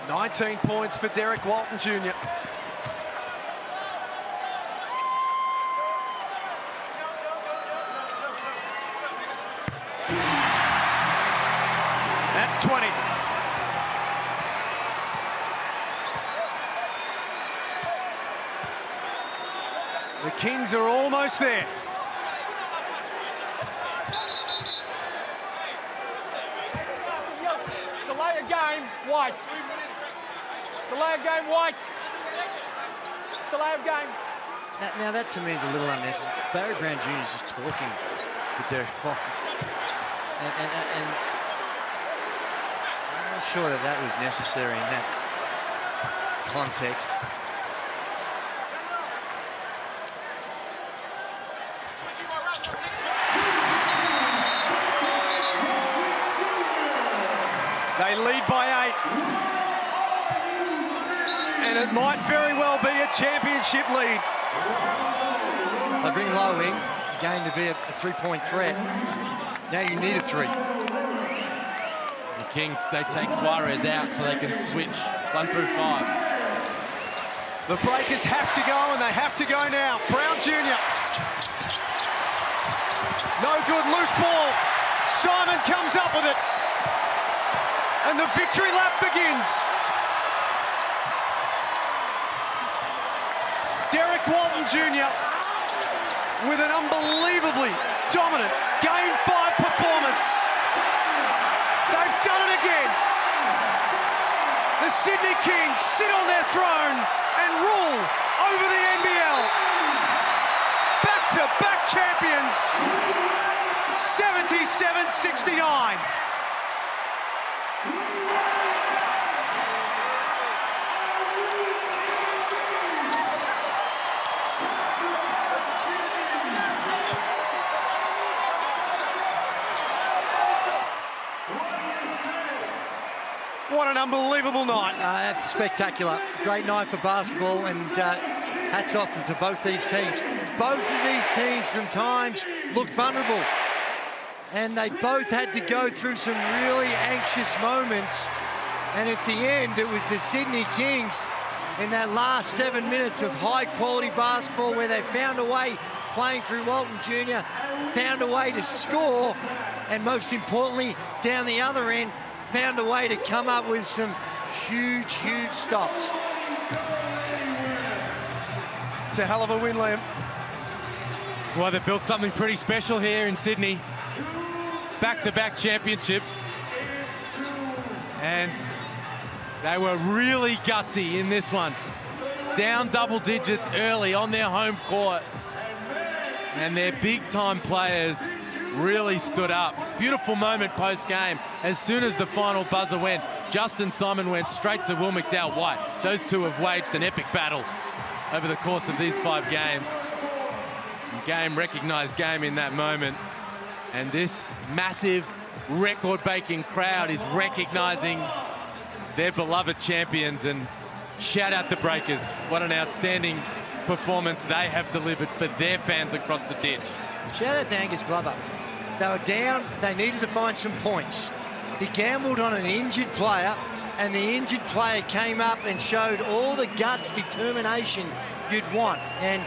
19 points for Derek Walton Jr. That's 20. The Kings are almost there. Delay a game, White. Delay a game, White. Delay a game. Now that to me is a little unnecessary. Barry Brown Jr. is just talking to Derek Walton. And I'm not sure that that was necessary in that context. They lead by 8. And it might very well be a championship lead. They bring Lowe in, again to be a 3-point threat. Now you need a 3. The Kings, they take Suarez out so they can switch 1 through 5. The Breakers have to go, and they have to go now. Brown Jr. No good, loose ball. Simon comes up with it. And the victory lap begins. Derek Walton Jr. with an unbelievably dominant Game 5 performance. They've done it again. The Sydney Kings sit on their throne and rule over the NBL. Back-to-back champions. 77-69. What an unbelievable night. Spectacular. Great night for basketball, and hats off to both these teams. Both of these teams from times looked vulnerable, and they both had to go through some really anxious moments. And at the end, it was the Sydney Kings in that last 7 minutes of high-quality basketball where they found a way, playing through Walton Jr., found a way to score, and most importantly, down the other end, found a way to come up with some huge, huge stops. It's a hell of a win, Liam. Well, they built something pretty special here in Sydney. Back-to-back championships. And they were really gutsy in this one. Down double digits early on their home court. And their big-time players really stood up. Beautiful moment post-game. As soon as the final buzzer went, Justin Simon went straight to Will McDowell-White. Those two have waged an epic battle over the course of these 5 games. Game recognised game in that moment. And this massive, record-breaking crowd is recognising their beloved champions. And shout out the Breakers. What an outstanding performance they have delivered for their fans across the ditch. Shout out to Angus Glover. They were down, they needed to find some points. He gambled on an injured player, and the injured player came up and showed all the guts, determination you'd want. And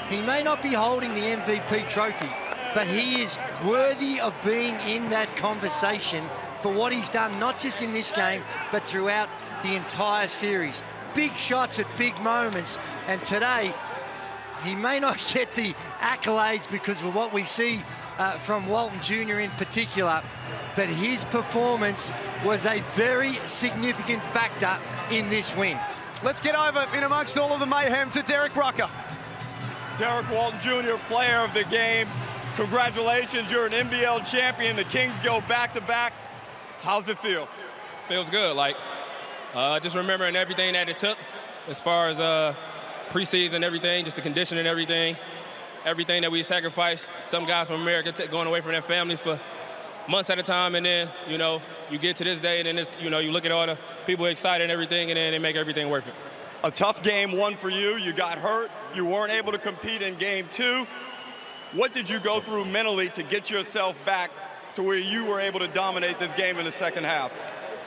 he may not be holding the MVP trophy, but he is worthy of being in that conversation for what he's done, not just in this game, but throughout the entire series. Big shots at big moments, and today, he may not get the accolades because of what we see from Walton Jr. in particular, but his performance was a very significant factor in this win. Let's get over in amongst all of the mayhem to Derek Rucker. Derek Walton Jr., player of the game. Congratulations, you're an NBL champion. The Kings go back-to-back. How's it feel? Feels good. Like, just remembering everything that it took as far as preseason, everything, just the condition and everything that we sacrificed. Some guys from America going away from their families for months at a time, and then, you know, you get to this day, and then it's, you know, you look at all the people excited and everything, and then they make everything worth it. A tough game 1 for you. You got hurt. You weren't able to compete in game 2. What did you go through mentally to get yourself back to where you were able to dominate this game in the second half?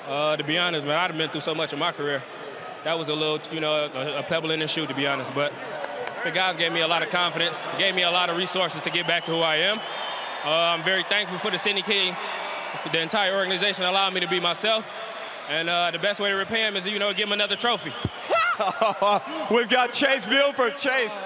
To be honest, man, I've been through so much in my career. That was a little, you know, a pebble in the shoe, to be honest. But the guys gave me a lot of confidence, gave me a lot of resources to get back to who I am. I'm very thankful for the Sydney Kings. The entire organization allowed me to be myself. And the best way to repay them is, you know, give them another trophy. We've got Chase Buford. Chase,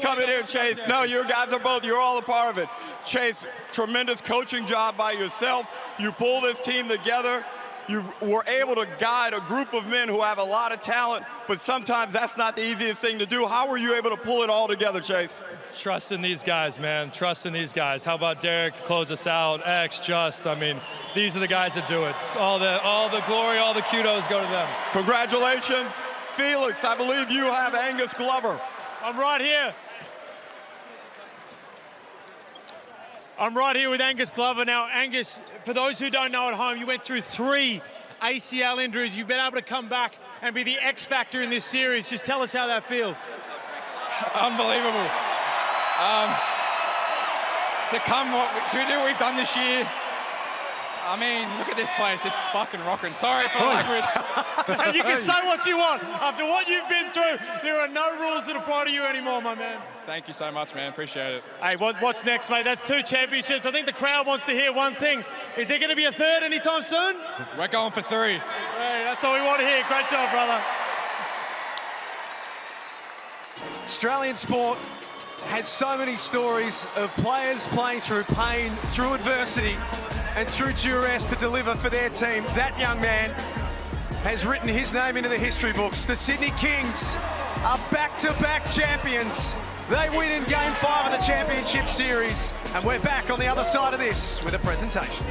come in here, Chase. No, you guys are both, you're all a part of it. Chase, tremendous coaching job by yourself. You pull this team together. You were able to guide a group of men who have a lot of talent, but sometimes that's not the easiest thing to do. How were you able to pull it all together, Chase? Trust in these guys, man. Trust in these guys. How about Derek to close us out? X, Just. I mean, these are the guys that do it. All the glory, all the kudos go to them. Congratulations. Felix, I believe you have Angus Glover. I'm right here. I'm right here with Angus Glover. Now, Angus, for those who don't know at home, you went through 3 ACL injuries. You've been able to come back and be the X factor in this series. Just tell us how that feels. Unbelievable. To do what we've done this year, I mean, look at this place. It's fucking rocking. Sorry for the language. And you can say what you want. After what you've been through, there are no rules that apply to you anymore, my man. Thank you so much, man. Appreciate it. Hey, what's next, mate? That's 2 championships. I think the crowd wants to hear one thing. Is there going to be a 3rd anytime soon? We're going for 3. Hey, that's all we want to hear. Great job, brother. Australian sport has so many stories of players playing through pain, through adversity, and through duress to deliver for their team. That young man has written his name into the history books. The Sydney Kings are back-to-back champions. They win in Game 5 of the Championship Series, and we're back on the other side of this with a presentation.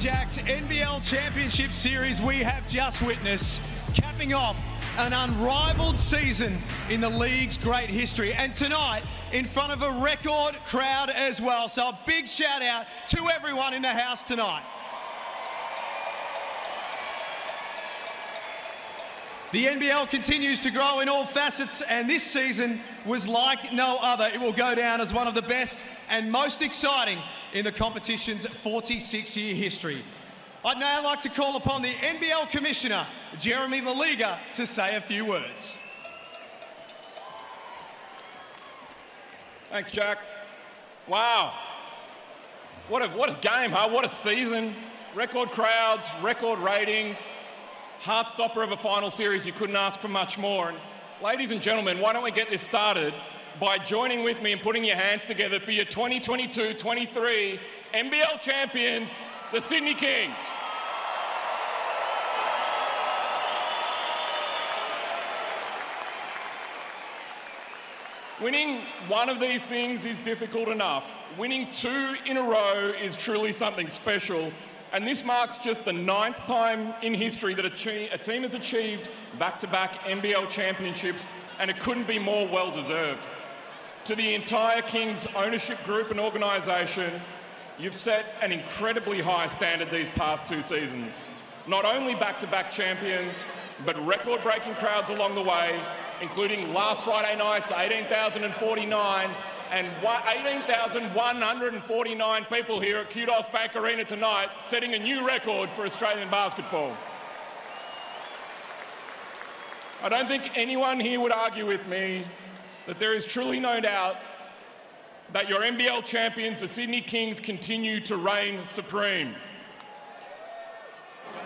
Jacks, NBL Championship Series we have just witnessed, capping off an unrivaled season in the league's great history. And tonight, in front of a record crowd as well. So a big shout out to everyone in the house tonight. The NBL continues to grow in all facets, and this season was like no other. It will go down as one of the best and most exciting in the competition's 46-year history. I'd now like to call upon the NBL Commissioner, Jeremy La Liga, to say a few words. Thanks, Jack. Wow. What a game, huh? What a season. Record crowds, record ratings, heart-stopper of a final series. You couldn't ask for much more. And ladies and gentlemen, why don't we get this started by joining with me and putting your hands together for your 2022-23 NBL champions, the Sydney Kings. Winning one of these things is difficult enough. Winning two in a row is truly something special. And this marks just the 9th time in history that a team has achieved back-to-back NBL championships, and it couldn't be more well-deserved. To the entire Kings ownership group and organisation, you've set an incredibly high standard these past 2 seasons. Not only back-to-back champions, but record-breaking crowds along the way, including last Friday night's 18,049 and 18,149 people here at Kudos Bank Arena tonight, setting a new record for Australian basketball. I don't think anyone here would argue with me that there is truly no doubt that your NBL champions, the Sydney Kings, continue to reign supreme.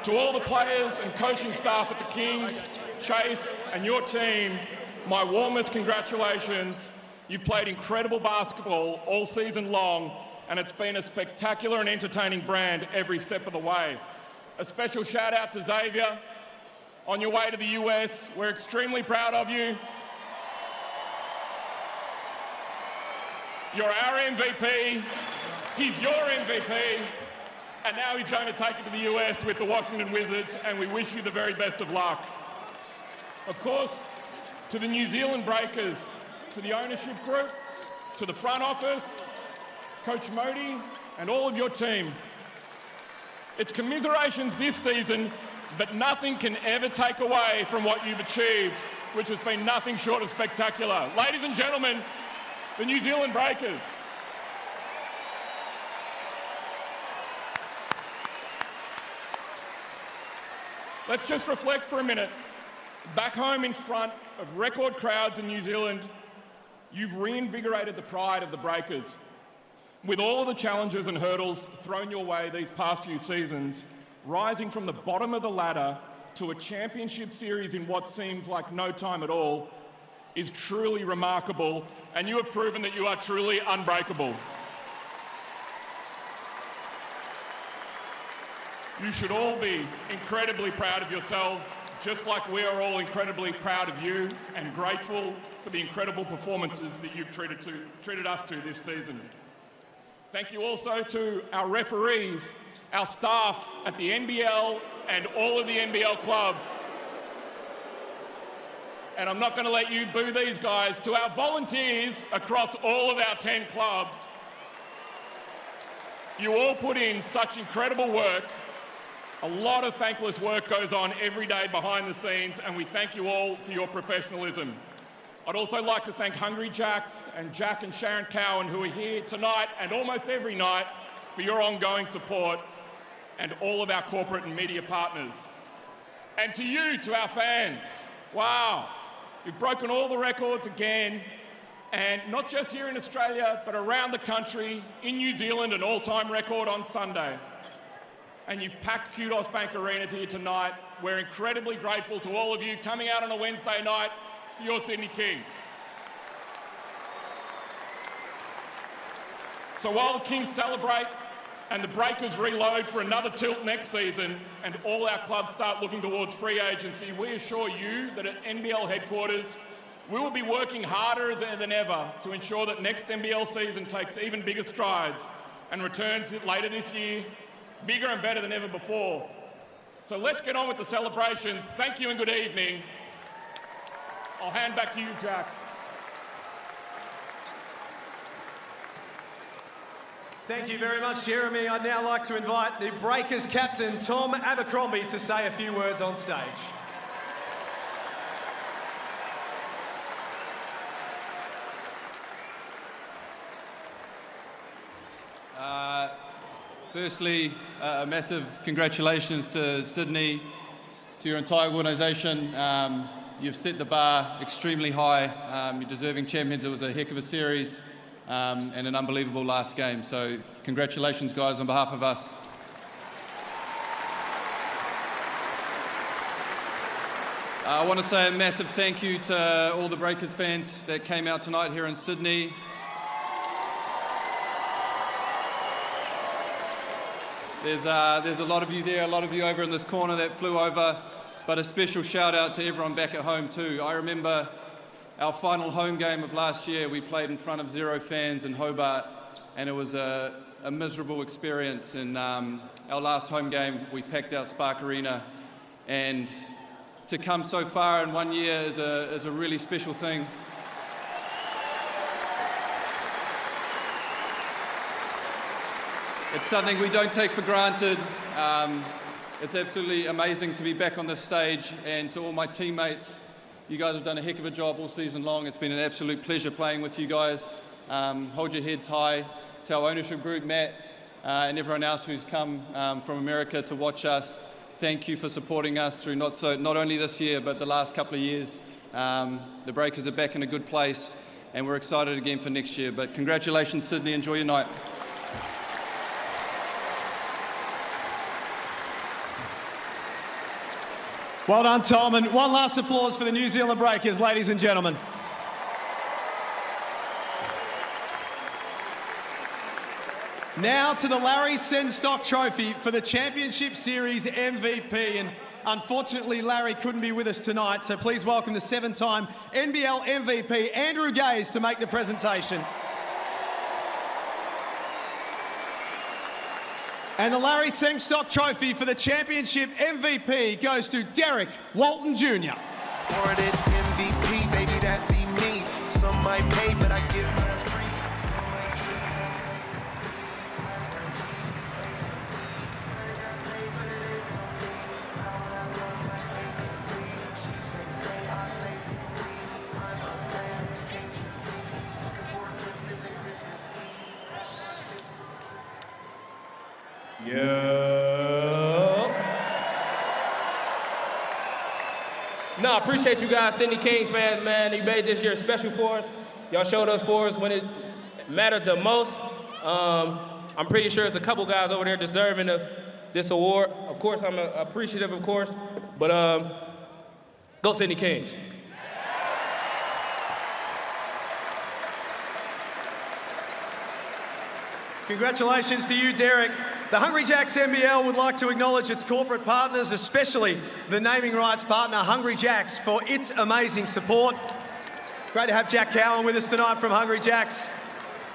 To all the players and coaching staff at the Kings, Chase and your team, my warmest congratulations. You've played incredible basketball all season long, and it's been a spectacular and entertaining brand every step of the way. A special shout out to Xavier on your way to the US. We're extremely proud of you. You're our MVP, he's your MVP, and now he's going to take it to the US with the Washington Wizards, and we wish you the very best of luck. Of course, to the New Zealand Breakers, to the ownership group, to the front office, Coach Modi, and all of your team. It's commiserations this season, but nothing can ever take away from what you've achieved, which has been nothing short of spectacular. Ladies and gentlemen, the New Zealand Breakers. Let's just reflect for a minute. Back home in front of record crowds in New Zealand, you've reinvigorated the pride of the Breakers. With all of the challenges and hurdles thrown your way these past few seasons, rising from the bottom of the ladder to a championship series in what seems like no time at all is truly remarkable, and you have proven that you are truly unbreakable. You should all be incredibly proud of yourselves, just like we are all incredibly proud of you and grateful for the incredible performances that you've treated us to this season. Thank you also to our referees, our staff at the NBL and all of the NBL clubs. And I'm not going to let you boo these guys. To our volunteers across all of our 10 clubs, you all put in such incredible work. A lot of thankless work goes on every day behind the scenes, and we thank you all for your professionalism. I'd also like to thank Hungry Jacks and Jack and Sharon Cowan, who are here tonight and almost every night, for your ongoing support, and all of our corporate and media partners. And to you, to our fans, wow, you've broken all the records again, and not just here in Australia, but around the country, in New Zealand, an all-time record on Sunday. And you've packed Kudos Bank Arena here tonight. We're incredibly grateful to all of you coming out on a Wednesday night for your Sydney Kings. So while the Kings celebrate and the Breakers reload for another tilt next season, and all our clubs start looking towards free agency, we assure you that at NBL headquarters, we will be working harder than ever to ensure that next NBL season takes even bigger strides and returns later this year bigger and better than ever before. So let's get on with the celebrations. Thank you and good evening. I'll hand back to you, Jack. Thank you very much, Jeremy. I'd now like to invite the Breakers captain, Tom Abercrombie, to say a few words on stage. Firstly, a massive congratulations to Sydney, to your entire organisation. You've set the bar extremely high. You're deserving champions. It was a heck of a series and an unbelievable last game. So congratulations, guys, on behalf of us. I want to say a massive thank you to all the Breakers fans that came out tonight here in Sydney. There's a lot of you there, a lot of you over in this corner that flew over, but a special shout out to everyone back at home too. I remember our final home game of last year. We played in front of 0 fans in Hobart, and it was a miserable experience. And our last home game, we packed out Spark Arena, and to come so far in 1 year is a really special thing. It's something we don't take for granted. It's absolutely amazing to be back on this stage, and to all my teammates, you guys have done a heck of a job all season long. It's been an absolute pleasure playing with you guys. Hold your heads high. To our ownership group, Matt, and everyone else who's come from America to watch us, thank you for supporting us through not only this year, but the last couple of years. The Breakers are back in a good place, and we're excited again for next year. But congratulations, Sydney. Enjoy your night. Well done, Tom, and one last applause for the New Zealand Breakers, ladies and gentlemen. Now to the Larry Senstock Trophy for the Championship Series MVP, and unfortunately Larry couldn't be with us tonight, so please welcome the 7-time NBL MVP, Andrew Gaze, to make the presentation. And the Larry Senstock Trophy for the Championship MVP goes to Derek Walton Jr. Awarded MVP, baby, that be me. Some might pay, but I give mine free. No, I appreciate you guys, Sydney Kings fans, man. You made this year special for us. Y'all showed us for us when it mattered the most. I'm pretty sure there's a couple guys over there deserving of this award. Of course, I'm appreciative, of course, but go Sydney Kings. Congratulations to you, Derek. The Hungry Jacks NBL would like to acknowledge its corporate partners, especially the naming rights partner, Hungry Jacks, for its amazing support. Great to have Jack Cowan with us tonight from Hungry Jacks,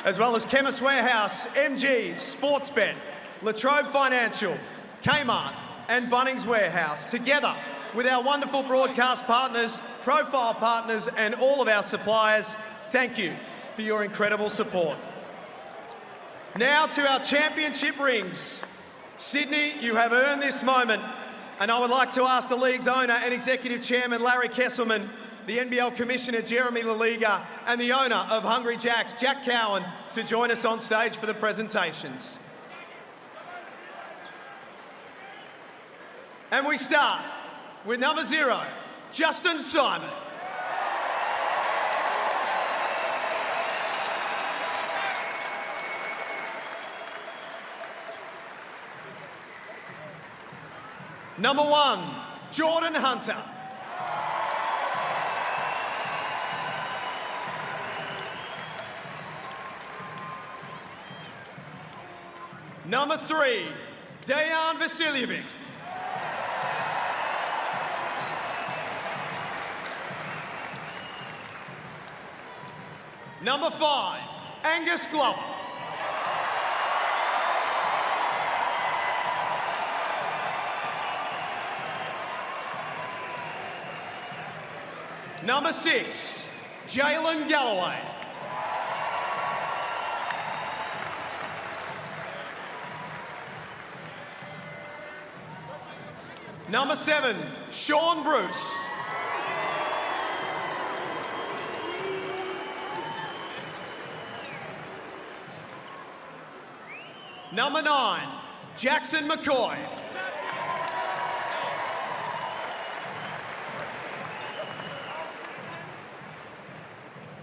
as well as Chemist Warehouse, MG, Sportsbet, Latrobe Financial, Kmart, and Bunnings Warehouse, together with our wonderful broadcast partners, profile partners, and all of our suppliers. Thank you for your incredible support. Now to our championship rings. Sydney, you have earned this moment, and I would like to ask the league's owner and executive chairman, Larry Kesselman, the NBL commissioner, Jeremy LaLiga, and the owner of Hungry Jacks, Jack Cowan, to join us on stage for the presentations. And we start with number 0, Justin Simon. Number 1, Jordan Hunter. Number 3, Dejan Vasiljevic. Number 5, Angus Glover. Number 6, Jalen Galloway. Number 7, Sean Bruce. Number 9, Jackson McCoy.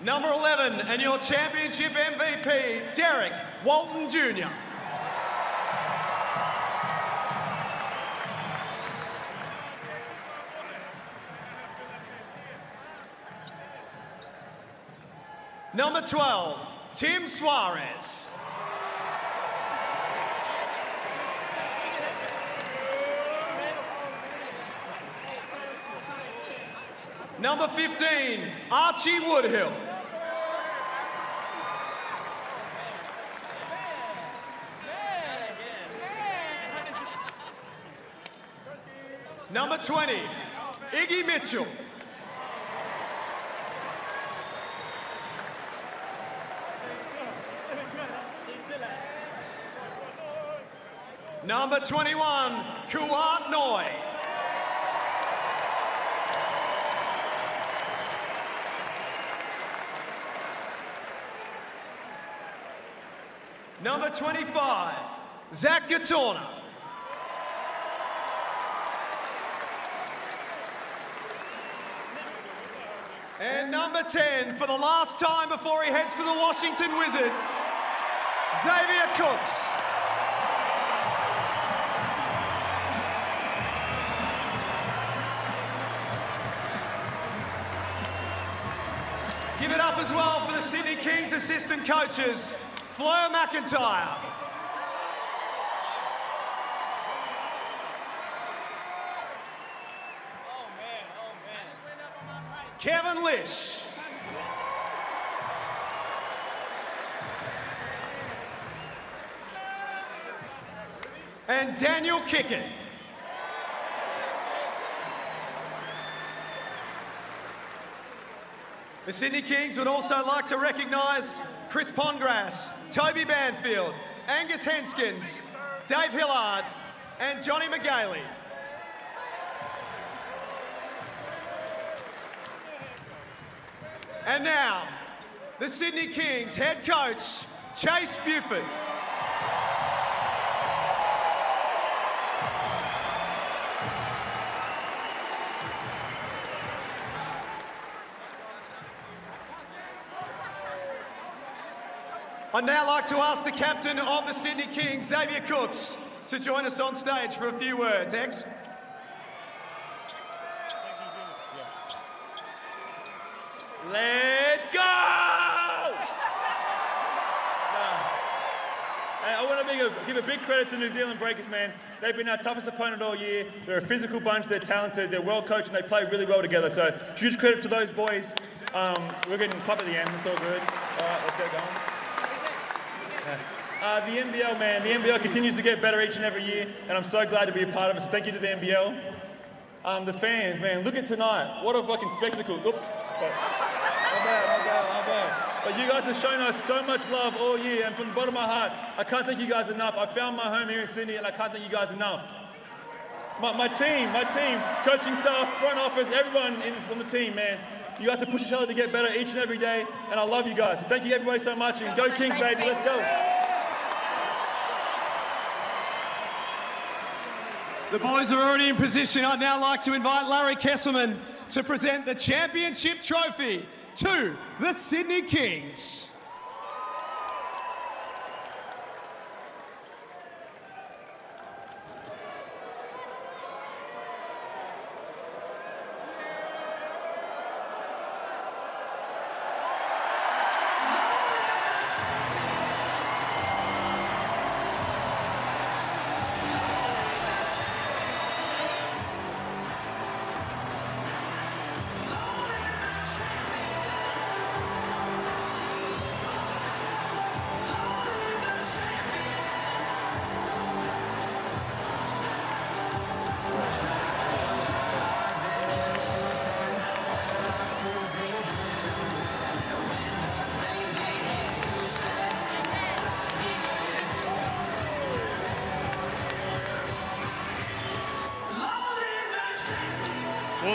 Number 11, and your championship MVP, Derek Walton Jr. Number 12, Tim Suarez. Number 15, Archie Woodhill. Number 20, Iggy Mitchell. Number 21, Kuat Noy. Number 25, Zach Gatorna. And number 10, for the last time before he heads to the Washington Wizards, Xavier Cooks. Give it up as well for the Sydney Kings assistant coaches, Fleur McIntyre. Kevin Lish. And Daniel Kickett. The Sydney Kings would also like to recognise Chris Pongrass, Toby Banfield, Angus Henskins, Dave Hillard, and Johnny McGailey. And now, the Sydney Kings head coach, Chase Buford. I'd now like to ask the captain of the Sydney Kings, Xavier Cooks, to join us on stage for a few words. X. Let's go! Hey, I want to give a big credit to New Zealand Breakers, man. They've been our toughest opponent all year. They're a physical bunch, they're talented, they're well coached, and they play really well together. So huge credit to those boys. We're getting clap at the end, it's all good. All right, let's get going. The NBL, man, the NBL continues to get better each and every year, and I'm so glad to be a part of it, so thank you to the NBL. The fans, man, look at tonight. What a fucking spectacle. Oops. My bad. But you guys have shown us so much love all year, and from the bottom of my heart, I can't thank you guys enough. I found my home here in Sydney, and I can't thank you guys enough. My team, coaching staff, front office, everyone on the team, man. You guys have pushed each other to get better each and every day, and I love you guys. So thank you everybody so much, and go Kings, baby, let's go. The boys are already in position. I'd now like to invite Larry Kesselman to present the championship trophy to the Sydney Kings.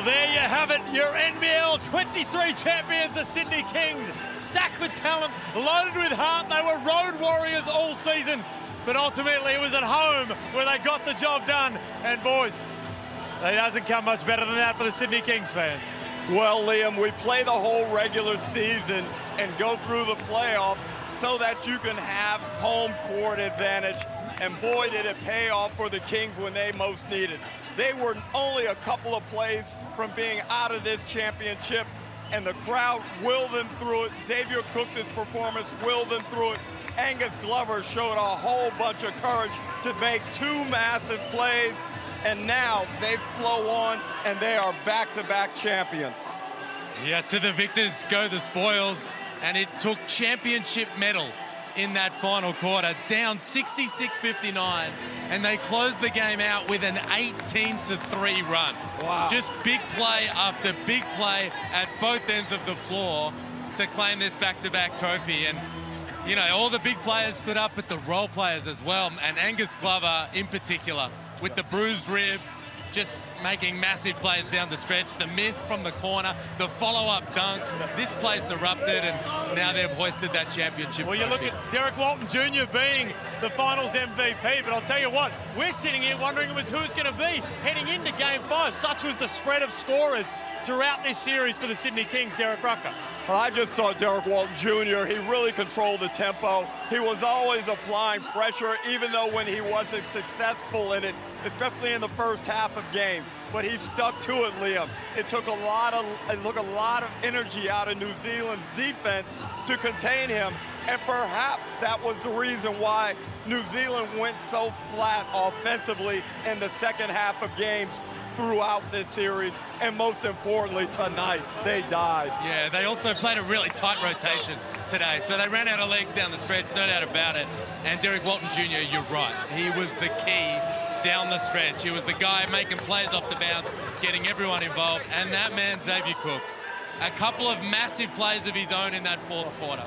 there you have it, your NBL 23 champions, the Sydney Kings, stacked with talent, loaded with heart. They were road warriors all season, but ultimately it was at home where they got the job done. And boys, it doesn't come much better than that for the Sydney Kings fans. Well, Liam, we play the whole regular season and go through the playoffs so that you can have home court advantage. And boy, did it pay off for the Kings when they most needed. They were only a couple of plays from being out of this championship, and the crowd willed them through it. Xavier Cooks' performance willed them through it. Angus Glover showed a whole bunch of courage to make 2 massive plays, and now they flow on, and they are back-to-back champions. Yeah, to the victors go the spoils, and it took championship medal in that final quarter, down 66-59, and they closed the game out with an 18-3 run. Wow. Just big play after big play at both ends of the floor to claim this back-to-back trophy. And, you know, all the big players stood up, but the role players as well, and Angus Glover in particular, with the bruised ribs, just making massive plays down the stretch. The miss from the corner, the follow-up dunk. This place erupted, and now they've hoisted that championship. Well, you look at Derek Walton Jr. being the finals MVP, but I'll tell you what, we're sitting here wondering who's going to be heading into Game 5. Such was the spread of scorers throughout this series for the Sydney Kings, Derek Rucker. Well, I just saw Derek Walton Jr. He really controlled the tempo. He was always applying pressure, even though when he wasn't successful in it, especially in the first half of games. But he stuck to it, Liam. It took a lot of energy out of New Zealand's defense to contain him, and perhaps that was the reason why New Zealand went so flat offensively in the second half of games throughout this series, and most importantly tonight, they died. Yeah, they also played a really tight rotation today, so they ran out of legs down the stretch, no doubt about it. And Derek Walton Jr., you're right, he was the key down the stretch. He was the guy making plays off the bounce, getting everyone involved, and that man, Xavier Cooks, a couple of massive plays of his own in that fourth quarter.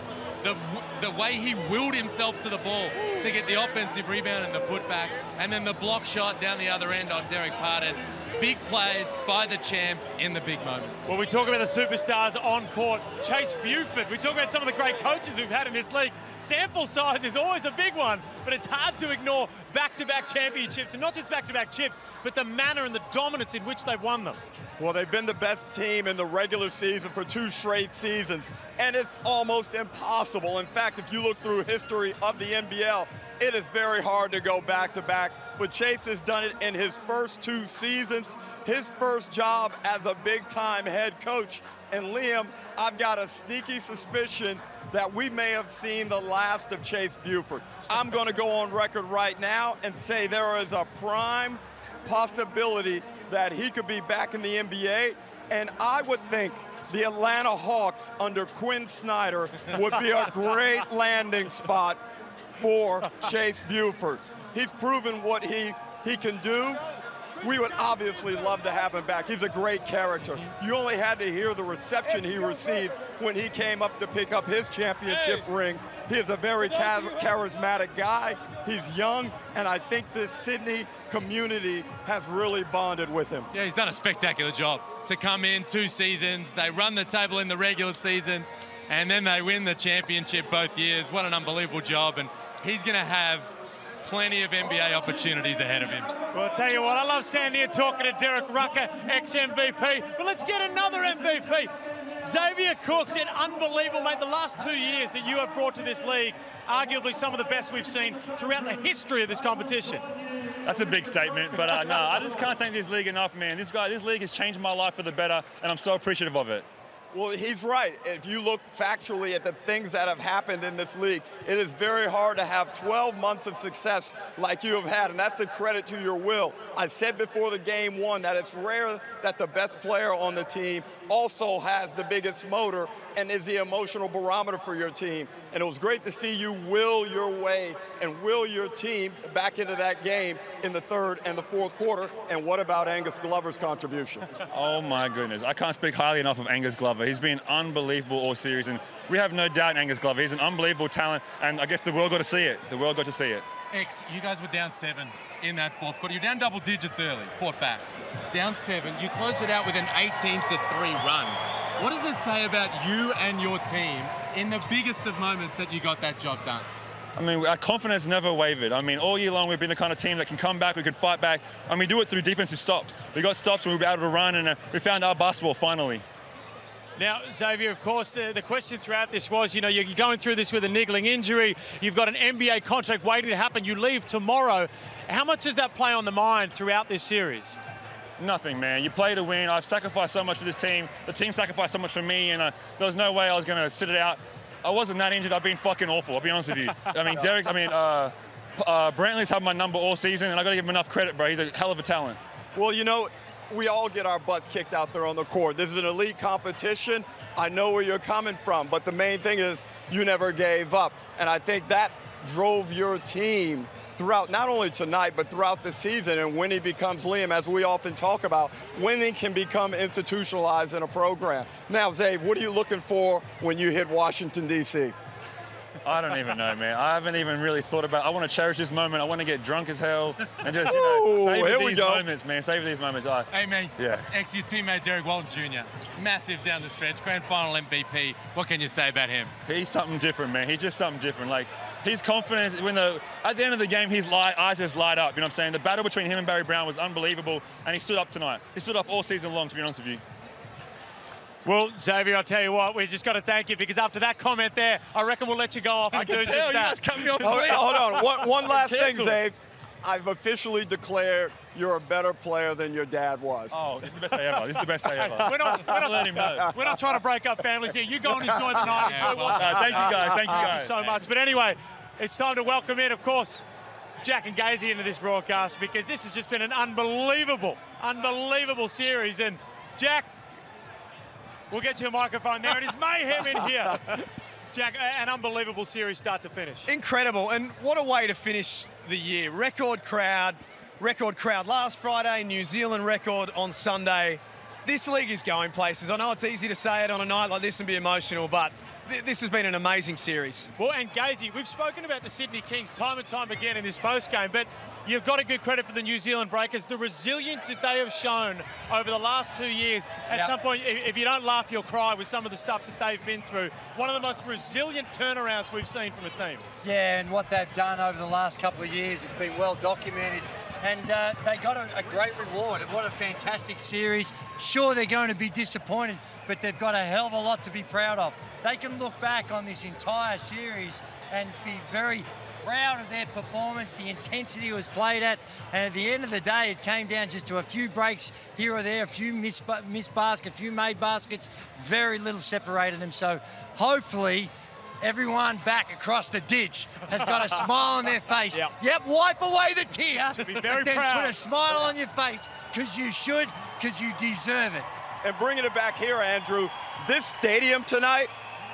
The way he willed himself to the ball to get the offensive rebound and the putback, and then the block shot down the other end on Derek Pardon. Big plays by the champs in the big moments. Well, we talk about the superstars on court. Chase Buford, we talk about some of the great coaches we've had in this league. Sample size is always a big one, but it's hard to ignore back-to-back championships, and not just back-to-back chips, but the manner and the dominance in which they've won them. Well, they've been the best team in the regular season for 2 straight seasons, and it's almost impossible. In fact, if you look through history of the NBL, it is very hard to go back-to-back, but Chase has done it in his first 2 seasons, his first job as a big-time head coach. And Liam, I've got a sneaky suspicion that we may have seen the last of Chase Buford. I'm going to go on record right now and say there is a prime possibility that he could be back in the NBA, and I would think the Atlanta Hawks under Quinn Snyder would be a great landing spot for Chase Buford. He's proven what he can do. We would obviously love to have him back. He's a great character. You only had to hear the reception he received when he came up to pick up his championship ring. He is a very charismatic guy. He's young, and I think the Sydney community has really bonded with him. Yeah, he's done a spectacular job to come in 2 seasons. They run the table in the regular season, and then they win the championship both years. What an unbelievable job, and he's going to have plenty of NBA opportunities ahead of him. Well, I'll tell you what, I love standing here talking to Derek Rucker, ex-MVP, but let's get another MVP. Xavier Cooks, an unbelievable, mate. The last 2 years that you have brought to this league, arguably some of the best we've seen throughout the history of this competition. That's a big statement, but no, I just can't thank this league enough, man. This league has changed my life for the better, and I'm so appreciative of it. Well, he's right. If you look factually at the things that have happened in this league, it is very hard to have 12 months of success like you have had, and that's a credit to your will. I said before the game 1 that it's rare that the best player on the team also has the biggest motor and is the emotional barometer for your team. And it was great to see you will your way and will your team back into that game in the third and the fourth quarter. And what about Angus Glover's contribution? Oh my goodness, I can't speak highly enough of Angus Glover. He's been unbelievable all series, and we have no doubt in Angus Glover. He's an unbelievable talent, and I guess the world got to see it. The world got to see it. X, you guys were down 7 in that fourth quarter. You're down double digits early, fought back. Down 7, you closed it out with an 18-3 run. What does it say about you and your team in the biggest of moments that you got that job done? I mean, our confidence never wavered. I mean, all year long, we've been the kind of team that can come back, we can fight back, and we do it through defensive stops. We got stops when we were able to run, and we found our basketball finally. Now, Xavier, of course, the question throughout this was, you know, you're going through this with a niggling injury. You've got an NBA contract waiting to happen. You leave tomorrow. How much does that play on the mind throughout this series? Nothing, man. You play to win. I've sacrificed so much for this team. The team sacrificed so much for me, and there was no way I was going to sit it out. I wasn't that injured. I've been fucking awful, I'll be honest with you. I mean, Brantley's had my number all season, and I got to give him enough credit, bro. He's a hell of a talent. Well, you know, we all get our butts kicked out there on the court. This is an elite competition. I know where you're coming from, but the main thing is you never gave up. And I think that drove your team throughout, not only tonight, but throughout the season. And winning becomes Liam, as we often talk about, winning can become institutionalized in a program. Now, Zave, what are you looking for when you hit Washington, D.C.? I don't even know, man. I haven't even really thought about it. I want to cherish this moment. I want to get drunk as hell and just, you know, savor these moments, man. Savor these moments. Hey, man. Yeah. Ex, your teammate Derek Walton Jr., massive down the stretch, grand final MVP. What can you say about him? He's something different, man. He's just something different. Like, his confidence, at the end of the game, his eyes just light up, you know what I'm saying? The battle between him and Barry Brown was unbelievable, and he stood up tonight. He stood up all season long, to be honest with you. Well, Xavier, I'll tell you what, we just got to thank you, because after that comment there, I reckon we'll let you go off and do just that. You guys cut me off. Hold on. One last thing, Zave. I've officially declared you're a better player than your dad was. Oh, this is the best day ever. This is the best day ever. We're not trying to break up families here. You go and enjoy the night. Thank you, guys. Thank you, guys. Thank you so much. But anyway, it's time to welcome in, of course, Jack and Gazy into this broadcast, because this has just been an unbelievable series. And Jack, we'll get you a microphone there. It is mayhem in here. Jack, an unbelievable series start to finish. Incredible, and what a way to finish the year. Record crowd last Friday, New Zealand record on Sunday. This league is going places. I know it's easy to say it on a night like this and be emotional, but this has been an amazing series. Well, and Gazy, we've spoken about the Sydney Kings time and time again in this postgame, but you've got to give credit for the New Zealand Breakers, the resilience that they have shown over the last 2 years. At some point, if you don't laugh, you'll cry with some of the stuff that they've been through. One of the most resilient turnarounds we've seen from a team. Yeah, and what they've done over the last couple of years has been well documented. And they got a great reward. What a fantastic series. Sure, they're going to be disappointed, but they've got a hell of a lot to be proud of. They can look back on this entire series and be very proud of their performance, the intensity it was played at, and at the end of the day, it came down just to a few breaks here or there, a few missed baskets, a few made baskets, very little separated them. So hopefully, everyone back across the ditch has got a smile on their face. Yep, wipe away the tear. Should be very then proud. Put a smile on your face, because you should, because you deserve it. And bringing it back here, Andrew, this stadium tonight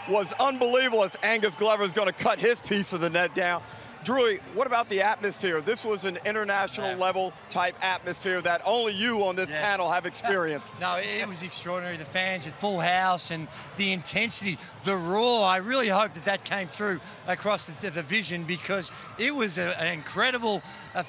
was unbelievable as Angus Glover is going to cut his piece of the net down. Drewy, what about the atmosphere? This was an international level type atmosphere that only you on this panel have experienced. No, it was extraordinary. The fans at full house and the intensity, the roar. I really hope that came through across the vision, because it was an incredible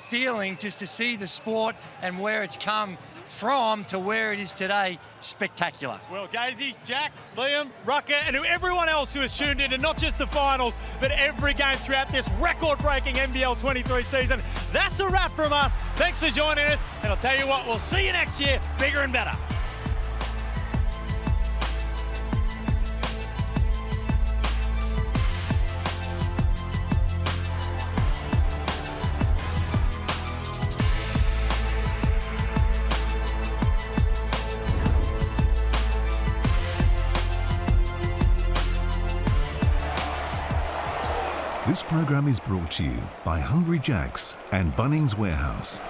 feeling just to see the sport and where it's come from to where it is today. Spectacular. Well, Gazy, Jack, Liam, Rucker, and everyone else who has tuned in, and not just the finals, but every game throughout this record-breaking NBL23 season. That's a wrap from us. Thanks for joining us, and I'll tell you what, we'll see you next year, bigger and better. This program is brought to you by Hungry Jack's and Bunnings Warehouse.